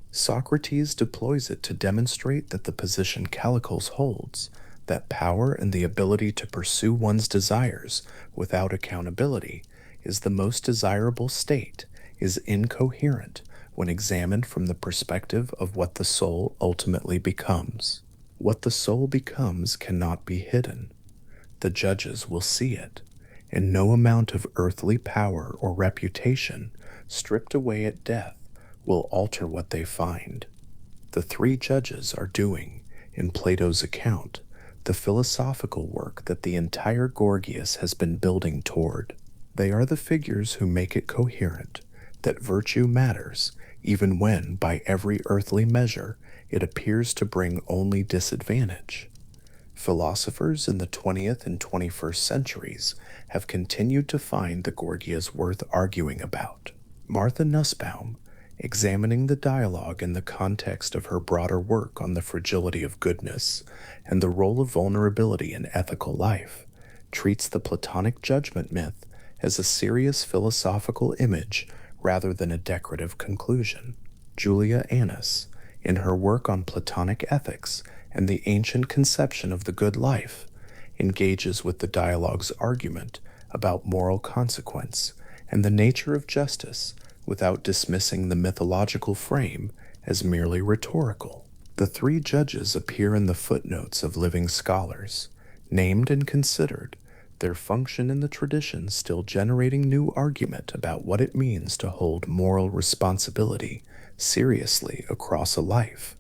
Socrates deploys it to demonstrate that the position Callicles holds, that power and the ability to pursue one's desires without accountability is the most desirable state, is incoherent when examined from the perspective of what the soul ultimately becomes. What the soul becomes cannot be hidden. The judges will see it, and no amount of earthly power or reputation stripped away at death will alter what they find. The three judges are doing, in Plato's account, the philosophical work that the entire Gorgias has been building toward. They are the figures who make it coherent, that virtue matters, even when, by every earthly measure, it appears to bring only disadvantage. Philosophers in the 20th and 21st centuries have continued to find the Gorgias worth arguing about. Martha Nussbaum, examining the dialogue in the context of her broader work on the fragility of goodness and the role of vulnerability in ethical life, treats the Platonic judgment myth as a serious philosophical image rather than a decorative conclusion. Julia Annis, in her work on Platonic ethics and the ancient conception of the good life, engages with the dialogue's argument about moral consequence and the nature of justice without dismissing the mythological frame as merely rhetorical. The three judges appear in the footnotes of living scholars, named and considered, their function in the tradition still generating new argument about what it means to hold moral responsibility seriously across a life.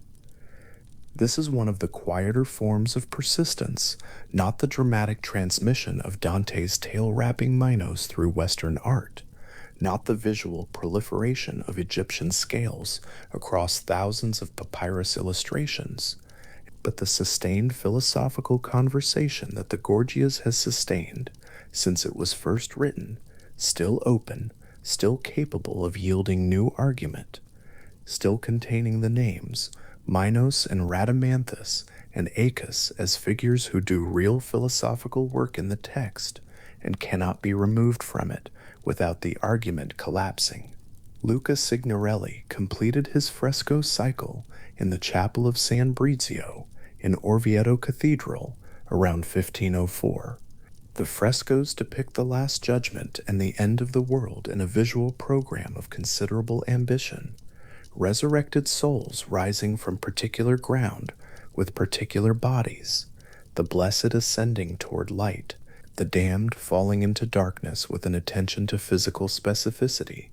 This is one of the quieter forms of persistence, not the dramatic transmission of Dante's tail-wrapping Minos through Western art, not the visual proliferation of Egyptian scales across thousands of papyrus illustrations, but the sustained philosophical conversation that the Gorgias has sustained since it was first written, still open, still capable of yielding new argument, still containing the names Minos and Rhadamanthus and Aeacus as figures who do real philosophical work in the text and cannot be removed from it without the argument collapsing. Luca Signorelli completed his fresco cycle in the chapel of San Brizio in Orvieto Cathedral around 1504. The frescoes depict the Last Judgment and the end of the world in a visual program of considerable ambition. Resurrected souls rising from particular ground with particular bodies, the blessed ascending toward light, the damned falling into darkness with an attention to physical specificity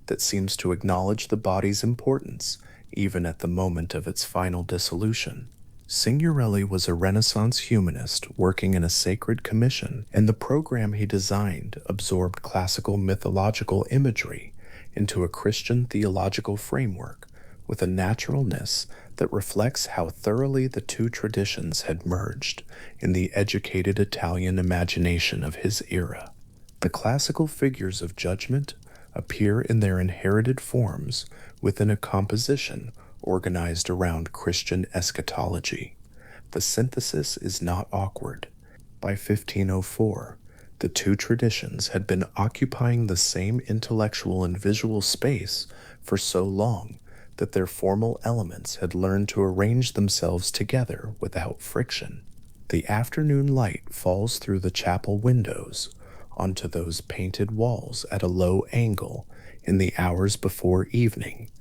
that seems to acknowledge the body's importance even at the moment of its final dissolution. Signorelli was a Renaissance humanist working in a sacred commission, and the program he designed absorbed classical mythological imagery into a Christian theological framework with a naturalness that reflects how thoroughly the two traditions had merged in the educated Italian imagination of his era. The classical figures of judgment appear in their inherited forms within a composition organized around Christian eschatology. The synthesis is not awkward. By 1504, the two traditions had been occupying the same intellectual and visual space for so long that their formal elements had learned to arrange themselves together without friction. The afternoon light falls through the chapel windows onto those painted walls at a low angle in the hours before evening.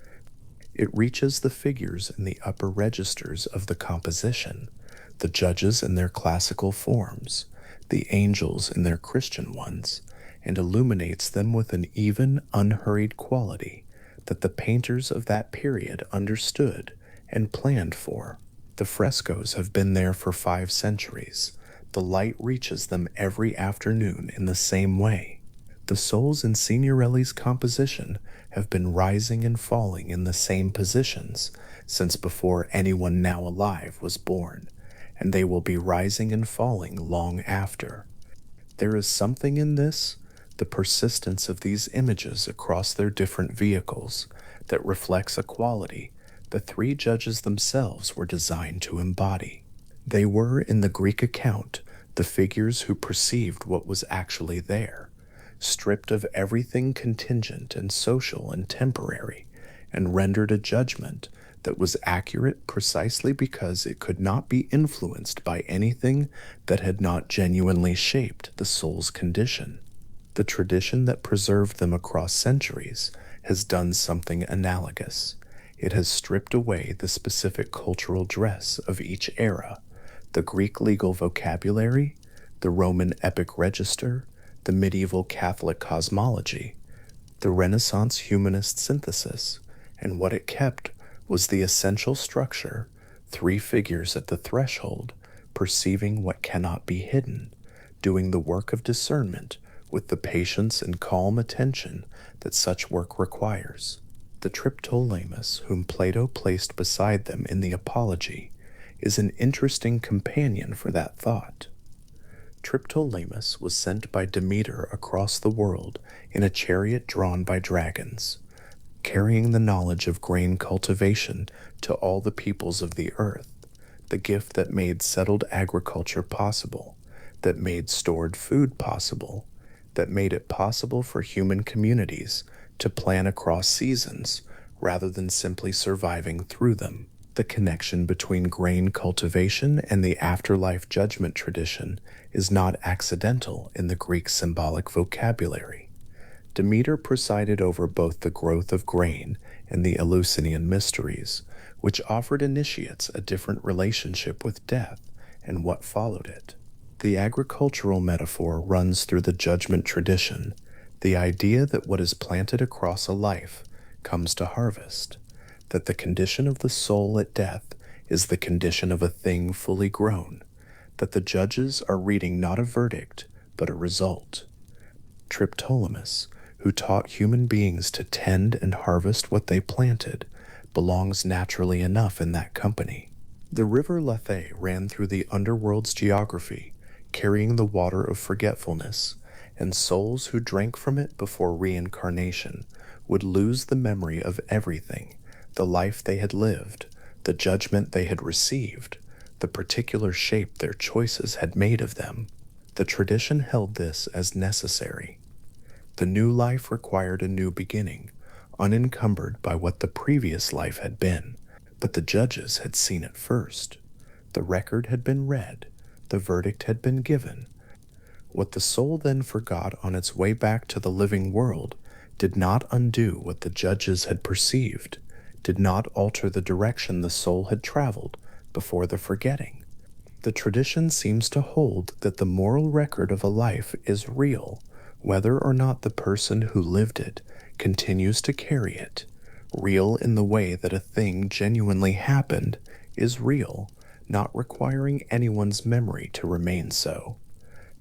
It reaches the figures in the upper registers of the composition, the judges in their classical forms, the angels in their Christian ones, and illuminates them with an even, unhurried quality that the painters of that period understood and planned for. The frescoes have been there for 5 centuries. The light reaches them every afternoon in the same way. The souls in Signorelli's composition have been rising and falling in the same positions since before anyone now alive was born, and they will be rising and falling long after. There is something in this the persistence of these images across their different vehicles that reflects a quality the three judges themselves were designed to embody. They were, in the Greek account, the figures who perceived what was actually there, stripped of everything contingent and social and temporary, and rendered a judgment that was accurate precisely because it could not be influenced by anything that had not genuinely shaped the soul's condition. The tradition that preserved them across centuries has done something analogous. It has stripped away the specific cultural dress of each era, the Greek legal vocabulary, the Roman epic register, the medieval Catholic cosmology, the Renaissance humanist synthesis, and what it kept was the essential structure, three figures at the threshold, perceiving what cannot be hidden, doing the work of discernment with the patience and calm attention that such work requires. The Triptolemus, whom Plato placed beside them in the Apology, is an interesting companion for that thought. Triptolemus was sent by Demeter across the world in a chariot drawn by dragons, carrying the knowledge of grain cultivation to all the peoples of the earth, the gift that made settled agriculture possible, that made stored food possible, that made it possible for human communities to plan across seasons rather than simply surviving through them. The connection between grain cultivation and the afterlife judgment tradition is not accidental in the Greek symbolic vocabulary. Demeter presided over both the growth of grain and the Eleusinian mysteries, which offered initiates a different relationship with death and what followed it. The agricultural metaphor runs through the judgment tradition, the idea that what is planted across a life comes to harvest, that the condition of the soul at death is the condition of a thing fully grown, that the judges are reading not a verdict, but a result. Triptolemus, who taught human beings to tend and harvest what they planted, belongs naturally enough in that company. The river Lethe ran through the underworld's geography, carrying the water of forgetfulness, and souls who drank from it before reincarnation would lose the memory of everything, the life they had lived, the judgment they had received, the particular shape their choices had made of them. The tradition held this as necessary. The new life required a new beginning, unencumbered by what the previous life had been, but the judges had seen it first. The record had been read, the verdict had been given. What the soul then forgot on its way back to the living world did not undo what the judges had perceived, did not alter the direction the soul had traveled before the forgetting. The tradition seems to hold that the moral record of a life is real, whether or not the person who lived it continues to carry it. Real in the way that a thing genuinely happened is real, not requiring anyone's memory to remain so.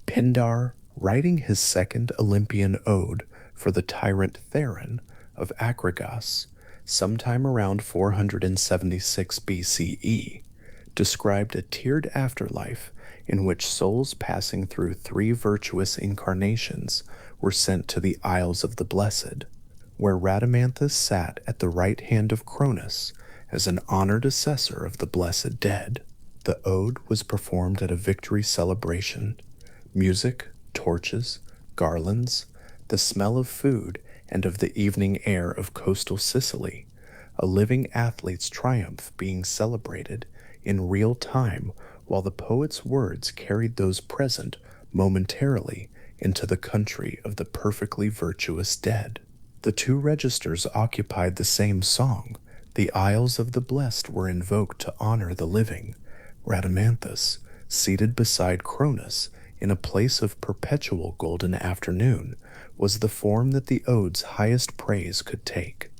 Pindar, writing his second Olympian ode for the tyrant Theron of Aeacus, sometime around 476 BCE, described a tiered afterlife in which souls passing through three virtuous incarnations were sent to the Isles of the Blessed, where Rhadamanthus sat at the right hand of Cronus as an honored assessor of the blessed dead. The ode was performed at a victory celebration. Music, torches, garlands, the smell of food and of the evening air of coastal Sicily, a living athlete's triumph being celebrated in real time while the poet's words carried those present momentarily into the country of the perfectly virtuous dead. The two registers occupied the same song. The Isles of the Blessed were invoked to honor the living. Rhadamanthus, seated beside Cronus in a place of perpetual golden afternoon, was the form that the ode's highest praise could take.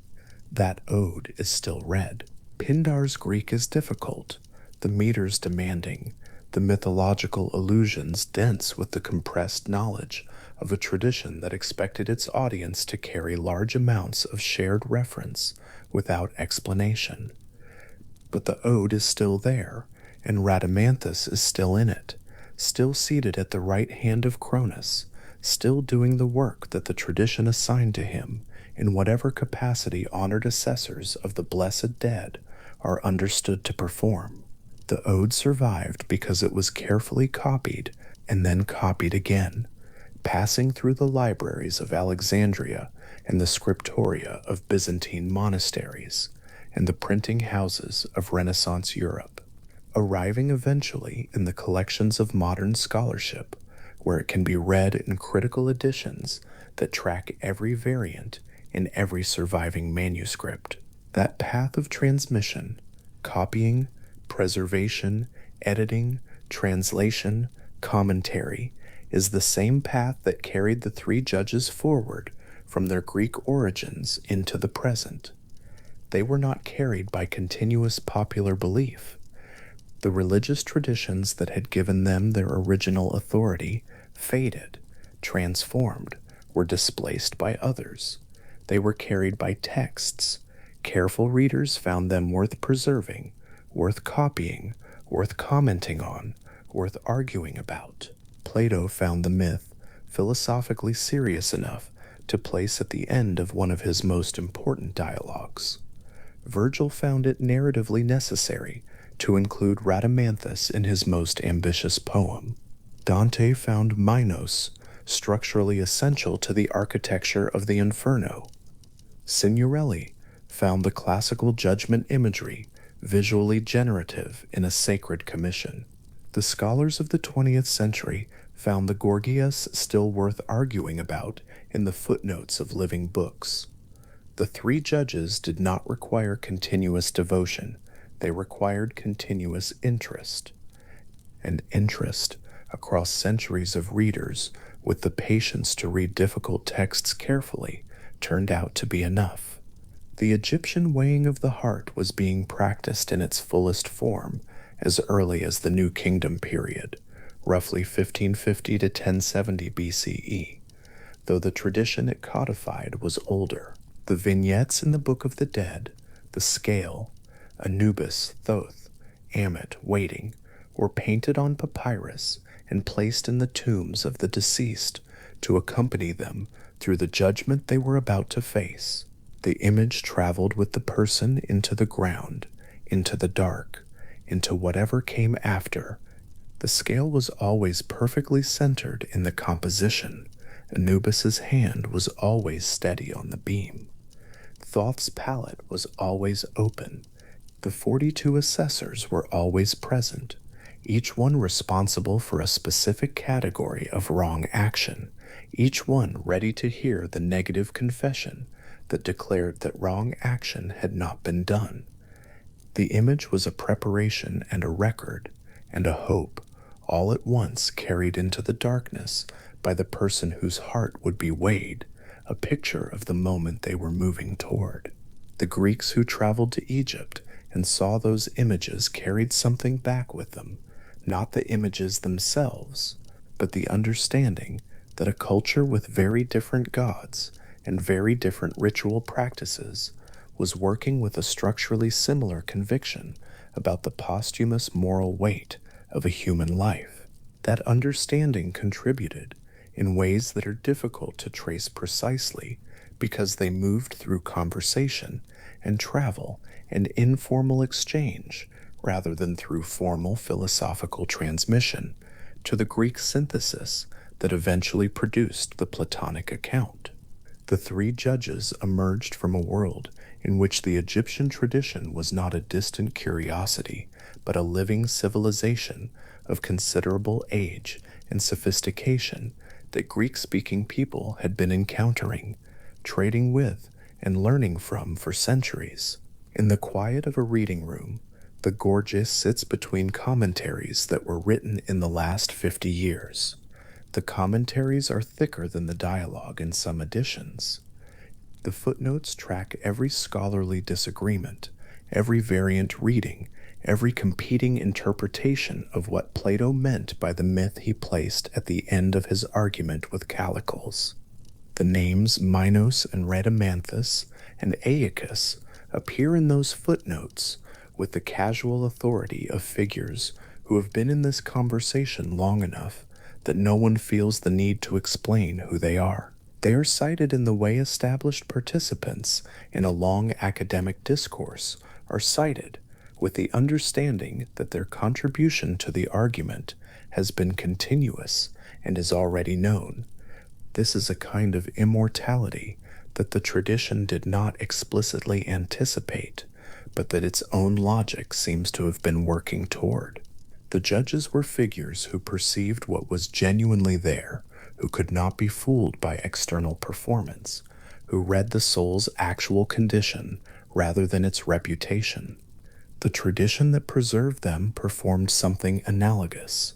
That ode is still read. Pindar's Greek is difficult, the meters demanding, the mythological allusions dense with the compressed knowledge of a tradition that expected its audience to carry large amounts of shared reference without explanation. But the ode is still there, and Rhadamanthus is still in it, still seated at the right hand of Cronus, still doing the work that the tradition assigned to him in whatever capacity honored assessors of the blessed dead are understood to perform. The ode survived because it was carefully copied and then copied again, passing through the libraries of Alexandria and the scriptoria of Byzantine monasteries and the printing houses of Renaissance Europe, arriving eventually in the collections of modern scholarship, where it can be read in critical editions that track every variant in every surviving manuscript. That path of transmission, copying, preservation, editing, translation, commentary, is the same path that carried the three judges forward from their Greek origins into the present. They were not carried by continuous popular belief. The religious traditions that had given them their original authority faded, transformed, were displaced by others. They were carried by texts. Careful readers found them worth preserving, worth copying, worth commenting on, worth arguing about. Plato found the myth philosophically serious enough to place at the end of one of his most important dialogues. Virgil found it narratively necessary to include Rhadamanthus in his most ambitious poem. Dante found Minos structurally essential to the architecture of the Inferno. Signorelli found the classical judgment imagery visually generative in a sacred commission. The scholars of the 20th century found the Gorgias still worth arguing about in the footnotes of living books. The three judges did not require continuous devotion, they required continuous interest. And interest across centuries of readers with the patience to read difficult texts carefully turned out to be enough. The Egyptian weighing of the heart was being practiced in its fullest form as early as the New Kingdom period, roughly 1550 to 1070 BCE, though the tradition it codified was older. The vignettes in the Book of the Dead, the scale, Anubis, Thoth, Ammit, waiting, were painted on papyrus and placed in the tombs of the deceased to accompany them through the judgment they were about to face. The image traveled with the person into the ground, into the dark, into whatever came after. The scale was always perfectly centered in the composition. Anubis's hand was always steady on the beam. Thoth's palette was always open. The 42 assessors were always present, each one responsible for a specific category of wrong action, each one ready to hear the negative confession that declared that wrong action had not been done. The image was a preparation and a record and a hope, all at once carried into the darkness by the person whose heart would be weighed, a picture of the moment they were moving toward. The Greeks who traveled to Egypt and saw those images carried something back with them, not the images themselves, but the understanding that a culture with very different gods and very different ritual practices was working with a structurally similar conviction about the posthumous moral weight of a human life. That understanding contributed in ways that are difficult to trace precisely because they moved through conversation and travel and informal exchange rather than through formal philosophical transmission to the Greek synthesis that eventually produced the Platonic account. The three judges emerged from a world in which the Egyptian tradition was not a distant curiosity, but a living civilization of considerable age and sophistication that Greek-speaking people had been encountering, trading with, and learning from for centuries. In the quiet of a reading room, the Gorgias sits between commentaries that were written in the last 50 years. The commentaries are thicker than the dialogue in some editions. The footnotes track every scholarly disagreement, every variant reading, every competing interpretation of what Plato meant by the myth he placed at the end of his argument with Callicles. The names Minos and Rhadamanthus and Aeacus appear in those footnotes with the casual authority of figures who have been in this conversation long enough that no one feels the need to explain who they are. They are cited in the way established participants in a long academic discourse are cited, with the understanding that their contribution to the argument has been continuous and is already known. This is a kind of immortality that the tradition did not explicitly anticipate, but that its own logic seems to have been working toward. The judges were figures who perceived what was genuinely there, who could not be fooled by external performance, who read the soul's actual condition rather than its reputation. The tradition that preserved them performed something analogous.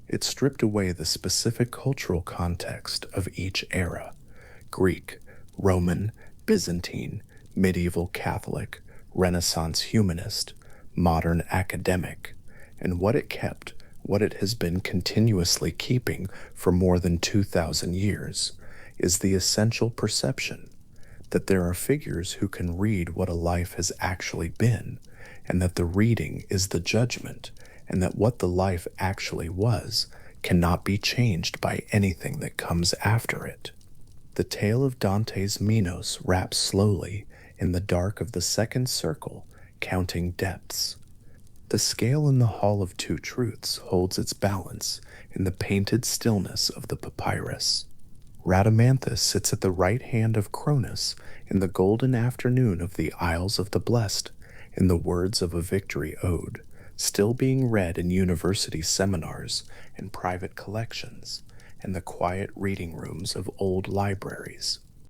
It stripped away the specific cultural context of each era: Greek, Roman, Byzantine, medieval Catholic, Renaissance humanist, modern academic, and what it kept, what it has been continuously keeping for more than 2,000 years, is the essential perception that there are figures who can read what a life has actually been, and that the reading is the judgment, and that what the life actually was cannot be changed by anything that comes after it. The tale of Dante's Minos wraps slowly in the dark of the second circle, counting depths. The scale in the Hall of Two Truths holds its balance in the painted stillness of the papyrus. Rhadamanthus sits at the right hand of Cronus in the golden afternoon of the Isles of the Blessed, in the words of a victory ode, still being read in university seminars and private collections, and the quiet reading rooms of old libraries.